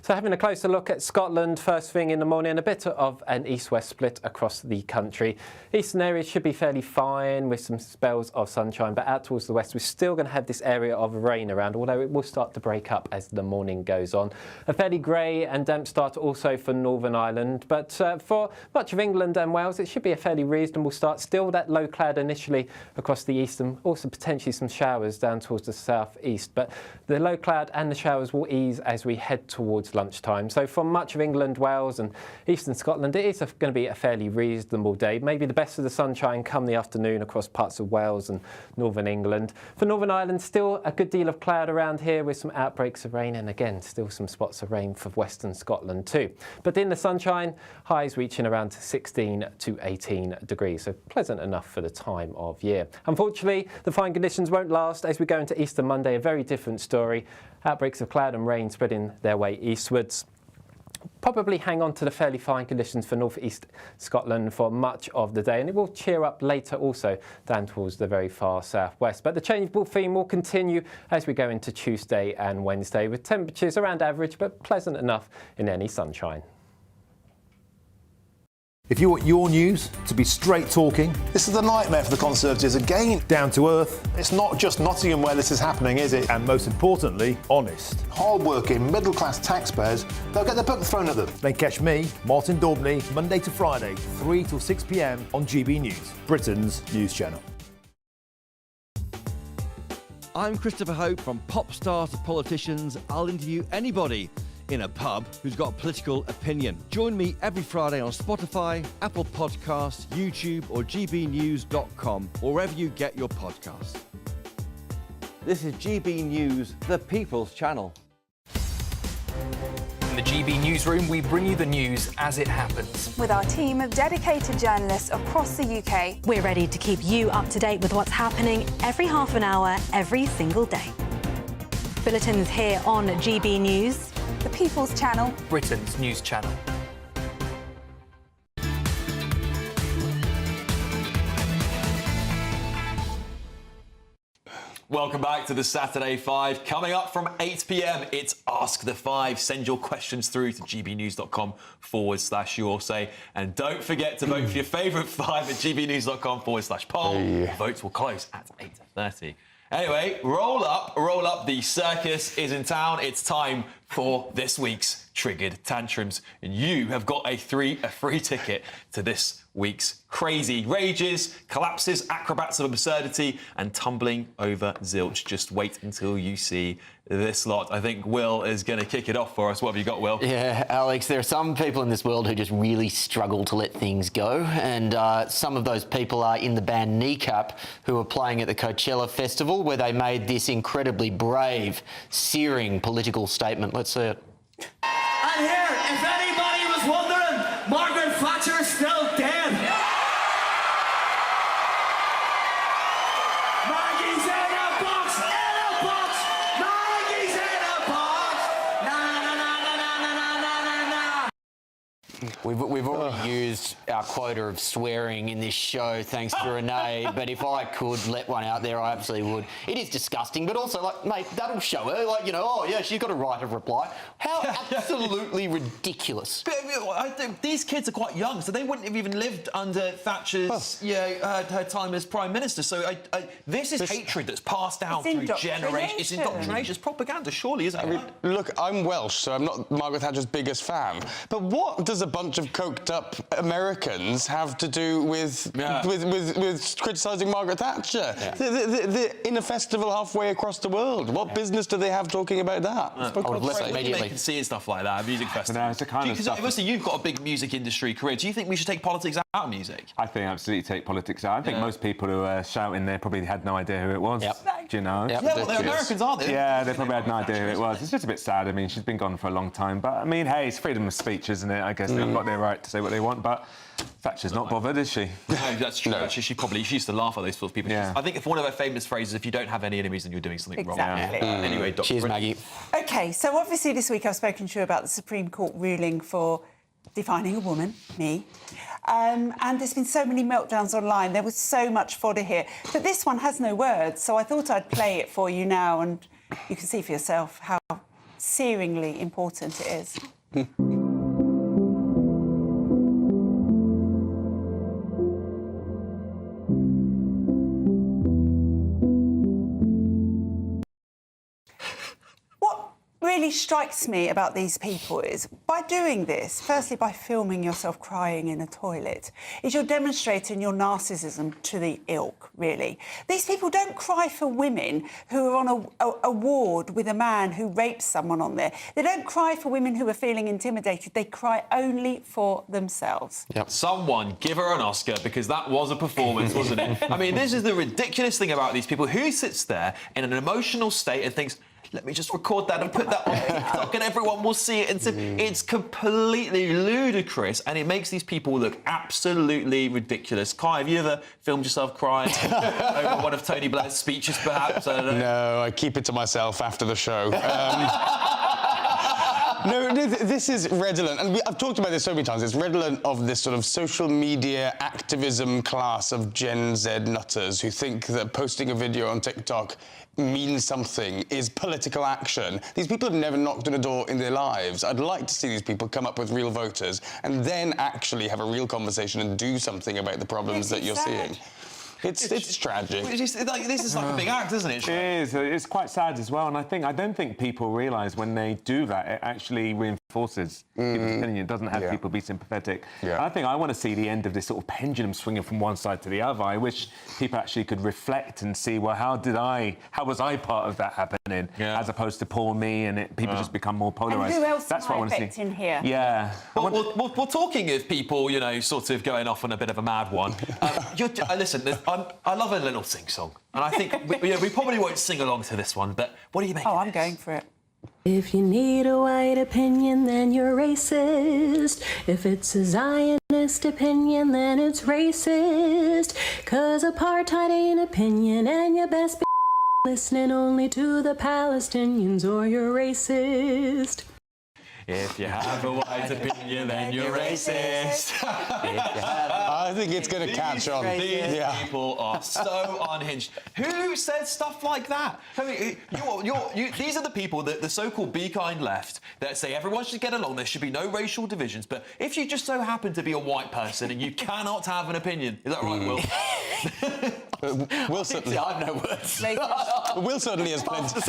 So having a closer look at Scotland first thing in the morning, a bit of an east-west split across the country. Eastern areas should be fairly fine with some spells of sunshine, but out towards the west we're still going to have this area of rain around, although it will start to break up as the morning goes on. A fairly grey and damp start also for Northern Ireland, but for much of England and Wales it should be a fairly reasonable start. Still that low cloud initially across the east and also potentially some showers down towards the south-east, but the low cloud and the showers will ease as we head towards lunchtime. So for much of England, Wales and eastern Scotland, it is going to be a fairly reasonable day. Maybe the best of the sunshine come the afternoon across parts of Wales and northern England. For Northern Ireland, still a good deal of cloud around here with some outbreaks of rain, and again, still some spots of rain for western Scotland too. But in the sunshine, highs reaching around 16 to 18 degrees, so pleasant enough for the time of year. Unfortunately, the fine conditions won't last as we go into Easter Monday, a very different story. Outbreaks of cloud and rain spreading their way eastwards. Probably hang on to the fairly fine conditions for North East Scotland for much of the day, and it will cheer up later also down towards the very far southwest. But the changeable theme will continue as we go into Tuesday and Wednesday, with temperatures around average but pleasant enough in any sunshine. If you want your news to be straight talking, This is a nightmare for the Conservatives again. down to earth, It's not just Nottingham where this is happening, is it? and most importantly, honest, Hard-working, middle-class taxpayers, they'll get their book thrown at them. then catch me, Martin Daubney, Monday to Friday, 3 till 6 p.m. on GB News, Britain's news channel. I'm Christopher Hope. From pop stars to politicians, I'll interview anybody in a pub who's got a political opinion. Join me every Friday on Spotify, Apple Podcasts, YouTube or gbnews.com, or wherever you get your podcasts. This is GB News, the People's Channel. In the GB Newsroom, we bring you the news as it happens. With our team of dedicated journalists across the UK, we're ready to keep you up to date with what's happening every half an hour, every single day. Bulletins here on GB News, the People's Channel, Britain's news channel. Welcome back to the Saturday 5. Coming up from 8 p.m, it's Ask the Five. Send your questions through to gbnews.com/your say. And don't forget to vote for your favourite five at gbnews.com/poll. Votes will close at 8:30. Anyway, roll up. The circus is in town. It's time for this week's Triggered Tantrums. And you have got a free ticket to this week's crazy rages, collapses, acrobats of absurdity, and tumbling over zilch. Just wait until you see this lot. I think Will is going to kick it off for us. What have you got, Will? Yeah, Alex, there are some people in this world who just really struggle to let things go, and some of those people are in the band Kneecap, who are playing at the Coachella Festival, where they made this incredibly brave, searing political statement. Let's see it. And here, if anybody was wondering, Margaret Thatcher is still dead. Maggie's in a box, Maggie's in a box. Na na na na na na na na na. We've already used our quota of swearing in this show, thanks to Renee, but if I could let one out there, I absolutely would. It is disgusting, but also, like, mate, that'll show her, like, you know, oh, yeah, she's got a right of reply. How absolutely ridiculous. But these kids are quite young, so they wouldn't have even lived under Thatcher's, her time as Prime Minister. So this is hatred that's passed down through generations. It's indoctrination. It's propaganda, surely, isn't it? Look, I'm Welsh, so I'm not Margaret Thatcher's biggest fan. But what does a bunch of coked-up Americans have to do with criticising Margaret Thatcher? Yeah. They're in a festival halfway across the world. What business do they have talking about that? I would have left immediately. They can see stuff like that, music festival. No, it's the kind of stuff. Obviously, you've got a big music industry career. Do you think we should take politics out of music? I think absolutely take politics out. I think most people who are shouting there probably had no idea who it was. Yep. Do you know? Yep. Yeah, well, they're Americans, aren't they? Yeah, they probably had no idea who it was. It's just a bit sad. I mean, she's been gone for a long time. But, I mean, hey, it's freedom of speech, isn't it? I guess they've got their right to say what they want. But Thatcher's not bothered, is she? No, that's true. No. Actually, she used to laugh at those sort of people. Yeah. I think if one of her famous phrases, if you don't have any enemies, then you're doing something wrong. Anyway, Dr. Cheers, Maggie. OK, so obviously this week I've spoken to you about the Supreme Court ruling for defining a woman, me. And there's been so many meltdowns online. There was so much fodder here. But this one has no words, so I thought I'd play it for you now, and you can see for yourself how searingly important it is. Really strikes me about these people is by doing this, firstly by filming yourself crying in a toilet, is you're demonstrating your narcissism to the ilk, really. These people don't cry for women who are on a ward with a man who rapes someone on there. They don't cry for women who are feeling intimidated. They cry only for themselves. Yep. Someone give her an Oscar, because that was a performance, wasn't it? I mean, this is the ridiculous thing about these people. Who sits there in an emotional state and thinks, let me just record that and put that on TikTok and everyone will see it. It's completely ludicrous, and it makes these people look absolutely ridiculous. Kai, have you ever filmed yourself crying over one of Tony Blair's speeches, perhaps? I don't know. No, I keep it to myself after the show. No, this is redolent, and I've talked about this so many times. It's redolent of this sort of social media activism class of Gen Z nutters who think that posting a video on TikTok means something, is political action. These people have never knocked on a door in their lives. I'd like to see these people come up with real voters and then actually have a real conversation and do something about the problems that you're seeing. It's tragic. This is like a big act, isn't it? It is. It's quite sad as well, and I don't think people realise when they do that, it actually reinforces people's opinion. It doesn't have people be sympathetic. Yeah. I think I want to see the end of this sort of pendulum swinging from one side to the other. I wish people actually could reflect and see, well, how was I part of that happening, as opposed to poor me, and people just become more polarised. And who else That's am I what I want to see. affecting here? Yeah. Well, talking of people, you know, sort of going off on a bit of a mad one. Listen, I love a little sing-song, and I think we probably won't sing along to this one, but what do you make of I'm going for it. If you need a white opinion, then you're racist. If it's a Zionist opinion, then it's racist. 'Cause apartheid ain't opinion, and you best be listening only to the Palestinians, or you're racist. If you have a white opinion, then you're racist. I think it's going to catch on. These people are so unhinged. Who said said stuff like that. I mean, these are the people, that the so-called Be Kind left, that say everyone should get along, there should be no racial divisions, but if you just so happen to be a white person and you cannot have an opinion, is that right, Will? Will certainly. I have no words. Will certainly has plenty.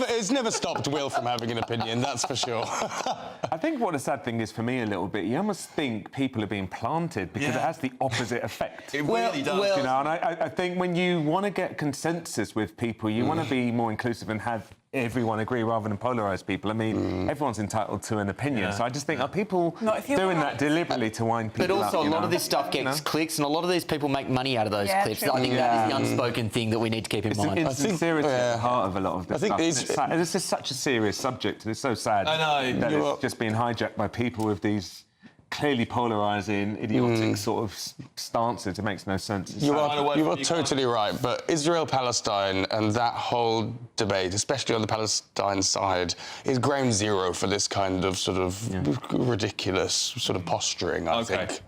It's never stopped Will from having an opinion, that's for sure. I think what the sad thing is for me a little bit, you almost think people are being planted because it has the opposite effect. It really does. You know, and I think when you want to get consensus with people, you want to be more inclusive and have everyone agree rather than polarise people. I mean, everyone's entitled to an opinion, so I just think, are people doing that deliberately to wind people up? But also, a lot of this stuff gets clicks, and a lot of these people make money out of those clips. True. I think that is the unspoken thing that we need to keep in mind. It's sincerity at the heart of a lot of this stuff. It's just such a serious subject, and it's so sad that it's just being hijacked by people with these clearly polarising, idiotic sort of stances. It makes no sense. You are totally right, but Israel-Palestine and that whole debate, especially on the Palestine side, is ground zero for this kind of sort of ridiculous sort of posturing, I think.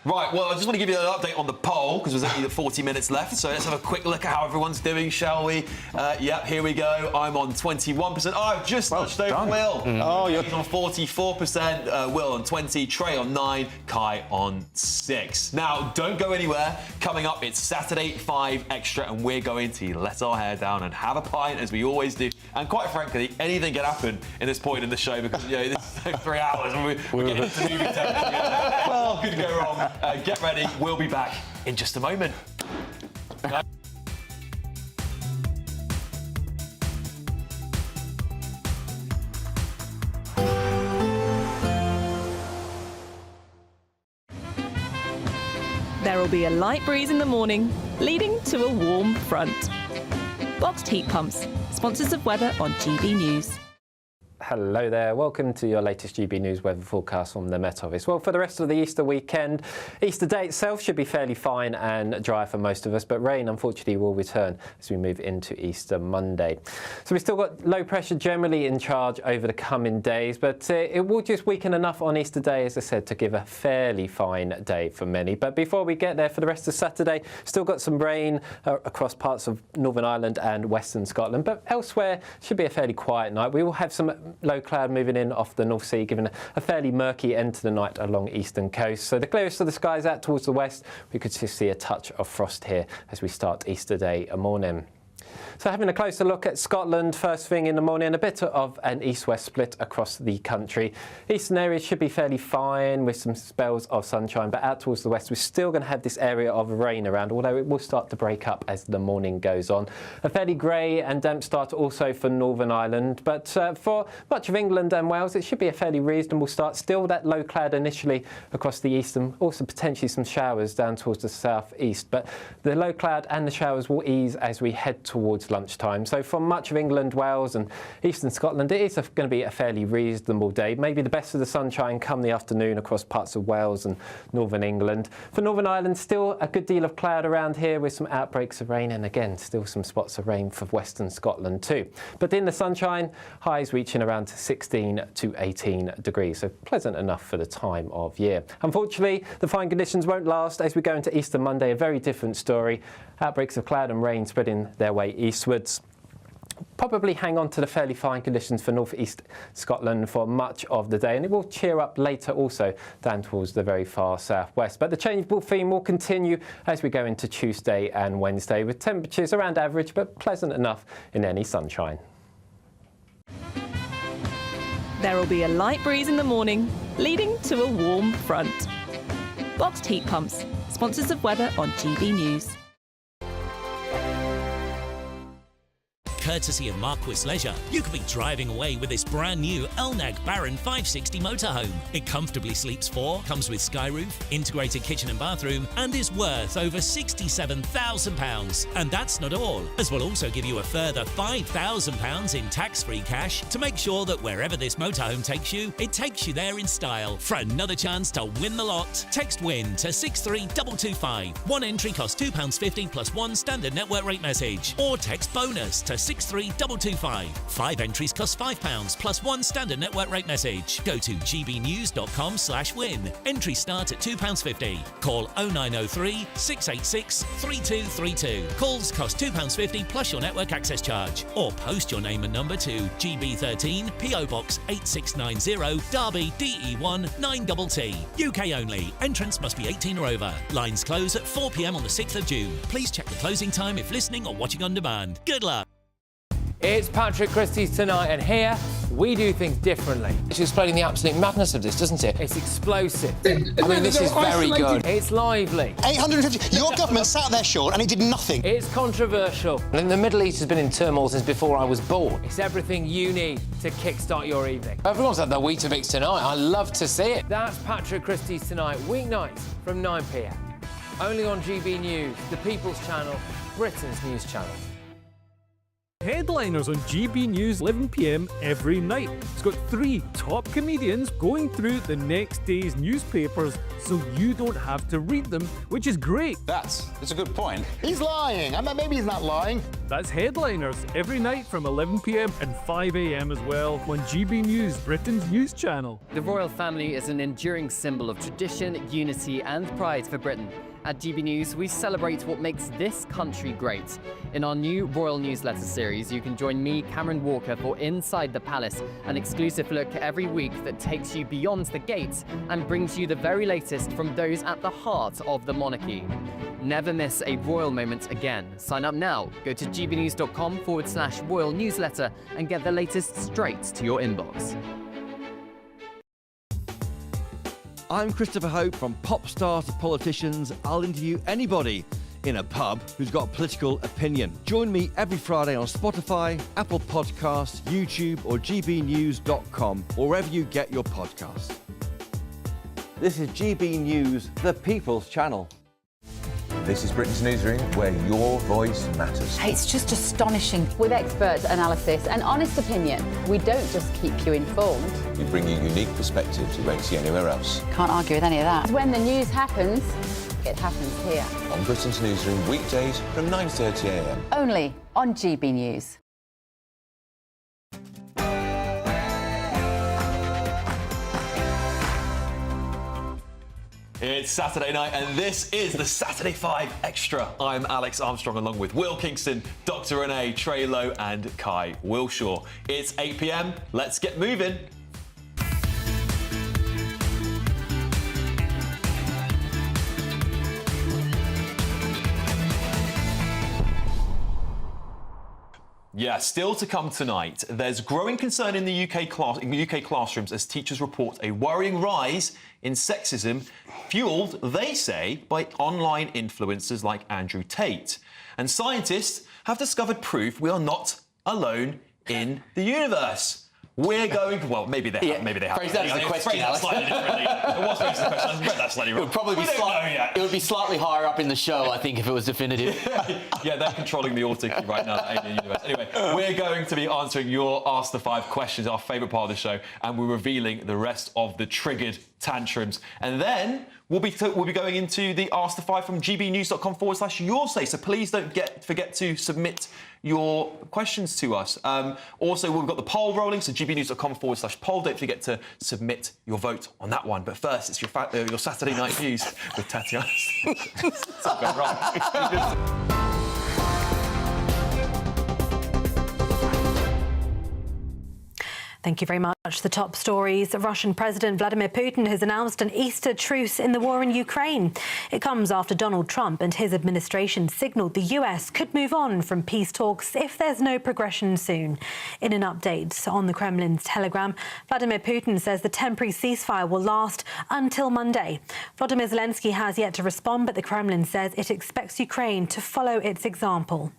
Right, well, I just want to give you an update on the poll, because there's only 40 minutes left, so let's have a quick look at how everyone's doing, shall we? Yep, here we go. I'm on 21%. Oh, I've just touched over Will. Oh, you're on 44%, Will on 20, Trey on 9, Kai on 6. Now, don't go anywhere. Coming up, it's Saturday 5 Extra, and we're going to let our hair down and have a pint, as we always do. And quite frankly, anything can happen in this point in the show, because, you know, this is 3 hours, and we're getting into movie territory. Well, could go wrong. Get ready, we'll be back in just a moment. There will be a light breeze in the morning, leading to a warm front. Boxed heat pumps, sponsors of weather on GB News. Hello there, welcome to your latest GB News weather forecast from the Met Office. Well, for the rest of the Easter weekend, Easter Day itself should be fairly fine and dry for most of us, but rain unfortunately will return as we move into Easter Monday. So we've still got low pressure generally in charge over the coming days, but it will just weaken enough on Easter Day, as I said, to give a fairly fine day for many. But before we get there, for the rest of Saturday, still got some rain across parts of Northern Ireland and Western Scotland, but elsewhere should be a fairly quiet night. We will have some low cloud moving in off the North Sea, giving a fairly murky end to the night along eastern coast. So the clearest of the skies out towards the west, we could just see a touch of frost here as we start Easter Day morning. So having a closer look at Scotland first thing in the morning, a bit of an east-west split across the country. Eastern areas should be fairly fine with some spells of sunshine, but out towards the west we're still going to have this area of rain around, although it will start to break up as the morning goes on. A fairly grey and damp start also for Northern Ireland, but for much of England and Wales it should be a fairly reasonable start. Still that low cloud initially across the east and also potentially some showers down towards the south-east, but the low cloud and the showers will ease as we head towards lunchtime. So from much of England, Wales and eastern Scotland, it is going to be a fairly reasonable day. Maybe the best of the sunshine come the afternoon across parts of Wales and northern England. For Northern Ireland, still a good deal of cloud around here with some outbreaks of rain, and again, still some spots of rain for western Scotland too. But in the sunshine, highs reaching around 16 to 18 degrees, so pleasant enough for the time of year. Unfortunately, the fine conditions won't last as we go into Easter Monday, a very different story. Outbreaks of cloud and rain spreading their way eastwards. Probably hang on to the fairly fine conditions for north-east Scotland for much of the day, and it will cheer up later also down towards the very far southwest. But the changeable theme will continue as we go into Tuesday and Wednesday, with temperatures around average but pleasant enough in any sunshine. There will be a light breeze in the morning, leading to a warm front. Boxed heat pumps, sponsors of weather on GB News. Courtesy of Markle Leisure, you could be driving away with this brand new Elnag Baron 560 motorhome. It comfortably sleeps 4, comes with sky roof, integrated kitchen and bathroom, and is worth over £67,000. And that's not all, as we'll also give you a further £5,000 in tax-free cash to make sure that wherever this motorhome takes you, it takes you there in style. For another chance to win the lot, text WIN to 63225. One entry costs £2.50 plus one standard network rate message, or text BONUS to 063 225. 5 entries cost £5 plus 1 standard network rate message. Go to gbnews.com/win. Entries start at £2.50. Call 0903 686 3232. Calls cost £2.50 plus your network access charge. Or post your name and number to GB13 PO Box 8690 Derby DE1 9TT. UK only. Entrance must be 18 or over. Lines close at 4 p.m. on the 6th of June. Please check the closing time if listening or watching on demand. Good luck. It's Patrick Christys tonight, and here we do things differently. It's explaining the absolute madness of this, doesn't it? It's explosive. I mean, this is very good. It's lively. 850. Your government sat there, Sean, and it did nothing. It's controversial. And the Middle East has been in turmoil since before I was born. It's everything you need to kickstart your evening. Everyone's had their Weetabix tonight. I love to see it. That's Patrick Christys tonight, weeknights from 9 p.m. Only on GB News, the People's Channel, Britain's news channel. Headliners on GB News 11 p.m. every night. It's got 3 top comedians going through the next day's newspapers so you don't have to read them, which is great. That's a good point. He's lying. I mean, maybe he's not lying. That's Headliners every night from 11 p.m. and 5 a.m. as well on GB News, Britain's news channel. The royal family is an enduring symbol of tradition, unity and pride for Britain. At GB News, we celebrate what makes this country great. In our new Royal Newsletter series, you can join me, Cameron Walker, for Inside the Palace, an exclusive look every week that takes you beyond the gates and brings you the very latest from those at the heart of the monarchy. Never miss a royal moment again. Sign up now. Go to gbnews.com/royal newsletter and get the latest straight to your inbox. I'm Christopher Hope. From pop stars to politicians, I'll interview anybody in a pub who's got a political opinion. Join me every Friday on Spotify, Apple Podcasts, YouTube or gbnews.com, or wherever you get your podcasts. This is GB News, the People's Channel. This is Britain's Newsroom, where your voice matters. It's just astonishing. With expert analysis and honest opinion, we don't just keep you informed. We bring you unique perspectives you won't see anywhere else. Can't argue with any of that. When the news happens, it happens here. On Britain's Newsroom, weekdays from 9:30 a.m. Only on GB News. It's Saturday night, and this is the Saturday 5 Extra. I'm Alex Armstrong, along with Will Kingston, Dr. Renee, Trey Lowe, and Kai Wilshaw. It's 8 p.m. Let's get moving. Yeah, still to come tonight. There's growing concern in the UK classrooms as teachers report a worrying rise in sexism, fuelled, they say, by online influencers like Andrew Tate. And scientists have discovered proof we are not alone in the universe. We're going to, well, maybe they have, maybe they have. Phrase that as a question, Alex. Slightly differently. It was phrased as a question. I read that slightly wrong. It would probably be it would be slightly higher up in the show, I think, if it was definitive. Yeah, they're controlling the auto cue right now at Alien Universe. Anyway, we're going to be answering your Ask the 5 questions, our favourite part of the show, and we're revealing the rest of the triggered tantrums. And then we'll be going into the Ask the 5 from gbnews.com/yoursay. So please don't forget to submit your questions to us. Also, we've got the poll rolling, so gbnews.com/poll. Don't forget to submit your vote on that one. But first, it's your Saturday night news with Tatiana. It's all going wrong. Thank you very much. The top stories. Russian President Vladimir Putin has announced an Easter truce in the war in Ukraine. It comes after Donald Trump and his administration signalled the US could move on from peace talks if there's no progression soon. In an update on the Kremlin's Telegram, Vladimir Putin says the temporary ceasefire will last until Monday. Volodymyr Zelensky has yet to respond, but the Kremlin says it expects Ukraine to follow its example.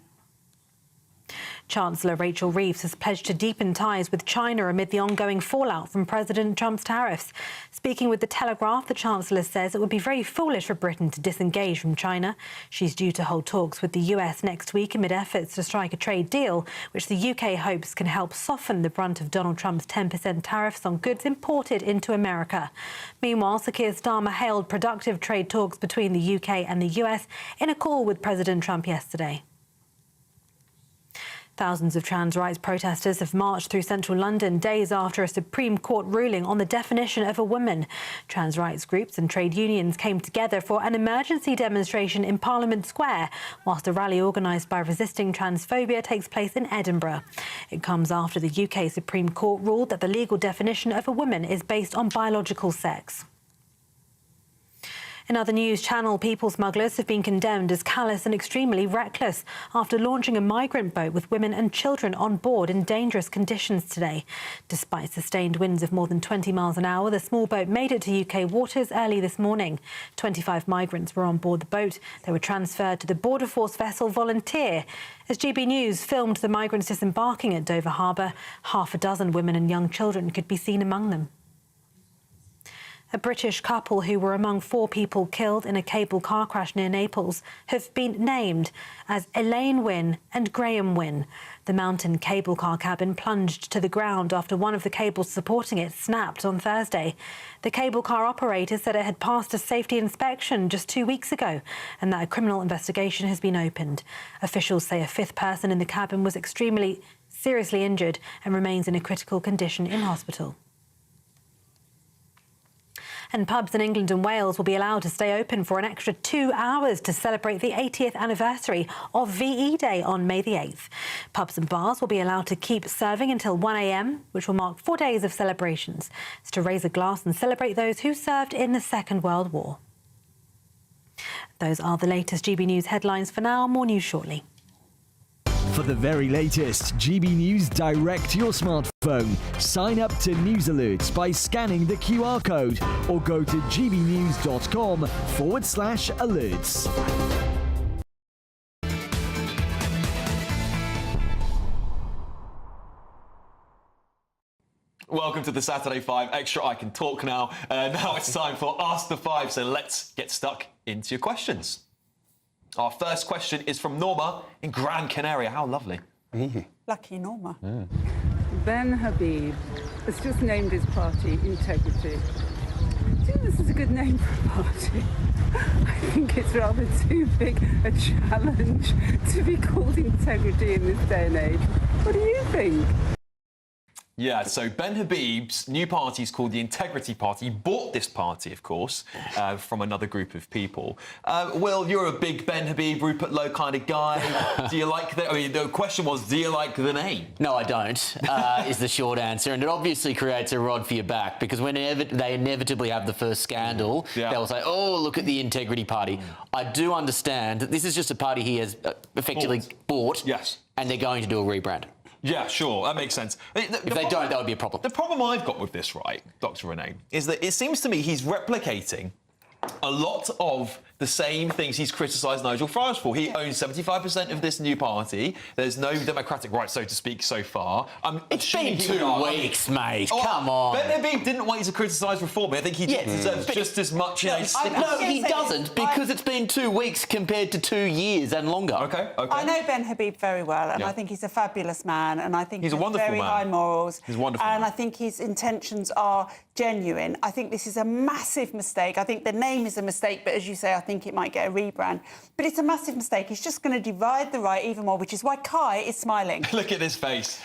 Chancellor Rachel Reeves has pledged to deepen ties with China amid the ongoing fallout from President Trump's tariffs. Speaking with The Telegraph, the Chancellor says it would be very foolish for Britain to disengage from China. She's due to hold talks with the US next week amid efforts to strike a trade deal, which the UK hopes can help soften the brunt of Donald Trump's 10% tariffs on goods imported into America. Meanwhile, Sir Keir Starmer hailed productive trade talks between the UK and the US in a call with President Trump yesterday. Thousands of trans rights protesters have marched through central London days after a Supreme Court ruling on the definition of a woman. Trans rights groups and trade unions came together for an emergency demonstration in Parliament Square, whilst a rally organised by Resisting Transphobia takes place in Edinburgh. It comes after the UK Supreme Court ruled that the legal definition of a woman is based on biological sex. In other news, Channel people smugglers have been condemned as callous and extremely reckless after launching a migrant boat with women and children on board in dangerous conditions today. Despite sustained winds of more than 20 miles an hour, the small boat made it to UK waters early this morning. 25 migrants were on board the boat. They were transferred to the Border Force vessel Volunteer. As GB News filmed the migrants disembarking at Dover Harbour, half a dozen women and young children could be seen among them. A British couple who were among 4 people killed in a cable car crash near Naples have been named as Elaine Wynne and Graham Wynne. The mountain cable car cabin plunged to the ground after one of the cables supporting it snapped on Thursday. The cable car operator said it had passed a safety inspection just 2 weeks ago and that a criminal investigation has been opened. Officials say a 5th person in the cabin was extremely seriously injured and remains in a critical condition in hospital. And pubs in England and Wales will be allowed to stay open for an extra 2 hours to celebrate the 80th anniversary of VE Day on May the 8th. Pubs and bars will be allowed to keep serving until 1 a.m, which will mark 4 days of celebrations. It's to raise a glass and celebrate those who served in the Second World War. Those are the latest GB News headlines for now. More news shortly. For the very latest GB News direct to your smartphone, sign up to News Alerts by scanning the QR code or go to gbnews.com/alerts. Welcome to the Saturday 5 Extra. I can talk now. Now it's time for Ask the Five, so let's get stuck into your questions. Our first question is from Norma in Gran Canaria. How lovely. Lucky Norma. Ben Habib has just named his party Integrity. Do you think this is a good name for a party? I think it's rather too big a challenge to be called Integrity in this day and age. What do you think? Yeah, so Ben Habib's new party is called the Integrity Party. He bought this party, of course, from another group of people. Will, you're a big Ben Habib, Rupert Lowe kind of guy. Do you like that? I mean, the question was, do you like the name? No, I don't, is the short answer. And it obviously creates a rod for your back because whenever they inevitably have the first scandal, they'll say, oh, look at the Integrity Party. I do understand that this is just a party he has effectively bought. Yes. And they're going to do a rebrand. Yeah, sure, that makes sense. If they don't, that would be a problem. The problem I've got with this, right, Dr. Renee, is that it seems to me he's replicating a lot of the same things he's criticised Nigel Farage for. He owns 75% of this new party. There's no democratic right, so to speak, so far. It's been 2 weeks, mate. Come on. Ben Habib didn't want you to criticise reform. I think he deserves just as much. No, he doesn't, because it's been 2 weeks compared to 2 years and longer. Okay. I know Ben Habib very well, and I think he's a fabulous man, and I think he's a wonderful very man. high morals. He's wonderful. And I think his intentions are genuine. I think this is a massive mistake. I think the name is a mistake, but as you say, I think it might get a rebrand. But it's a massive mistake. It's just going to divide the right even more, which is why Kai is smiling. Look at his face.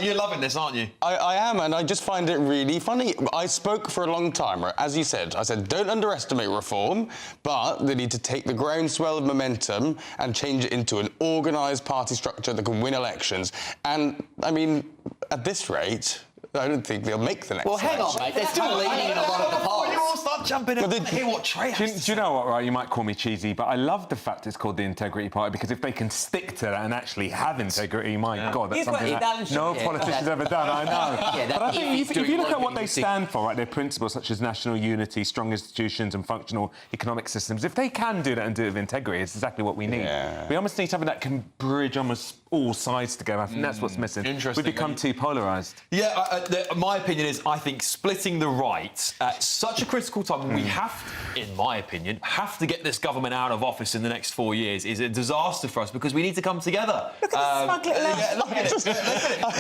You're loving this, aren't you? I am, and I just find it really funny. I spoke for a long time, right? As you said, I said, don't underestimate reform, but they need to take the groundswell of momentum and change it into an organised party structure that can win elections. And, I mean, at this rate, I don't think they'll make the next Well, hang on, election. mate. They're still leading in a lot of the polls. You all start jumping in. Hear what Trey has to Do you know what, right? You might call me cheesy, but I love the fact it's called the Integrity Party because if they can stick to that and actually have integrity, my God, that's something that no politician's ever done, I know. But I think if you look at what they stand for, right, their principles such as national unity, strong institutions and functional economic systems, if they can do that and do it with integrity, it's exactly what we need. We almost need something that can bridge almost all sides together. I think that's what's missing. Interesting. We've become too polarised. Yeah, my opinion is I think splitting the right at such a critical time, we have, in my opinion, have to get this government out of office in the next 4 years is a disaster for us because we need to come together. Look at the smug little look at it. Look at it.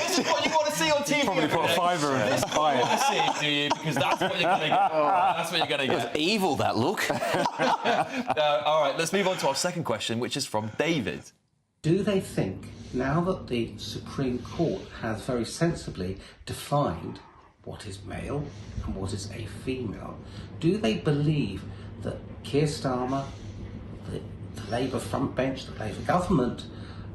This is what you want to see on TV. You probably put a fiver in it. This is what you want to see, do you? Because that's what you're going to get. That's what you're going to get. It was evil, that look. All right, let's move on to our second question, which is from David. Do they think, now that the Supreme Court has very sensibly defined what is male and what is a female, do they believe that Keir Starmer, the Labour front bench, the Labour government,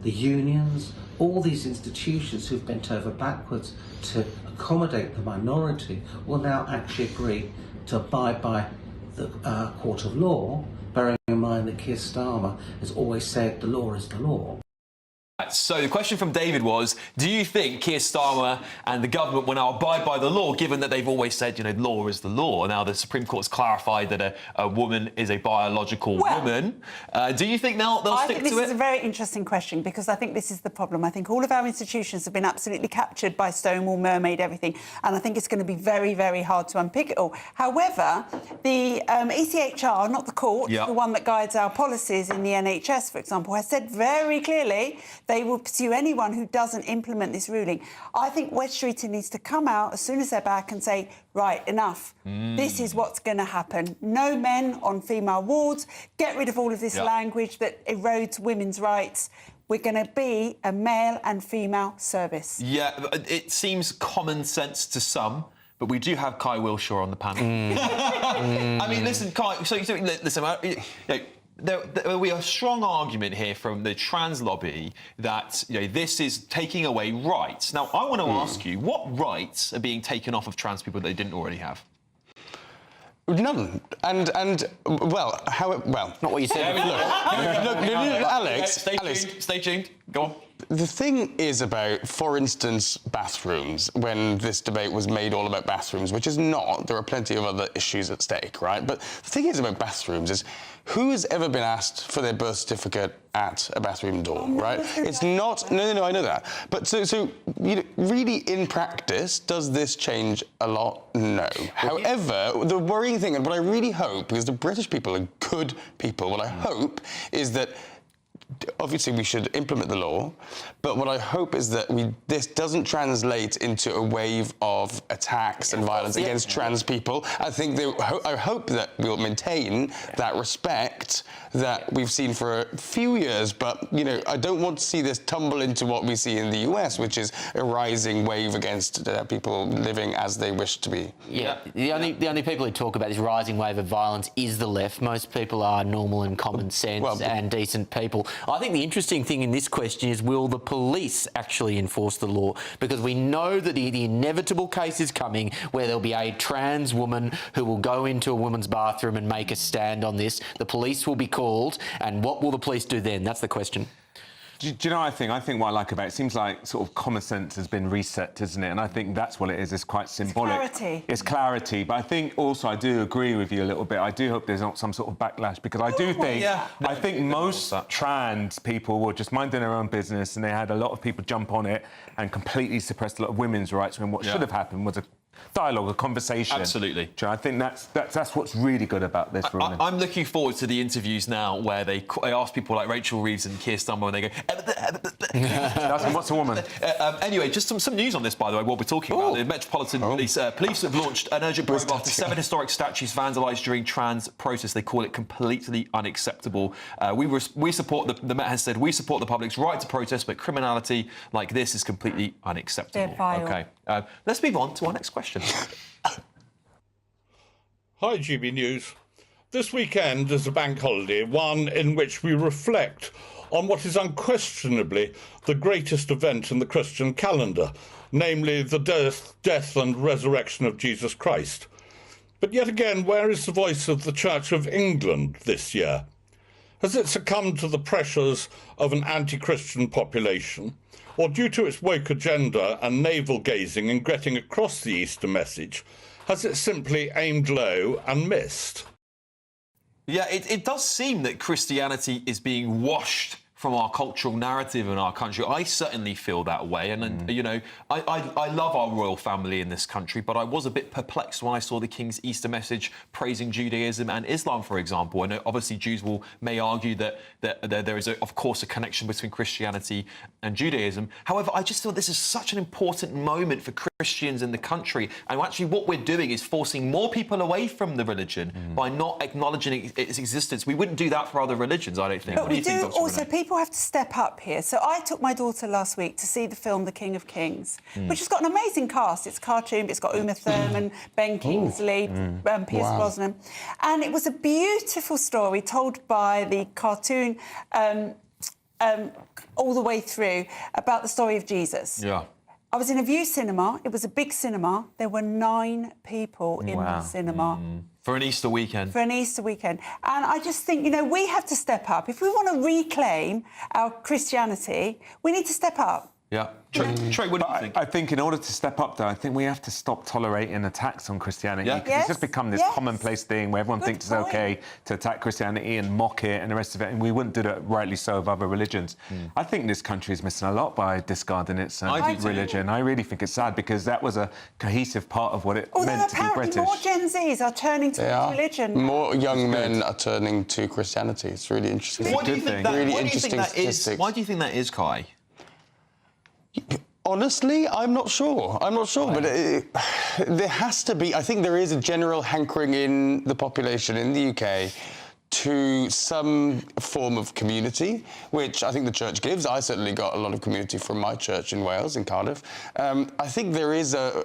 the unions, all these institutions who've bent over backwards to accommodate the minority will now actually agree to abide by the court of law, bearing in mind that Keir Starmer has always said the law is the law? So the question from David was, do you think Keir Starmer and the government will now abide by the law, given that they've always said, you know, law is the law? Now the Supreme Court's clarified that a woman is a biological woman. Do you think they'll stick to it? I think this is a very interesting question, because I think this is the problem. I think all of our institutions have been absolutely captured by Stonewall, Mermaid, everything, and I think it's going to be very, very hard to unpick it all. However, the ECHR, not the court, the one that guides our policies in the NHS, for example, has said very clearly they will pursue anyone who doesn't implement this ruling. I think West Streeter needs to come out as soon as they're back and say, right, enough. This is what's going to happen. No men on female wards. Get rid of all of this language that erodes women's rights. We're going to be a male and female service. Yeah, it seems common sense to some, but we do have Kai Wilshaw on the panel. I mean, listen, Kai, listen, there will be a strong argument here from the trans lobby that, you know, this is taking away rights. Now, I want to ask you, what rights are being taken off of trans people that they didn't already have? None. And well, not what you said. Alex, stay tuned. Go on. The thing is about, for instance, bathrooms, when this debate was made all about bathrooms, which is not. There are plenty of other issues at stake, right? But the thing is about bathrooms is, who has ever been asked for their birth certificate at a bathroom door, right? It's not... No, I know that. But so you know, really, in practice, does this change a lot? No. However, the worrying thing, and what I really hope, because the British people are good people, what I hope is that obviously we should implement the law, but what I hope is that this doesn't translate into a wave of attacks and violence against trans people. I think I hope that we'll maintain that respect that we've seen for a few years, but you know, I don't want to see this tumble into what we see in the US, which is a rising wave against people living as they wish to be. Yeah, the only people who talk about this rising wave of violence is the left. Most people are normal and common sense and decent people. I think the interesting thing in this question is, will the police actually enforce the law? Because we know that the inevitable case is coming where there'll be a trans woman who will go into a woman's bathroom and make a stand on this. The police will be called, and what will the police do then? That's the question. Do you know what I think? I think what I like about it, seems like sort of common sense has been reset, isn't it? And I think that's what it is. It's quite symbolic. It's clarity. It's clarity. But I think also I do agree with you a little bit. I do hope there's not some sort of backlash, because I do think... I think most trans people were just minding their own business, and they had a lot of people jump on it and completely suppressed a lot of women's rights, when what should have happened was a dialogue, a conversation. Absolutely. I think that's what's really good about this ruling. I'm looking forward to the interviews now where they ask people like Rachel Reeves and Keir Starmer, and they go... What's a woman? Anyway, just some news on this, by the way, what we're talking about. The Metropolitan Police have launched an urgent probe after 7 historic statues vandalised during trans protests. They call it completely unacceptable. We support, the Met has said, we support the public's right to protest, but criminality like this is completely unacceptable. OK. Let's move on to our next question. Hi, GB News. This weekend is a bank holiday, one in which we reflect on what is unquestionably the greatest event in the Christian calendar, namely the death and resurrection of Jesus Christ. But yet again, where is the voice of the Church of England this year? Has it succumbed to the pressures of an anti-Christian population, or due to its woke agenda and navel-gazing in getting across the Easter message, has it simply aimed low and missed? Yeah, it does seem that Christianity is being washed from our cultural narrative in our country. I certainly feel that way. And, you know, I love our royal family in this country, but I was a bit perplexed when I saw the King's Easter message praising Judaism and Islam, for example. And obviously Jews may argue that there is, of course, a connection between Christianity and Judaism. However, I just feel this is such an important moment for Christians in the country. And actually what we're doing is forcing more people away from the religion by not acknowledging its existence. We wouldn't do that for other religions, I don't think. But we do also, people people have to step up here. So I took my daughter last week to see the film The King of Kings, which has got an amazing cast. It's a cartoon, but it's got Uma Thurman, Ben Kingsley, Pierce Brosnan. And it was a beautiful story told by the cartoon all the way through about the story of Jesus. Yeah. I was in a View cinema. It was a big cinema. There were 9 people in the cinema. For an Easter weekend. For an Easter weekend. And I just think, you know, we have to step up. If we want to reclaim our Christianity, we need to step up. Yeah. Trey, what do you think? I think in order to step up, though, I think we have to stop tolerating attacks on Christianity. Yeah. Because it's just become this commonplace thing where everyone thinks it's OK to attack Christianity and mock it and the rest of it, and we wouldn't do that, rightly so, of other religions. I think this country is missing a lot by discarding its religion. I really think it's sad, because that was a cohesive part of what it meant to be British. More Gen Zs are turning to religion. More young men are turning to Christianity. It's really interesting. Why do you think that, really why do you interesting think that is? statistics. Why do you think that is, Kai? Honestly, I'm not sure. But there has to be. I think there is a general hankering in the population in the UK to some form of community, which I think the church gives. I certainly got a lot of community from my church in Wales, in Cardiff. I think there is a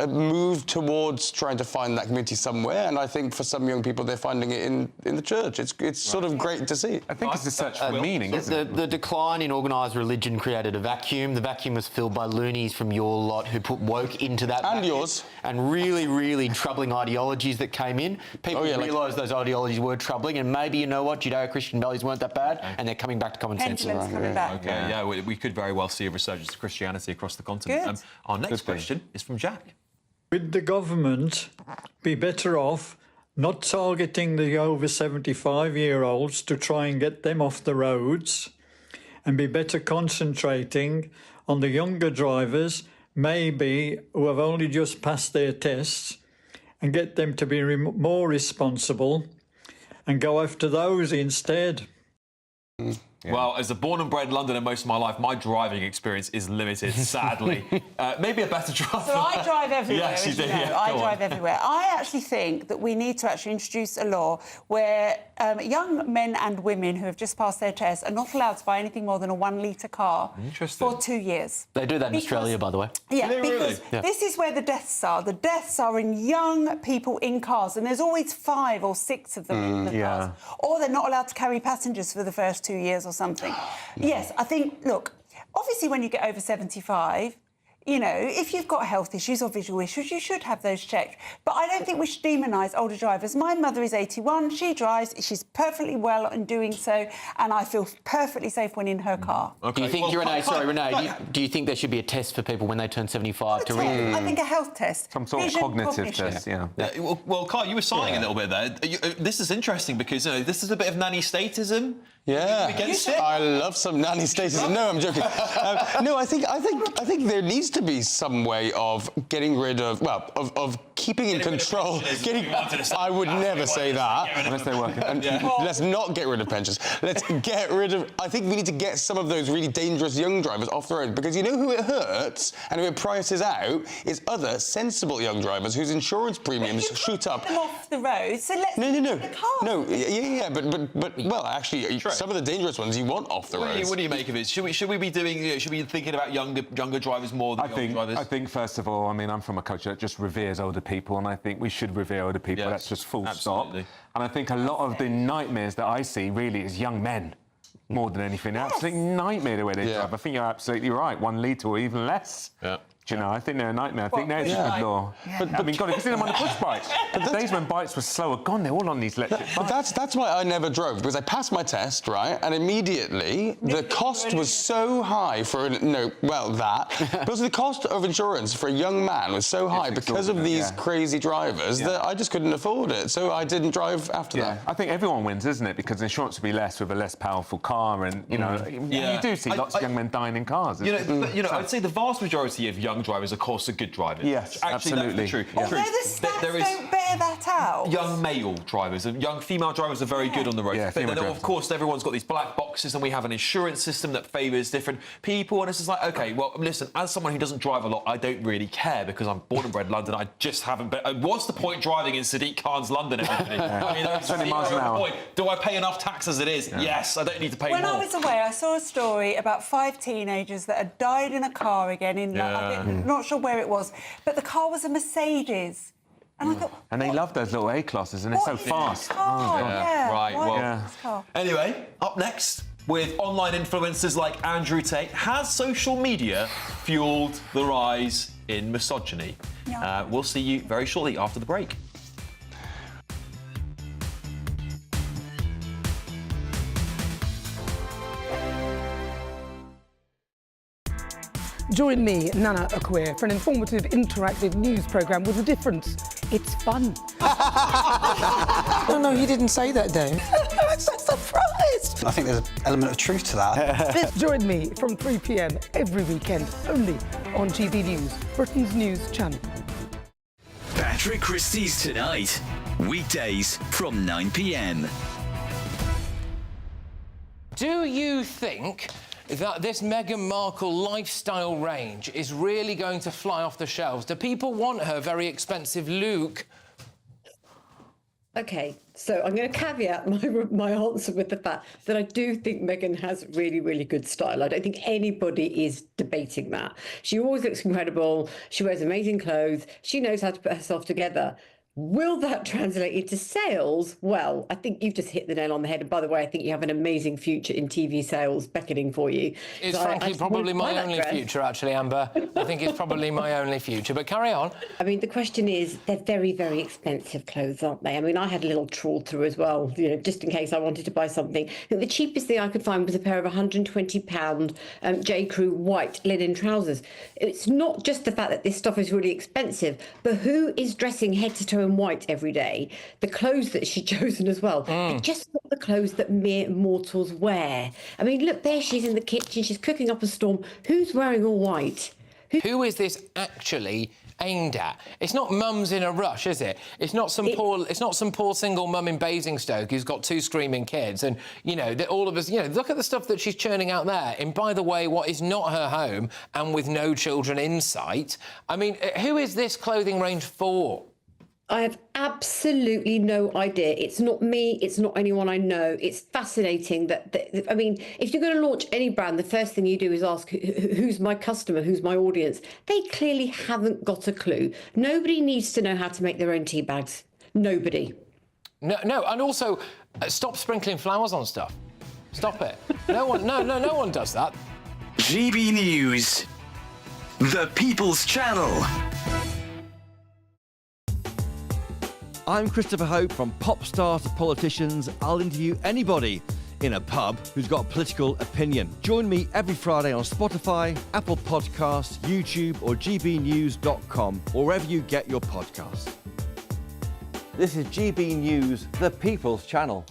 move towards trying to find that community somewhere, and I think for some young people they're finding it in the church. It's sort of great to see. I think it's a search for meaning, isn't it? The decline in organised religion created a vacuum. The vacuum was filled by loonies from your lot who put woke into that and vacuum. yours. And really, really troubling ideologies that came in. People realised those ideologies were troubling, and maybe, you know what, Judeo-Christian values weren't that bad, and they're coming back to common sense. Coming back. Okay, yeah, we could very well see a resurgence of Christianity across the continent. Our next question is from Jack. Would the government be better off not targeting the over 75-year-olds to try and get them off the roads, and be better concentrating on the younger drivers, maybe who have only just passed their tests, and get them to be more responsible and go after those instead? Yeah. Well, as a born and bred Londoner most of my life, my driving experience is limited, sadly. Maybe a better driver. So I drive everywhere. Yes, you do. I drive everywhere. I actually think that we need to actually introduce a law where young men and women who have just passed their test are not allowed to buy anything more than a 1-litre car for 2 years. They do that in Australia, by the way. Yeah, because this is where the deaths are. The deaths are in young people in cars, and there's always 5 or 6 of them in the cars. Or they're not allowed to carry passengers for the first 2 years or something. Yes, I think, look, obviously when you get over 75, you know, if you've got health issues or visual issues, you should have those checked. But I don't think we should demonise older drivers. My mother is 81, she drives, she's perfectly well in doing so, and I feel perfectly safe when in her car. Okay. Do you think, Renee, do you think there should be a test for people when they turn 75 to read? I think a health test. Some sort of cognitive test, Well, Carl, you were sighing a little bit there. This is interesting because, you know, this is a bit of nanny statism. Yeah, Against it? I love some nanny statism. No, I'm joking. No, I think there needs to be some way of getting rid of, well, of keeping in control. I would never say that. Unless they're working. Let's not get rid of pensions. Let's get rid of. I think we need to get some of those really dangerous young drivers off the road, because you know who it hurts and who it prices out is other sensible young drivers whose insurance premiums shoot up. Them off the road, so let's No, but well, actually, some of the dangerous ones you want off the road. What do you make of it? Should we be doing? You know, should we be thinking about younger drivers more than older drivers? I think first of all, I mean, I'm from a culture that just reveres older people, and I think we should revere older people. Yes, that's just full absolutely. stop. And I think a lot of the nightmares that I see really is young men more than anything. Absolute nightmare the way they drive. I think you're absolutely right. 1 litre or even less. Yeah. Do you know, I think they're a nightmare. I think there's a good law. But I mean, God, if you see them on the push bikes. But the days when bikes were slow are gone. They're all on these electric bikes. But that's why I never drove, because I passed my test, right, and immediately the cost was so high for but also the cost of insurance for a young man was so high because of these crazy drivers that I just couldn't afford it. So I didn't drive after that. I think everyone wins, isn't it? Because insurance would be less with a less powerful car, and you know, you do see lots of young men dying in cars. You know, I'd say the vast majority of young drivers, of course, are good drivers. Yes, actually, absolutely. That's true. Although the stats don't bear bear that out? Young male drivers, young female drivers are very good on the road. Yeah, but then, female of course, everyone's got these black boxes, and we have an insurance system that favours different people. And it's just like, okay, well, listen, as someone who doesn't drive a lot, I don't really care because I'm born and bred in London. I just haven't. But what's the point driving in Sadiq Khan's London? I mean, that's 20 miles an hour. point. Do I pay enough tax as it is? Yeah. Yes, I don't need to pay when more. I was away, I saw a story about 5 teenagers that had died in a car again in I'm not sure where it was, but the car was a Mercedes. And I thought, and they love those little A-classes, and it's so fast. Right, well, anyway, up next, with online influencers like Andrew Tate, has social media fuelled the rise in misogyny? Yeah. We'll see you very shortly after the break. Join me, Nana Akwe, for an informative, interactive news programme with a difference. It's fun. No, he didn't say that, Dave. I'm so surprised. I think there's an element of truth to that. Join me from 3 p.m. every weekend, only on GB News, Britain's news channel. Patrick Christys Tonight, weekdays from 9 p.m. Do you think that this Meghan Markle lifestyle range is really going to fly off the shelves? Do people want her very expensive look? OK, so I'm going to caveat my answer with the fact that I do think Meghan has really, really good style. I don't think anybody is debating that. She always looks incredible. She wears amazing clothes. She knows how to put herself together. Will that translate into sales? Well, I think you've just hit the nail on the head. And by the way, I think you have an amazing future in TV sales beckoning for you. It's frankly probably my only future, actually, Amber. I think it's probably my only future. But carry on. I mean, the question is, they're very, very expensive clothes, aren't they? I mean, I had a little trawl through as well, you know, just in case I wanted to buy something. I think the cheapest thing I could find was a pair of £120 J. Crew white linen trousers. It's not just the fact that this stuff is really expensive, but who is dressing head to toe in white every day? The clothes that she's chosen as well are just not the clothes that mere mortals wear. I mean, look, there she is in the kitchen, she's cooking up a storm. Who's wearing all white? Who is this actually aimed at? It's not mums in a rush, is it? It's not some poor single mum in Basingstoke who's got 2 screaming kids, and you know that all of us, you know, look at the stuff that she's churning out there. And by the way, what is not her home and with no children in sight. I mean, who is this clothing range for? I have absolutely no idea. It's not me. It's not anyone I know. It's fascinating that I mean, if you're going to launch any brand, the first thing you do is ask, who's my customer? Who's my audience? They clearly haven't got a clue. Nobody needs to know how to make their own tea bags. Nobody. No, and also, stop sprinkling flowers on stuff. Stop it. No one does that. GB News, the People's Channel. I'm Christopher Hope. From pop stars to politicians, I'll interview anybody in a pub who's got a political opinion. Join me every Friday on Spotify, Apple Podcasts, YouTube or gbnews.com, or wherever you get your podcasts. This is GB News, the People's Channel.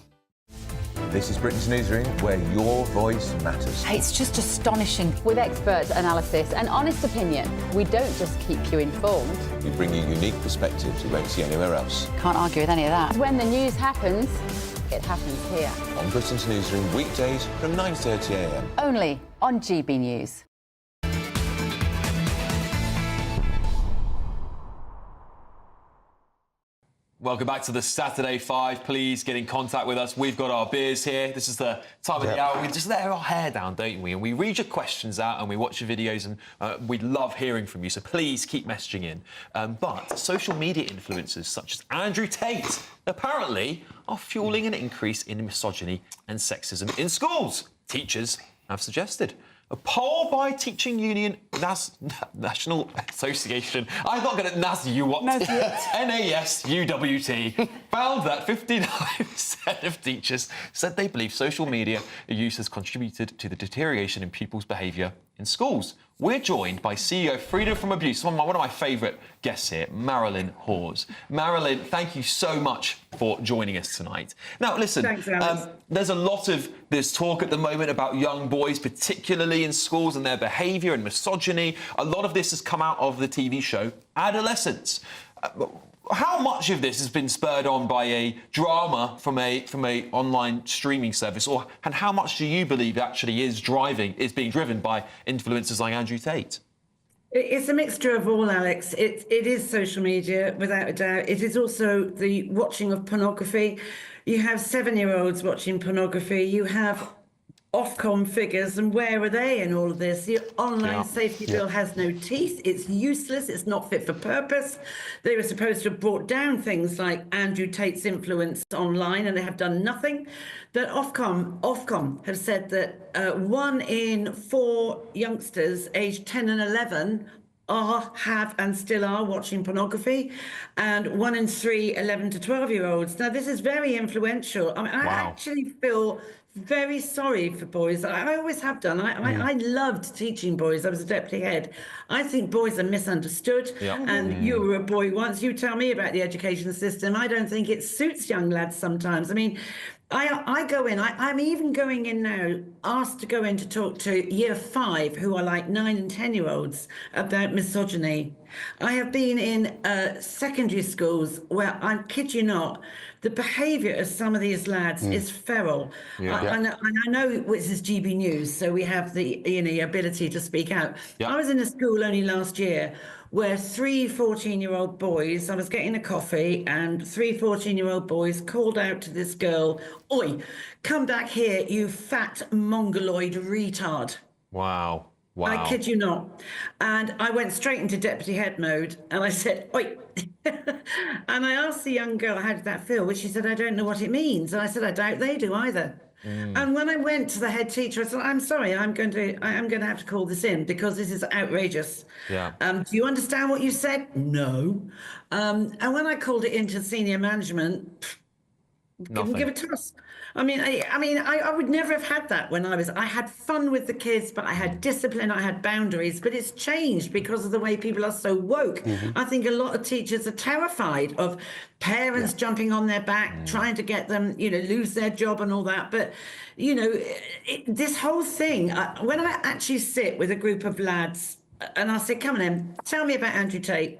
This is Britain's newsroom, where your voice matters. It's just astonishing. With expert analysis and honest opinion, we don't just keep you informed. We bring you unique perspectives you won't see anywhere else. Can't argue with any of that. When the news happens, it happens here. On Britain's newsroom, weekdays from 9:30 a.m. Only on GB News. Welcome back to the Saturday 5. Please get in contact with us. We've got our beers here. This is the time of the hour. We just let our hair down, don't we? And we read your questions out and we watch your videos, and we love hearing from you. So please keep messaging in. But social media influencers such as Andrew Tate apparently are fueling an increase in misogyny and sexism in schools. Teachers have suggested. A poll by Teaching Union National Association. I'm not going to NASUWT found that 59% of teachers said they believe social media use has contributed to the deterioration in pupils' behaviour in schools. We're joined by CEO of Freedom from Abuse, one of my favourite guests here, Marilyn Hawes. Marilyn, thank you so much for joining us tonight. Now, listen, there's a lot of this talk at the moment about young boys, particularly in schools, and their behaviour and misogyny. A lot of this has come out of the TV show Adolescence. how much of this has been spurred on by a drama from a online streaming service, and how much do you believe actually is being driven by influencers like Andrew Tate? It's a mixture of all, Alex. It is social media, without a doubt. It is also the watching of pornography. You have 7-year-olds watching pornography. You have Ofcom figures, and where are they in all of this? The online safety bill has no teeth. It's useless. It's not fit for purpose. They were supposed to have brought down things like Andrew Tate's influence online, and they have done nothing. That Ofcom have said that 1 in 4 youngsters aged 10 and 11 have and still are watching pornography, and 1 in 3 11 to 12-year-olds. Now, this is very influential. I mean, I actually feel very sorry for boys. I always have done. I loved teaching boys. I was a deputy head. I think boys are misunderstood. And you were a boy once. You tell me about the education system. I don't think it suits young lads sometimes. I mean, I go in, I'm even going in now, asked to go in to talk to year 5, who are like 9 and 10-year-olds, about misogyny. I have been in secondary schools where, I kid you not, the behaviour of some of these lads is feral. And I know this is GB News, so we have the ability to speak out. I was in a school only last year where 3 14-year-old boys, I was getting a coffee, and 3 14-year-old boys called out to this girl, "Oi, come back here, you fat mongoloid retard." Wow. I kid you not. And I went straight into deputy head mode, and I said, "Oi." And I asked the young girl, "How did that feel?" Which she said, "I don't know what it means." And I said, "I doubt they do either." And when I went to the head teacher, I said, "I'm sorry, I am going to have to call this in because this is outrageous. Do you understand what you said?" "No." And when I called it into senior management, didn't give a toss. I mean, I would never have had that when I had fun with the kids, but I had discipline, I had boundaries, but it's changed because of the way people are so woke. I think a lot of teachers are terrified of parents jumping on their back, trying to get them, lose their job and all that. But, this whole thing, when I actually sit with a group of lads and I say, "Come on in, tell me about Andrew Tate."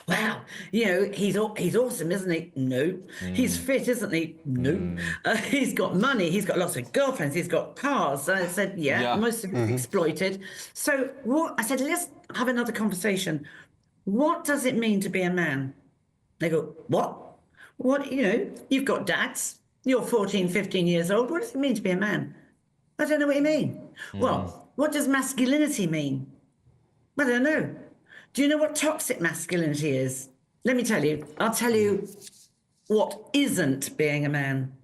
"Wow, he's awesome, isn't he?" "No." "He's fit, isn't he?" "No." "He's got money, he's got lots of girlfriends, he's got cars." And I said, most of it's exploited. So I said, let's have another conversation. What does it mean to be a man? They go, "What? What, you've got dads, you're 14, 15 years old. What does it mean to be a man?" "I don't know what you mean." "Well, what does masculinity mean?" "I don't know." "Do you know what toxic masculinity is?" Let me tell you. I'll tell you what isn't being a man.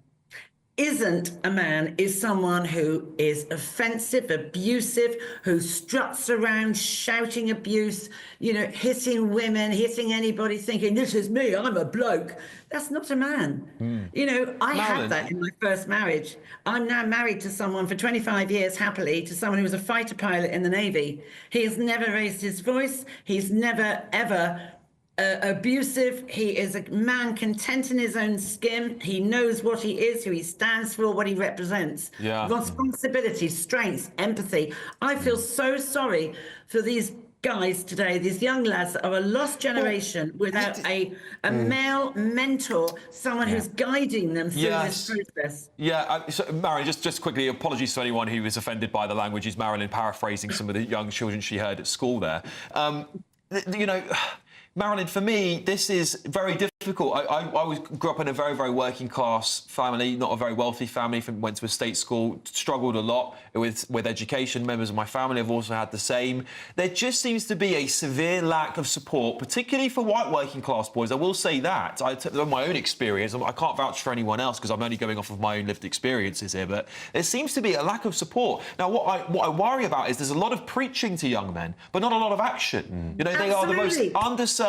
Isn't a man is someone who is offensive, abusive, who struts around shouting abuse, hitting women, hitting anybody, thinking, "This is me, I'm a bloke." That's not a man. I had that in my first marriage. I'm now married to someone for 25 years, happily, to someone who was a fighter pilot in the Navy. He has never raised his voice. He's never, ever abusive. He is a man content in his own skin. He knows what he is, who he stands for, what he represents. Responsibility, strength, empathy. I feel so sorry for these guys today, these young lads that are a lost generation without a male mentor, someone who's guiding them through this process. So, Marilyn, just quickly, apologies to anyone who was offended by the language. Is Marilyn paraphrasing some of the young children she heard at school there? Marilyn, for me, this is very difficult. I grew up in a very, very working class family, not a very wealthy family, went to a state school, struggled a lot with education. Members of my family have also had the same. There just seems to be a severe lack of support, particularly for white working class boys. I will say that. My own experience, I can't vouch for anyone else because I'm only going off of my own lived experiences here, but there seems to be a lack of support. Now, what I worry about is there's a lot of preaching to young men, but not a lot of action. They are the most underserved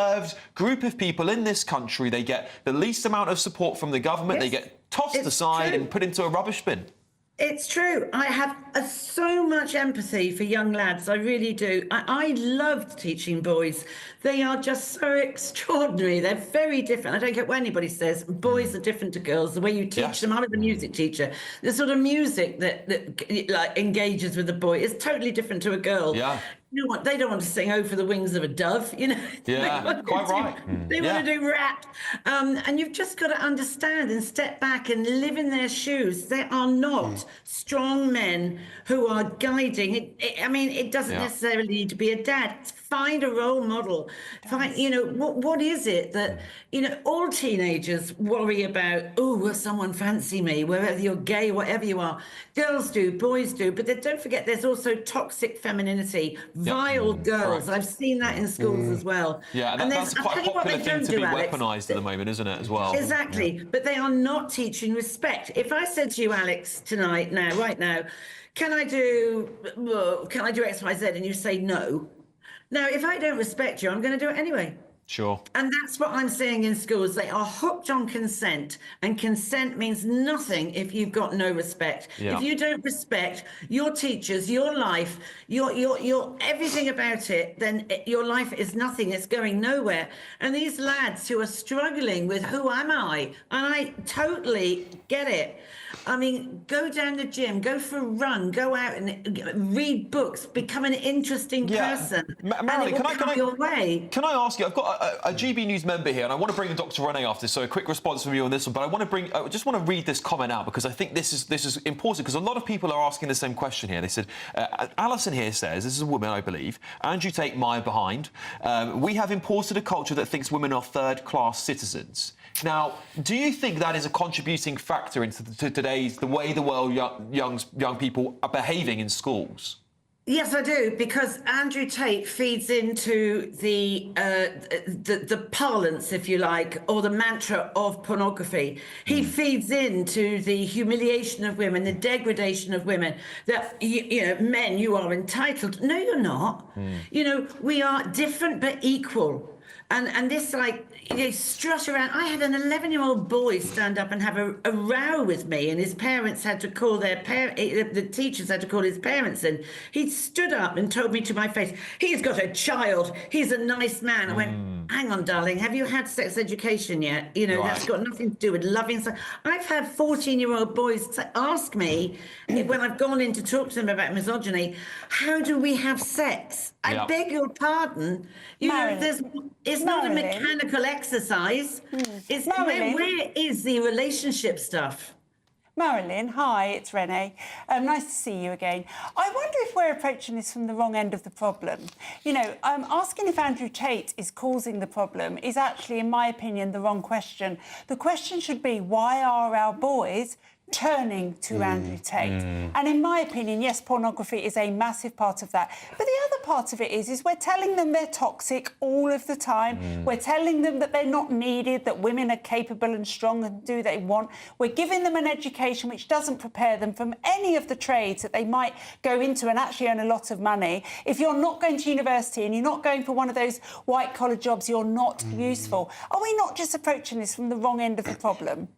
group of people in this country. They get the least amount of support from the government. They get tossed aside and put into a rubbish bin. It's true. I have so much empathy for young lads. I really do. I loved teaching boys. They are just so extraordinary. They're very different. I don't care what anybody says. Boys are different to girls. The way you teach them. I was a music teacher. The sort of music that like engages with a boy is totally different to a girl. You know what? They don't want to sing "Over the Wings of a Dove," you know. Yeah, quite right. They want to do rap, and you've just got to understand and step back and live in their shoes. They are not strong men who are guiding. It doesn't necessarily need to be a dad. Find a role model. Find, what is it that, all teenagers worry about? Oh, will someone fancy me? Whether you're gay, whatever you are. Girls do, boys do. But then don't forget, there's also toxic femininity, vile girls. I've seen that in schools as well. Yeah, and that's quite a popular thing to be weaponised at the moment, isn't it, as well? Exactly. Yeah. But they are not teaching respect. If I said to you, Alex, right now, can I do X, Y, Z? And you say no. Now, if I don't respect you, I'm going to do it anyway. Sure. And that's what I'm seeing in schools. They are hooked on consent, and consent means nothing if you've got no respect. Yeah. If you don't respect your teachers, your life, your everything about it, then your life is nothing. It's going nowhere. And these lads who are struggling with who am I? And I totally get it. I mean, go down the gym, go for a run, go out and read books, become an interesting person. Marilyn, can I ask you? I've got a GB News member here, and I want to bring in Dr. Renee after. So a quick response from you on this one. But I just want to read this comment out because I think this is important because a lot of people are asking the same question here. They said, Alison here says, this is a woman, I believe. Andrew Tate, Maya behind. We have imported a culture that thinks women are third-class citizens. Now, do you think that is a contributing factor into the way the world young people are behaving in schools? Yes, I do, because Andrew Tate feeds into the parlance, if you like, or the mantra of pornography. He feeds into the humiliation of women, the degradation of women, that, men, you are entitled. No, you're not. We are different but equal. And this, strut around. I had an 11-year-old boy stand up and have a row with me, and his parents had to call the teachers had to call his parents in. He stood up and told me to my face, he's got a child, he's a nice man. I went, hang on, darling, have you had sex education yet? That's got nothing to do with loving. I've had 14-year-old boys ask me, when I've gone in to talk to them about misogyny, how do we have sex? I beg your pardon. It's not a mechanical exercise. It's where is the relationship stuff? Marilyn, hi, it's Renee. Nice to see you again. I wonder if we're approaching this from the wrong end of the problem. Asking if Andrew Tate is causing the problem is actually, in my opinion, the wrong question. The question should be, why are our boys turning to Andrew Tate? And in my opinion, yes, pornography is a massive part of that. But the other part of it is we're telling them they're toxic all of the time. We're telling them that they're not needed, that women are capable and strong and do what they want. We're giving them an education which doesn't prepare them from any of the trades that they might go into and actually earn a lot of money. If you're not going to university and you're not going for one of those white-collar jobs, you're not useful. Are we not just approaching this from the wrong end of the problem?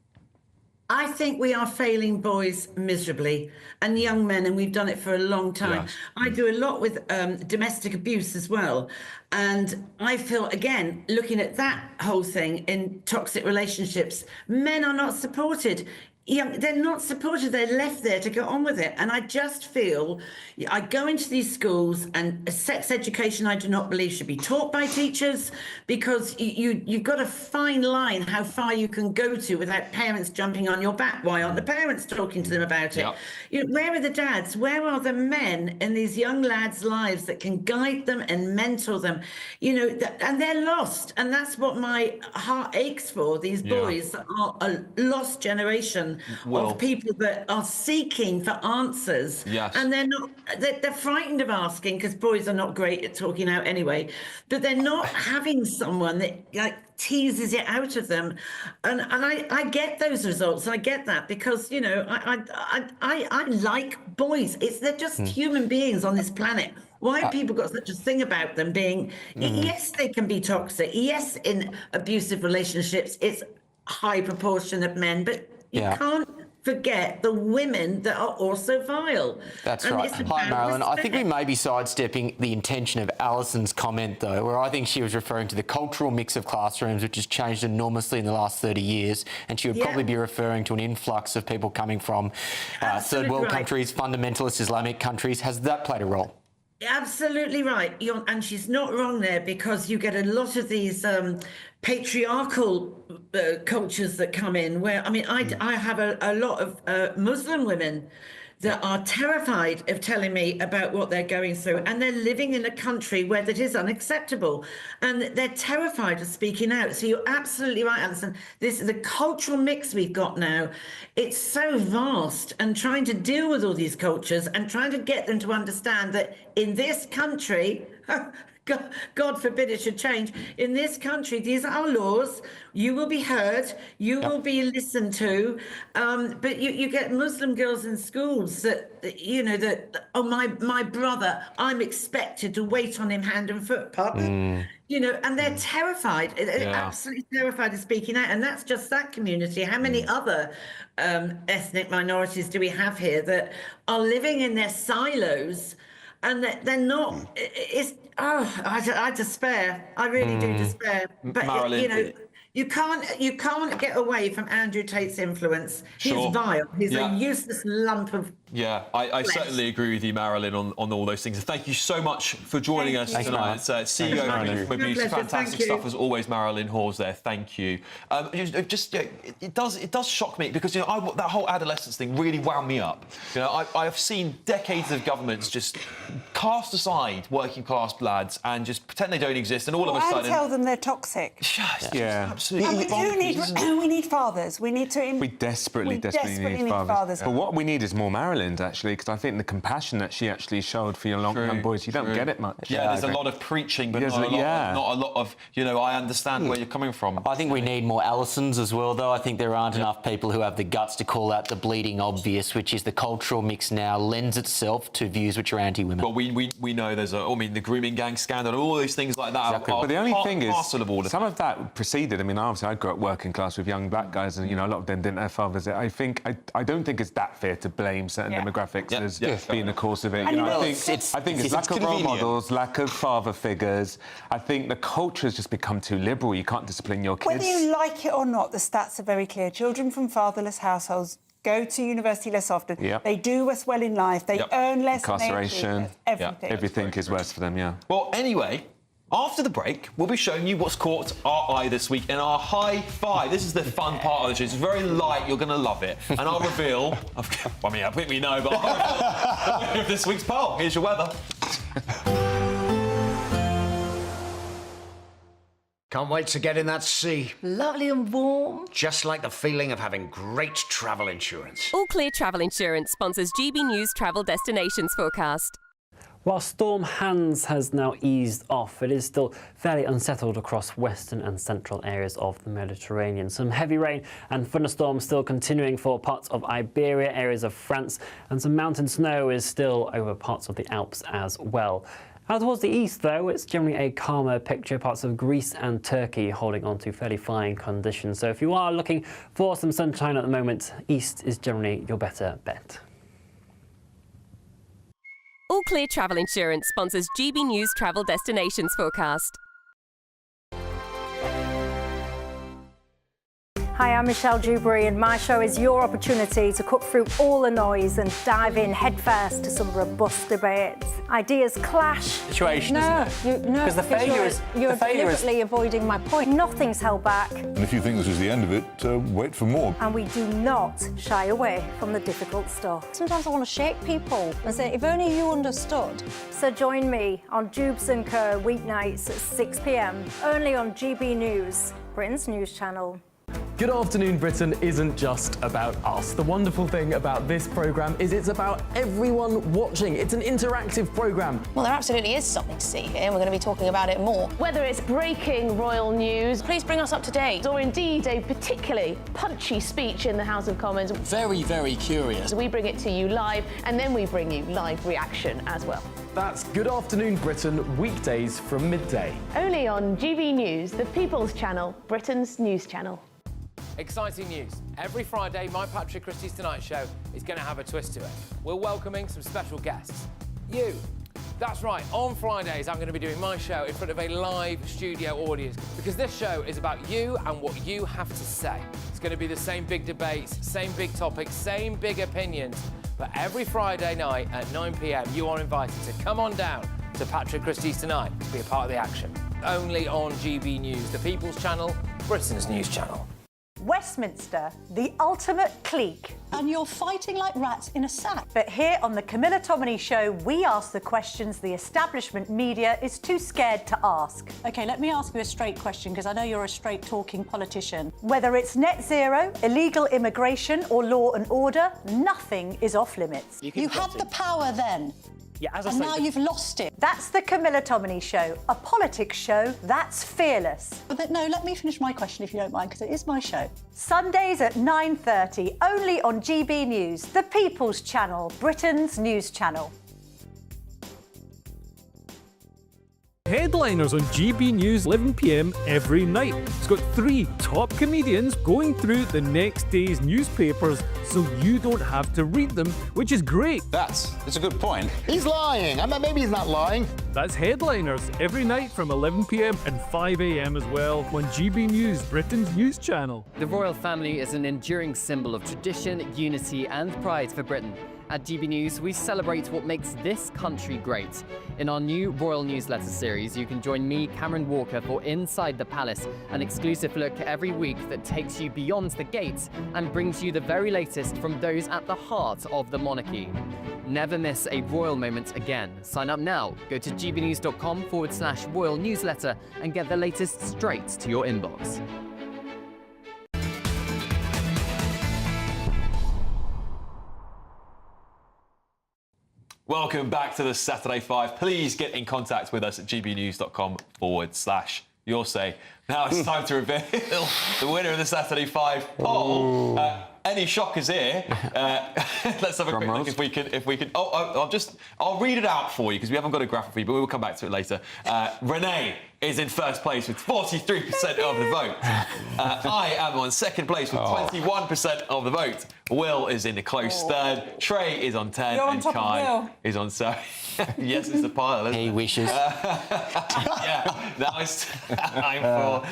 I think we are failing boys miserably, and young men, and we've done it for a long time. Yes. I do a lot with domestic abuse as well, and I feel, again, looking at that whole thing in toxic relationships, men are not supported. They're not supported. They're left there to go on with it. And I just feel, I go into these schools, and sex education, I do not believe should be taught by teachers, because you've got a fine line how far you can go to without parents jumping on your back. Why aren't the parents talking to them about it? Yep. Where are the dads? Where are the men in these young lads' lives that can guide them and mentor them? And they're lost. And that's what my heart aches for, these boys that are a lost generation of people that are seeking for answers. Yes. And they're frightened of asking, because boys are not great at talking out anyway, but they're not having someone that teases it out of them. And I get those results, and I get that because, I like boys. They're just human beings on this planet. Why have people got such a thing about them being, yes, they can be toxic. Yes, in abusive relationships, it's a high proportion of men, but you can't forget the women that are also vile. That's right. Hi, Marilyn. I think we may be sidestepping the intention of Alison's comment, though, where I think she was referring to the cultural mix of classrooms, which has changed enormously in the last 30 years, and she would probably be referring to an influx of people coming from third world countries, fundamentalist Islamic countries. Has that played a role? Absolutely right. And she's not wrong there, because you get a lot of these patriarchal cultures that come in where, I mean, I have a lot of Muslim women that are terrified of telling me about what they're going through, and they're living in a country where that is unacceptable, and they're terrified of speaking out. So you're absolutely right, Alison. The cultural mix we've got now, it's so vast, and trying to deal with all these cultures and trying to get them to understand that in this country, God forbid it should change. In this country, these are our laws. You will be heard. You will be listened to. But you get Muslim girls in schools that, my brother, I'm expected to wait on him hand and foot, pardon? And they're terrified, absolutely terrified of speaking out. And that's just that community. How many other ethnic minorities do we have here that are living in their silos? And they're not. I despair. I really do despair. But Marilyn, you can't get away from Andrew Tate's influence. Sure. He's vile. He's a useless lump of. Yeah, I certainly agree with you, Marilyn, on all those things. Thank you so much for joining us tonight. CEO of Abuse. Fantastic stuff as always, Marilyn Hawes there. Thank you. It does shock me because that whole adolescence thing really wound me up. I've seen decades of governments just cast aside working class lads and just pretend they don't exist, and all of a sudden and tell them they're toxic. Yeah, absolutely. And we need fathers. We need to. We desperately need fathers. But what we need is more Marilyn, actually, because I think the compassion that she actually showed for your young boys, you don't get it much. Yeah, there's a lot of preaching, but not a lot of, I understand where you're coming from. I think we need more Alisons as well, though. I think there aren't enough people who have the guts to call out the bleeding obvious, which is the cultural mix now lends itself to views which are anti-women. Well, we know there's the grooming gang scandal, all those things like that. Exactly. But the only thing is, some of that preceded. I mean, obviously, I grew up working class with young black guys, and a lot of them didn't have fathers. I don't think it's that fair to blame certain demographics as being the cause of it. I think it's lack of role models, lack of father figures. I think the culture has just become too liberal. You can't discipline your kids. Whether you like it or not, the stats are very clear. Children from fatherless households go to university less often. They do less well in life. They earn less. Incarceration. Everything. Everything is worse for them. Well, anyway. After the break, we'll be showing you what's caught our eye this week in our high five. This is the fun part of the show. It's very light. You're going to love it. And I'll reveal... I think we know, but I'll reveal this week's poll. Here's your weather. Can't wait to get in that sea. Lovely and warm. Just like the feeling of having great travel insurance. All Clear Travel Insurance sponsors GB News travel destinations forecast. While Storm Hans has now eased off, it is still fairly unsettled across western and central areas of the Mediterranean. Some heavy rain and thunderstorms still continuing for parts of Iberia, areas of France, and some mountain snow is still over parts of the Alps as well. Out towards the east, though, it's generally a calmer picture. Parts of Greece and Turkey holding on to fairly fine conditions. So if you are looking for some sunshine at the moment, east is generally your better bet. All Clear Travel Insurance sponsors GB News travel destinations forecast. Hi, I'm Michelle Dewberry, and my show is your opportunity to cut through all the noise and dive in headfirst to some robust debates. Ideas clash. Situation, isn't it? Because the failure is... You're deliberately avoiding my point. Nothing's held back. And if you think this is the end of it, wait for more. And we do not shy away from the difficult stuff. Sometimes I want to shake people and say, if only you understood. So join me on Dubes & Co. weeknights at 6 p.m, only on GB News, Britain's news channel. Good Afternoon Britain isn't just about us. The wonderful thing about this programme is it's about everyone watching. It's an interactive programme. Well, there absolutely is something to see here, and we're going to be talking about it more. Whether it's breaking royal news, please bring us up to date. Or indeed a particularly punchy speech in the House of Commons. Very, very curious. We bring it to you live, and then we bring you live reaction as well. That's Good Afternoon Britain, weekdays from midday. Only on GB News, the People's Channel, Britain's news channel. Exciting news. Every Friday, my Patrick Christys Tonight Show is going to have a twist to it. We're welcoming some special guests. You. That's right, on Fridays I'm going to be doing my show in front of a live studio audience because this show is about you and what you have to say. It's going to be the same big debates, same big topics, same big opinions, But every Friday night at 9 p.m, you are invited to come on down to Patrick Christys Tonight to be a part of the action. Only on GB News, the People's Channel, Britain's news channel. Westminster, the ultimate clique. And you're fighting like rats in a sack. But here on the Camilla Tominey Show, we ask the questions the establishment media is too scared to ask. OK, let me ask you a straight question, because I know you're a straight-talking politician. Whether it's net zero, illegal immigration or law and order, nothing is off limits. You had the power then. Yeah, as I and say, now you've lost it. That's the Camilla Tominey Show, a politics show that's fearless. But no, let me finish my question if you don't mind, because it is my show. Sundays at 9:30, only on GB News, the People's Channel, Britain's news channel. Headliners on GB News 11 p.m. every night. It's got 3 top comedians going through the next day's newspapers so you don't have to read them, which is great. That's a good point. He's lying. I mean, maybe he's not lying. That's Headliners every night from 11 p.m. and 5 a.m. as well on GB News, Britain's news channel. The royal family is an enduring symbol of tradition, unity and pride for Britain. At GB News, we celebrate what makes this country great. In our new Royal Newsletter series, you can join me, Cameron Walker, for Inside the Palace, an exclusive look every week that takes you beyond the gates and brings you the very latest from those at the heart of the monarchy. Never miss a royal moment again. Sign up now. Go to gbnews.com/royal newsletter and get the latest straight to your inbox. Welcome back to the Saturday 5. Please get in contact with us at gbnews.com/your-say. Now it's time to reveal the winner of the Saturday 5 poll. Any shockers here? Let's have a quick look if we can. I'll read it out for you because we haven't got a graphic for you, but we will come back to it later. Renee is in first place with 43% of the vote. I am on second place with 21% of the vote. Will is in a close third. Trey is on 10, and Kai is on 7. Yes, it's a pile. He wishes. Yeah, now it's time for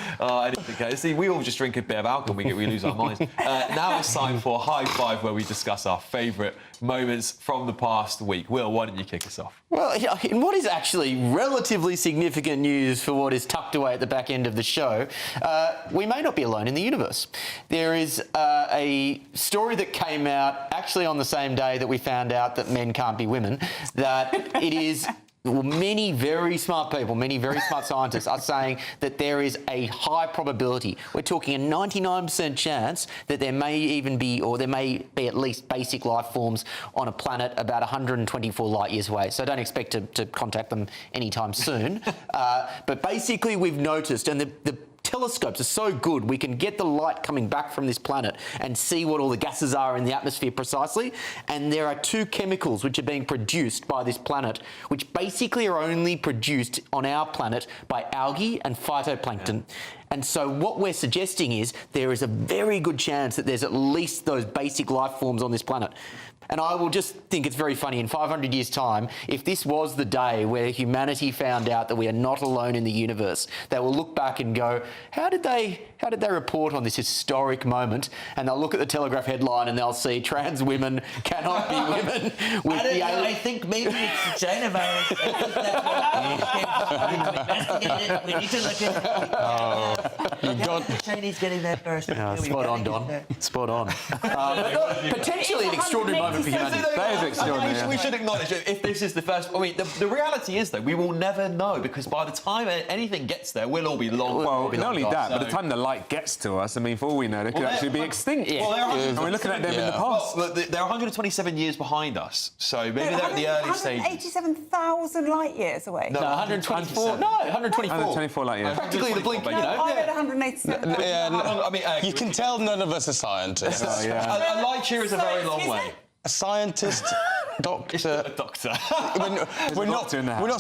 anything. See, we all just drink a bit of alcohol, we lose our minds. Now it's time for High Five, where we discuss our favourite moments from the past week. Will, why don't you kick us off? Well, in what is actually relatively significant news for what is tucked away at the back end of the show, we may not be alone in the universe. There is a story that came out actually on the same day that we found out that men can't be women, that it is... Well, many very smart people, many very smart scientists are saying that there is a high probability, we're talking a 99% chance, that there may even be, or there may be at least basic life forms on a planet about 124 light years away. So don't expect to contact them anytime soon. But basically we've noticed, and the telescopes are so good, we can get the light coming back from this planet and see what all the gases are in the atmosphere precisely. And there are 2 chemicals which are being produced by this planet, which basically are only produced on our planet by algae and phytoplankton. And so what we're suggesting is there is a very good chance that there's at least those basic life forms on this planet. And I will just think it's very funny, in 500 years' time, if this was the day where humanity found out that we are not alone in the universe, they will look back and go, how did they report on this historic moment? And they'll look at the Telegraph headline and they'll see trans women cannot be women. I think maybe it's the China virus. We need to look at it. The Chinese getting there first. Spot on, Don. Spot on. Potentially an extraordinary moment for humanity. That is extraordinary. We should acknowledge it if this is the first. I mean, the reality is, though, we will never know because by the time anything gets there, we'll all be long. Well, not only that, by the time the light gets to us, I mean, for all we know, they could actually be extinct. Yeah. And we're looking at them in the past. Well, they're 127 years behind us, so maybe they're at the early stages. 187,000 light years away. No, 124. No, 124. 124 light years. Practically the blink, you know. I read 187. I mean, you can tell none of us are scientists. A light year is a very long way. A scientist, doctor. We're not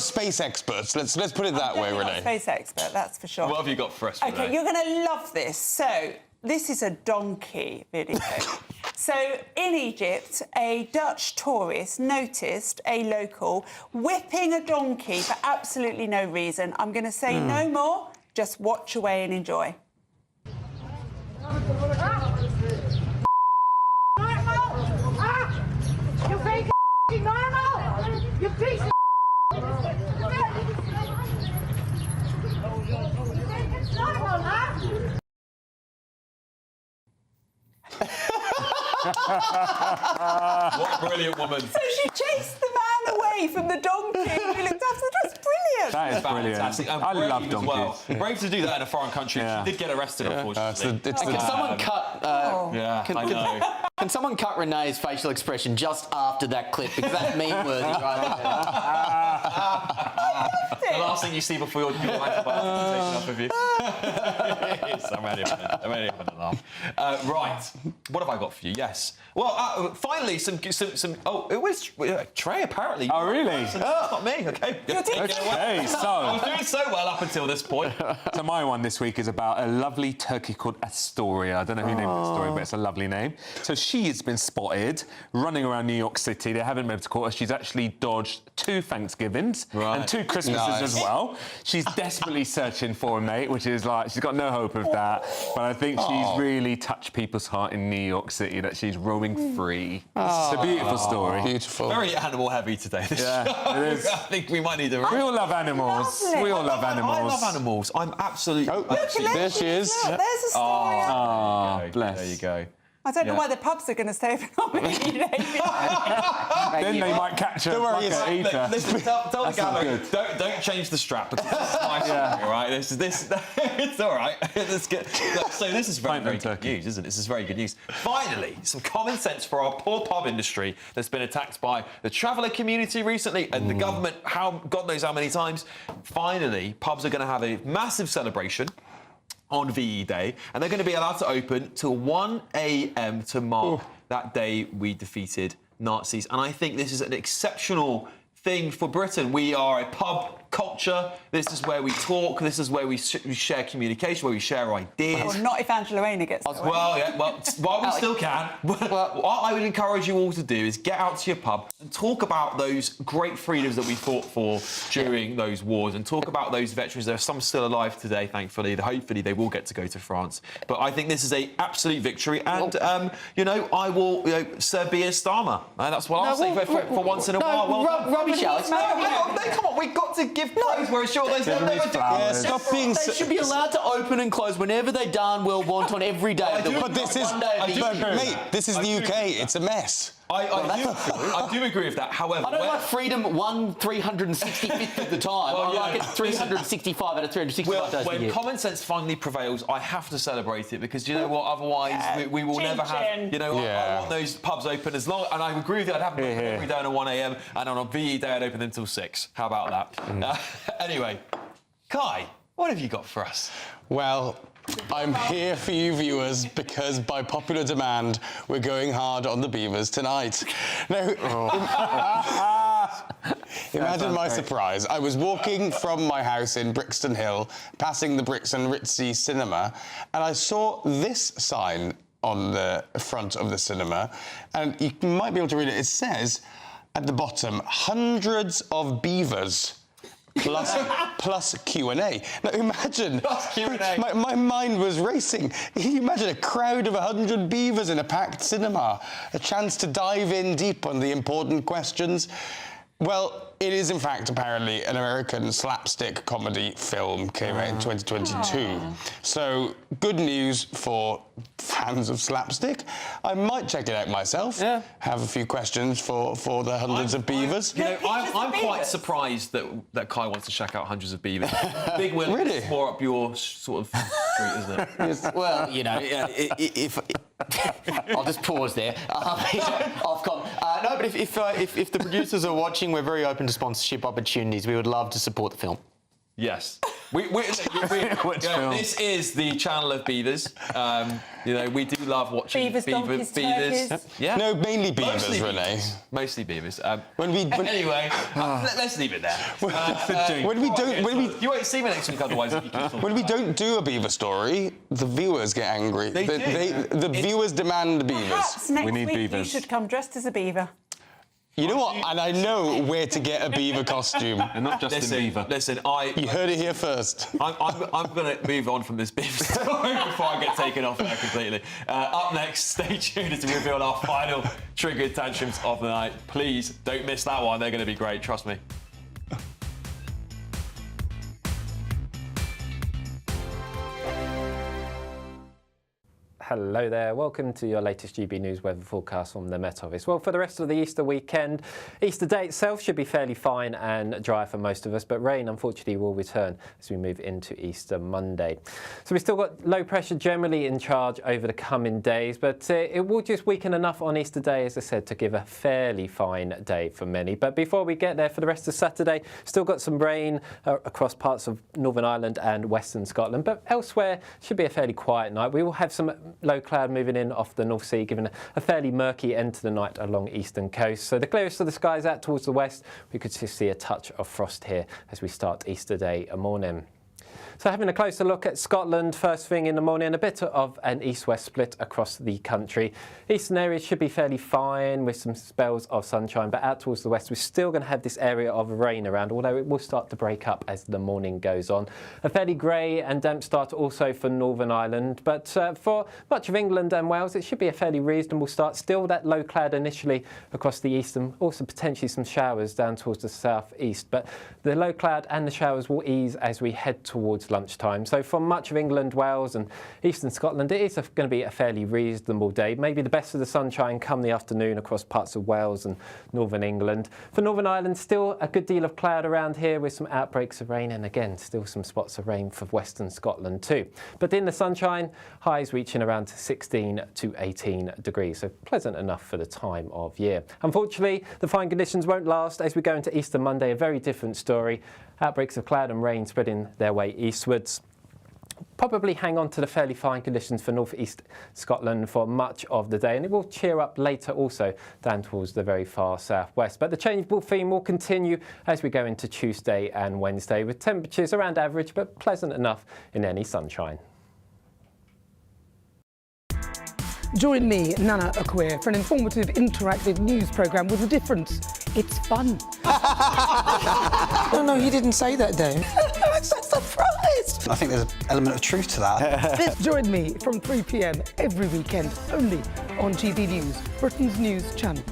space experts. Let's put it that way, Renee. Space expert, that's for sure. What have you got for us, Renee? Okay, you're going to love this. So, this is a donkey video. So, in Egypt, a Dutch tourist noticed a local whipping a donkey for absolutely no reason. I'm going to say no more. Just watch away and enjoy. What a brilliant woman. So she chased the man away from the donkey who looked after the dress. Brilliant. That is brilliant. Fantastic. And I love brave as donkeys. well. Brave to do that in a foreign country. Yeah. She did get arrested, unfortunately. Can someone cut? Yeah, I know. Can someone cut Renee's facial expression just after that clip because that's meme-worthy right there. The last thing you see before your ankle button is taken off of you. I'm ready for the laugh. Right, what have I got for you? Yes. Well, finally, some. Oh, it was Trey apparently. Oh, really? It's not me. Okay. Okay, so I was doing so well up until this point. So my one this week is about a lovely turkey called Astoria. I don't know who named Astoria, but it's a lovely name. So she has been spotted running around New York City. They haven't been able to caught her. She's actually dodged 2 Thanksgivings and 2 Christmases as well. She's desperately searching for a mate, which is like, she's got no hope of that. But I think she's really touched people's heart in New York City, that she's roaming free. It's a beautiful story. Beautiful. Very animal heavy today. This show. It is. I think we might need to. We all love animals. We all love animals. I love animals. I'm absolutely. There she is. Look, there's Astoria. Oh, bless. There you go. I don't know why the pubs are going to stay open on me. Then they might catch her. Don't worry, like an eater. Listen, tell the That's not gallery, good. don't change the strap because this is my story, right? This it's all right. Let's get. So this is very good news, isn't it? This is very good news. Finally, some common sense for our poor pub industry that's been attacked by the traveller community recently and the government. God knows how many times. Finally, pubs are going to have a massive celebration on VE Day, and they're going to be allowed to open till 1 a.m. to mark that day we defeated Nazis. And I think this is an exceptional thing for Britain. We are a pub culture. This is where we talk. This is where we share communication, where we share ideas. Well, not if Angela Rayner gets away. Well, while we still can. What I would encourage you all to do is get out to your pub and talk about those great freedoms that we fought for during those wars, and talk about those veterans. There are some still alive today, thankfully. Hopefully they will get to go to France. But I think this is an absolute victory, and I will serve beer Starmer. That's what I'll say for once in a while. Rubbish, Alex. Come on, we've got to give praise where it's sure. Stop being. They should be allowed to open and close whenever they darn well want on every day of the week. But this is, mate, this is the UK. It's a mess. I do agree with that. However, I don't like freedom 365th of the time. I like it 365 out of 365 days a year. When common sense finally prevails, I have to celebrate it, because you know what? Otherwise, we will never have. I want those pubs open as long. And I agree with you. I'd have them open every day on a 1 a.m. and on a VE day I'd open them till 6. How about that? Anyway, Kai, what have you got for us? Well, I'm here for you viewers because by popular demand, we're going hard on the Beavers tonight. Now, imagine my surprise. I was walking from my house in Brixton Hill, passing the Brixton Ritzy Cinema, and I saw this sign on the front of the cinema, and you might be able to read it. It says at the bottom, hundreds of beavers. Plus Q&A. Now imagine, my mind was racing. Can you imagine a crowd of 100 beavers in a packed cinema? A chance to dive in deep on the important questions? Well, it is in fact apparently an American slapstick comedy film, came out in 2022. So good news for fans of slapstick. I might check it out myself. Have a few questions for the hundreds of beavers. I'm quite surprised that Kai wants to check out hundreds of beavers. Big Will, Really? it's more up your sort of street, isn't it? Well, if I'll just pause there. Ofcom. No, but if the producers are watching, we're very open to sponsorship opportunities. We would love to support the film. Yes. This is the channel of beavers. We do love watching donkeys, beavers. turkeys. Yeah. No, mainly beavers, Renee. Mostly beavers. Anyway, let's leave it there. You won't see me next week otherwise. When we don't do a beaver story, the viewers get angry. The viewers demand beavers. Perhaps next We need week beavers. you should come dressed as a beaver. You know what? And I know where to get a beaver costume. And not just in beaver. Listen, You heard it here first. I'm going to move on from this beaver story before I get taken off there completely. Up next, stay tuned as we reveal our final triggered tantrums of the night. Please don't miss that one. They're going to be great. Trust me. Hello there, welcome to your latest GB News weather forecast from the Met Office. Well, for the rest of the Easter weekend, Easter Day itself should be fairly fine and dry for most of us, but rain unfortunately will return as we move into Easter Monday. So we've still got low pressure generally in charge over the coming days, but it will just weaken enough on Easter Day, as I said, to give a fairly fine day for many. But before we get there, for the rest of Saturday, still got some rain across parts of Northern Ireland and Western Scotland, but elsewhere should be a fairly quiet night. We will have some low cloud moving in off the North Sea, giving a fairly murky end to the night along eastern coast. So the clearest of the skies out towards the west, we could just see a touch of frost here as we start Easter Day morning. So having a closer look at Scotland first thing in the morning, a bit of an east-west split across the country. Eastern areas should be fairly fine with some spells of sunshine, but out towards the west we're still going to have this area of rain around, although it will start to break up as the morning goes on. A fairly grey and damp start also for Northern Ireland, but for much of England and Wales it should be a fairly reasonable start. Still that low cloud initially across the east and also potentially some showers down towards the south-east, but the low cloud and the showers will ease as we head towards lunchtime. So for much of England, Wales and eastern Scotland, it is going to be a fairly reasonable day. Maybe the best of the sunshine come the afternoon across parts of Wales and northern England. For Northern Ireland, still a good deal of cloud around here with some outbreaks of rain, and again, still some spots of rain for western Scotland too. But in the sunshine, highs reaching around 16 to 18 degrees, so pleasant enough for the time of year. Unfortunately, the fine conditions won't last as we go into Easter Monday, a very different story. Outbreaks of cloud and rain spreading their way eastwards. Probably hang on to the fairly fine conditions for North East Scotland for much of the day, and it will cheer up later also down towards the very far southwest. But the changeable theme will continue as we go into Tuesday and Wednesday, with temperatures around average but pleasant enough in any sunshine. Join me, Nana Akwe, for an informative, interactive news programme with a difference. It's fun. No, he didn't say that, Dave. I'm so surprised. I think there's an element of truth to that. Join me from 3 p.m. every weekend, only on GB News, Britain's news channel.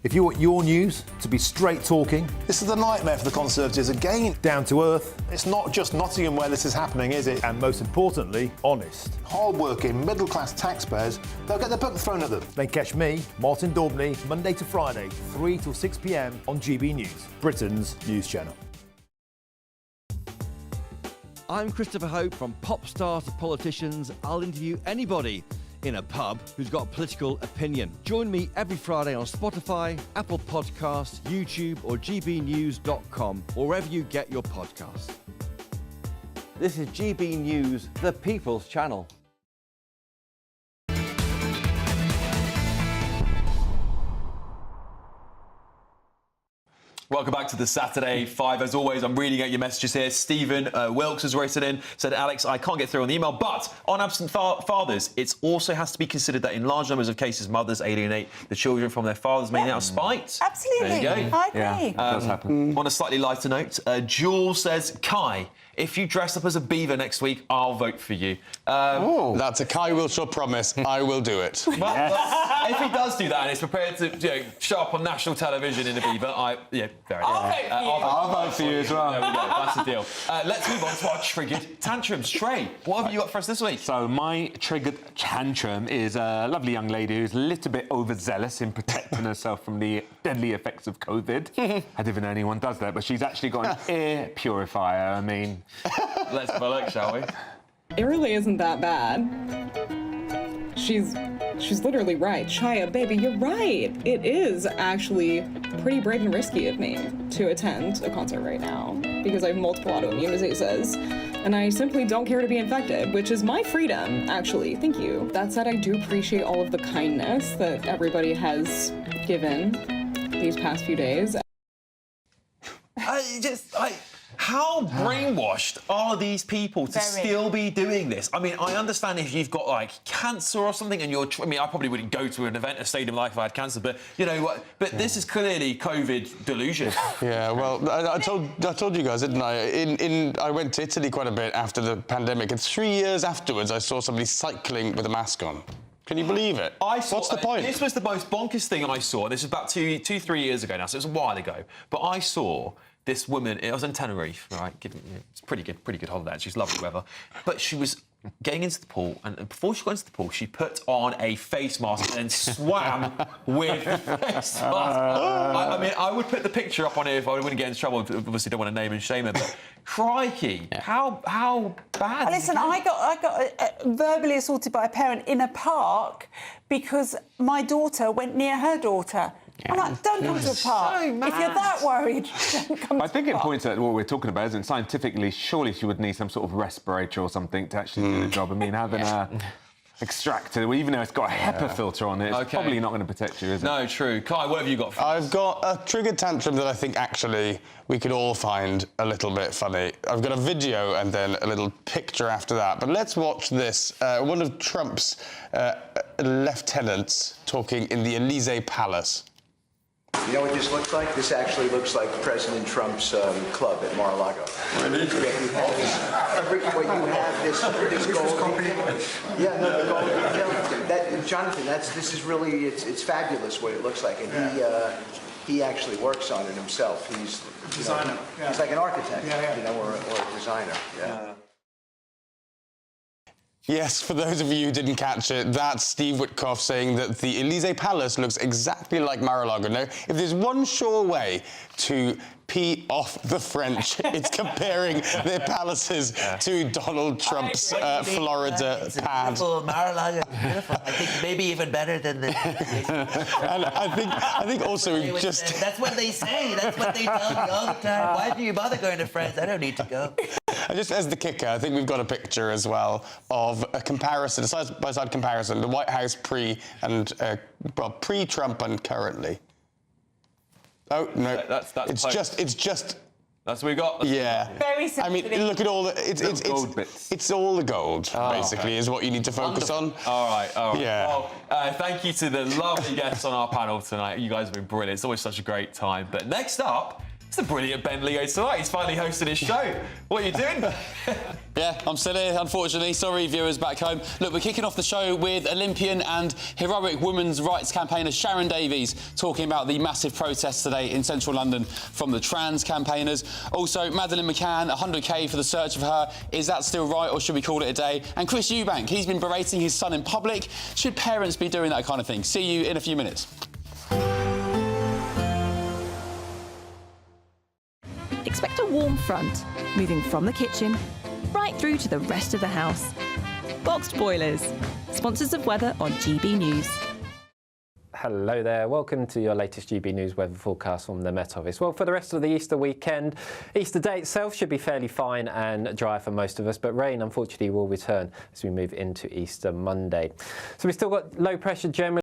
If you want your news to be straight talking... This is a nightmare for the Conservatives again. Down to earth. It's not just Nottingham where this is happening, is it? And most importantly, honest. Hard-working, middle-class taxpayers, they'll get their book thrown at them. Then catch me, Martin Daubney, Monday to Friday, 3 till 6 p.m. on GB News, Britain's news channel. I'm Christopher Hope. From pop stars to politicians, I'll interview anybody in a pub who's got a political opinion. Join me every Friday on Spotify, Apple Podcasts, YouTube or gbnews.com, or wherever you get your podcasts. This is GB News, the People's Channel. Welcome back to the Saturday 5. As always, I'm reading out your messages here. Stephen Wilkes has written in, said, Alex, I can't get through on the email, but on absent fathers, it also has to be considered that in large numbers of cases, mothers alienate the children from their fathers, mainly out of spite. Absolutely. There you go. I agree. Yeah, it does happen. On a slightly lighter note, Jules says, Kai, if you dress up as a beaver next week, I'll vote for you. That's a Kai Wilshaw promise. I will do it. Well, if he does do that and is prepared to show up on national television in a beaver, I'll vote for you as well. There we go. That's the deal. Let's move on to our triggered tantrums. Trey, what have you got for us this week? So my triggered tantrum is a lovely young lady who's a little bit overzealous in protecting herself from the deadly effects of COVID. I don't even know anyone does that, but she's actually got an air purifier. I mean... Let's have a look, shall we? It really isn't that bad. She's literally right. Chaya, baby, you're right. It is actually pretty brave and risky of me to attend a concert right now because I have multiple autoimmune diseases and I simply don't care to be infected, which is my freedom, actually. Thank you. That said, I do appreciate all of the kindness that everybody has given these past few days. How brainwashed are these people to still be doing this? I mean, I understand if you've got, like, cancer or something and you're... I mean, I probably wouldn't go to an event, a stadium life if I had cancer, but, you know what? But this is clearly COVID delusion. Yeah, well, I told you guys, didn't I? I went to Italy quite a bit after the pandemic, and 3 years afterwards, I saw somebody cycling with a mask on. Can you believe it? What's the point? This was the most bonkers thing I saw. This was about 3 years ago now, so it was a while ago. But I saw this woman, it was in Tenerife, right? It's pretty good holiday. She's lovely weather. But she was getting into the pool, and before she got into the pool, she put on a face mask and swam with the face mask. I mean, I would put the picture up on it if I wouldn't get in trouble. Obviously, don't want to name and shame her, but crikey, how bad? Listen, I got verbally assaulted by a parent in a park because my daughter went near her daughter. I'm like, don't come to a park. If you're that worried, don't come to I think a it park. points at what we're talking about, isn't it? Scientifically, surely she would need some sort of respirator or something to actually do the job. I mean, having a extractor, even though it's got a HEPA filter on it, it's probably not going to protect you, is it? No, true. Kai, what have you got for I've got a triggered tantrum that I think actually we could all find a little bit funny. I've got a video and then a little picture after that. But let's watch this. One of Trump's lieutenants talking in the Elysee Palace. You know what this looks like? This actually looks like President Trump's club at Mar-a-Lago. Really? Yeah, you have this gold. Yeah, no, the gold. Jonathan, this is really, it's fabulous what it looks like. And he actually works on it himself. He's designer. He's like an architect, or a designer. Yeah. Yes, for those of you who didn't catch it, that's Steve Witkoff saying that the Elysee Palace looks exactly like Mar-a-Lago. Now, if there's one sure way to pee off the French, it's comparing their palaces to Donald Trump's Florida pad. Mar-a-Lago is beautiful. I think maybe even better than the... And I think also we've just... That's what they say. That's what they tell me all the time. Why do you bother going to France? I don't need to go. And just as the kicker, I think we've got a picture as well of a comparison, a side-by-side comparison, the White House pre-Trump and currently. Oh no, it's just. That's what we got. Yeah. Very simple. I mean, look at all the gold bits. It's all the gold, basically, is what you need to focus on. All right. Yeah. Well, thank you to the lovely guests on our panel tonight. You guys have been brilliant. It's always such a great time. But next up, it's the brilliant Ben Leo tonight. He's finally hosting his show. What are you doing? Yeah, I'm still here, unfortunately. Sorry, viewers back home. Look, we're kicking off the show with Olympian and heroic women's rights campaigner Sharon Davies talking about the massive protests today in central London from the trans campaigners. Also, Madeleine McCann, 100k for the search of her. Is that still right, or should we call it a day? And Chris Eubank, he's been berating his son in public. Should parents be doing that kind of thing? See you in a few minutes. Expect a warm front, moving from the kitchen right through to the rest of the house. Boxed Boilers, sponsors of weather on GB News. Hello there, welcome to your latest GB News weather forecast from the Met Office. Well, for the rest of the Easter weekend, Easter Day itself should be fairly fine and dry for most of us, but rain unfortunately will return as we move into Easter Monday. So we've still got low pressure generally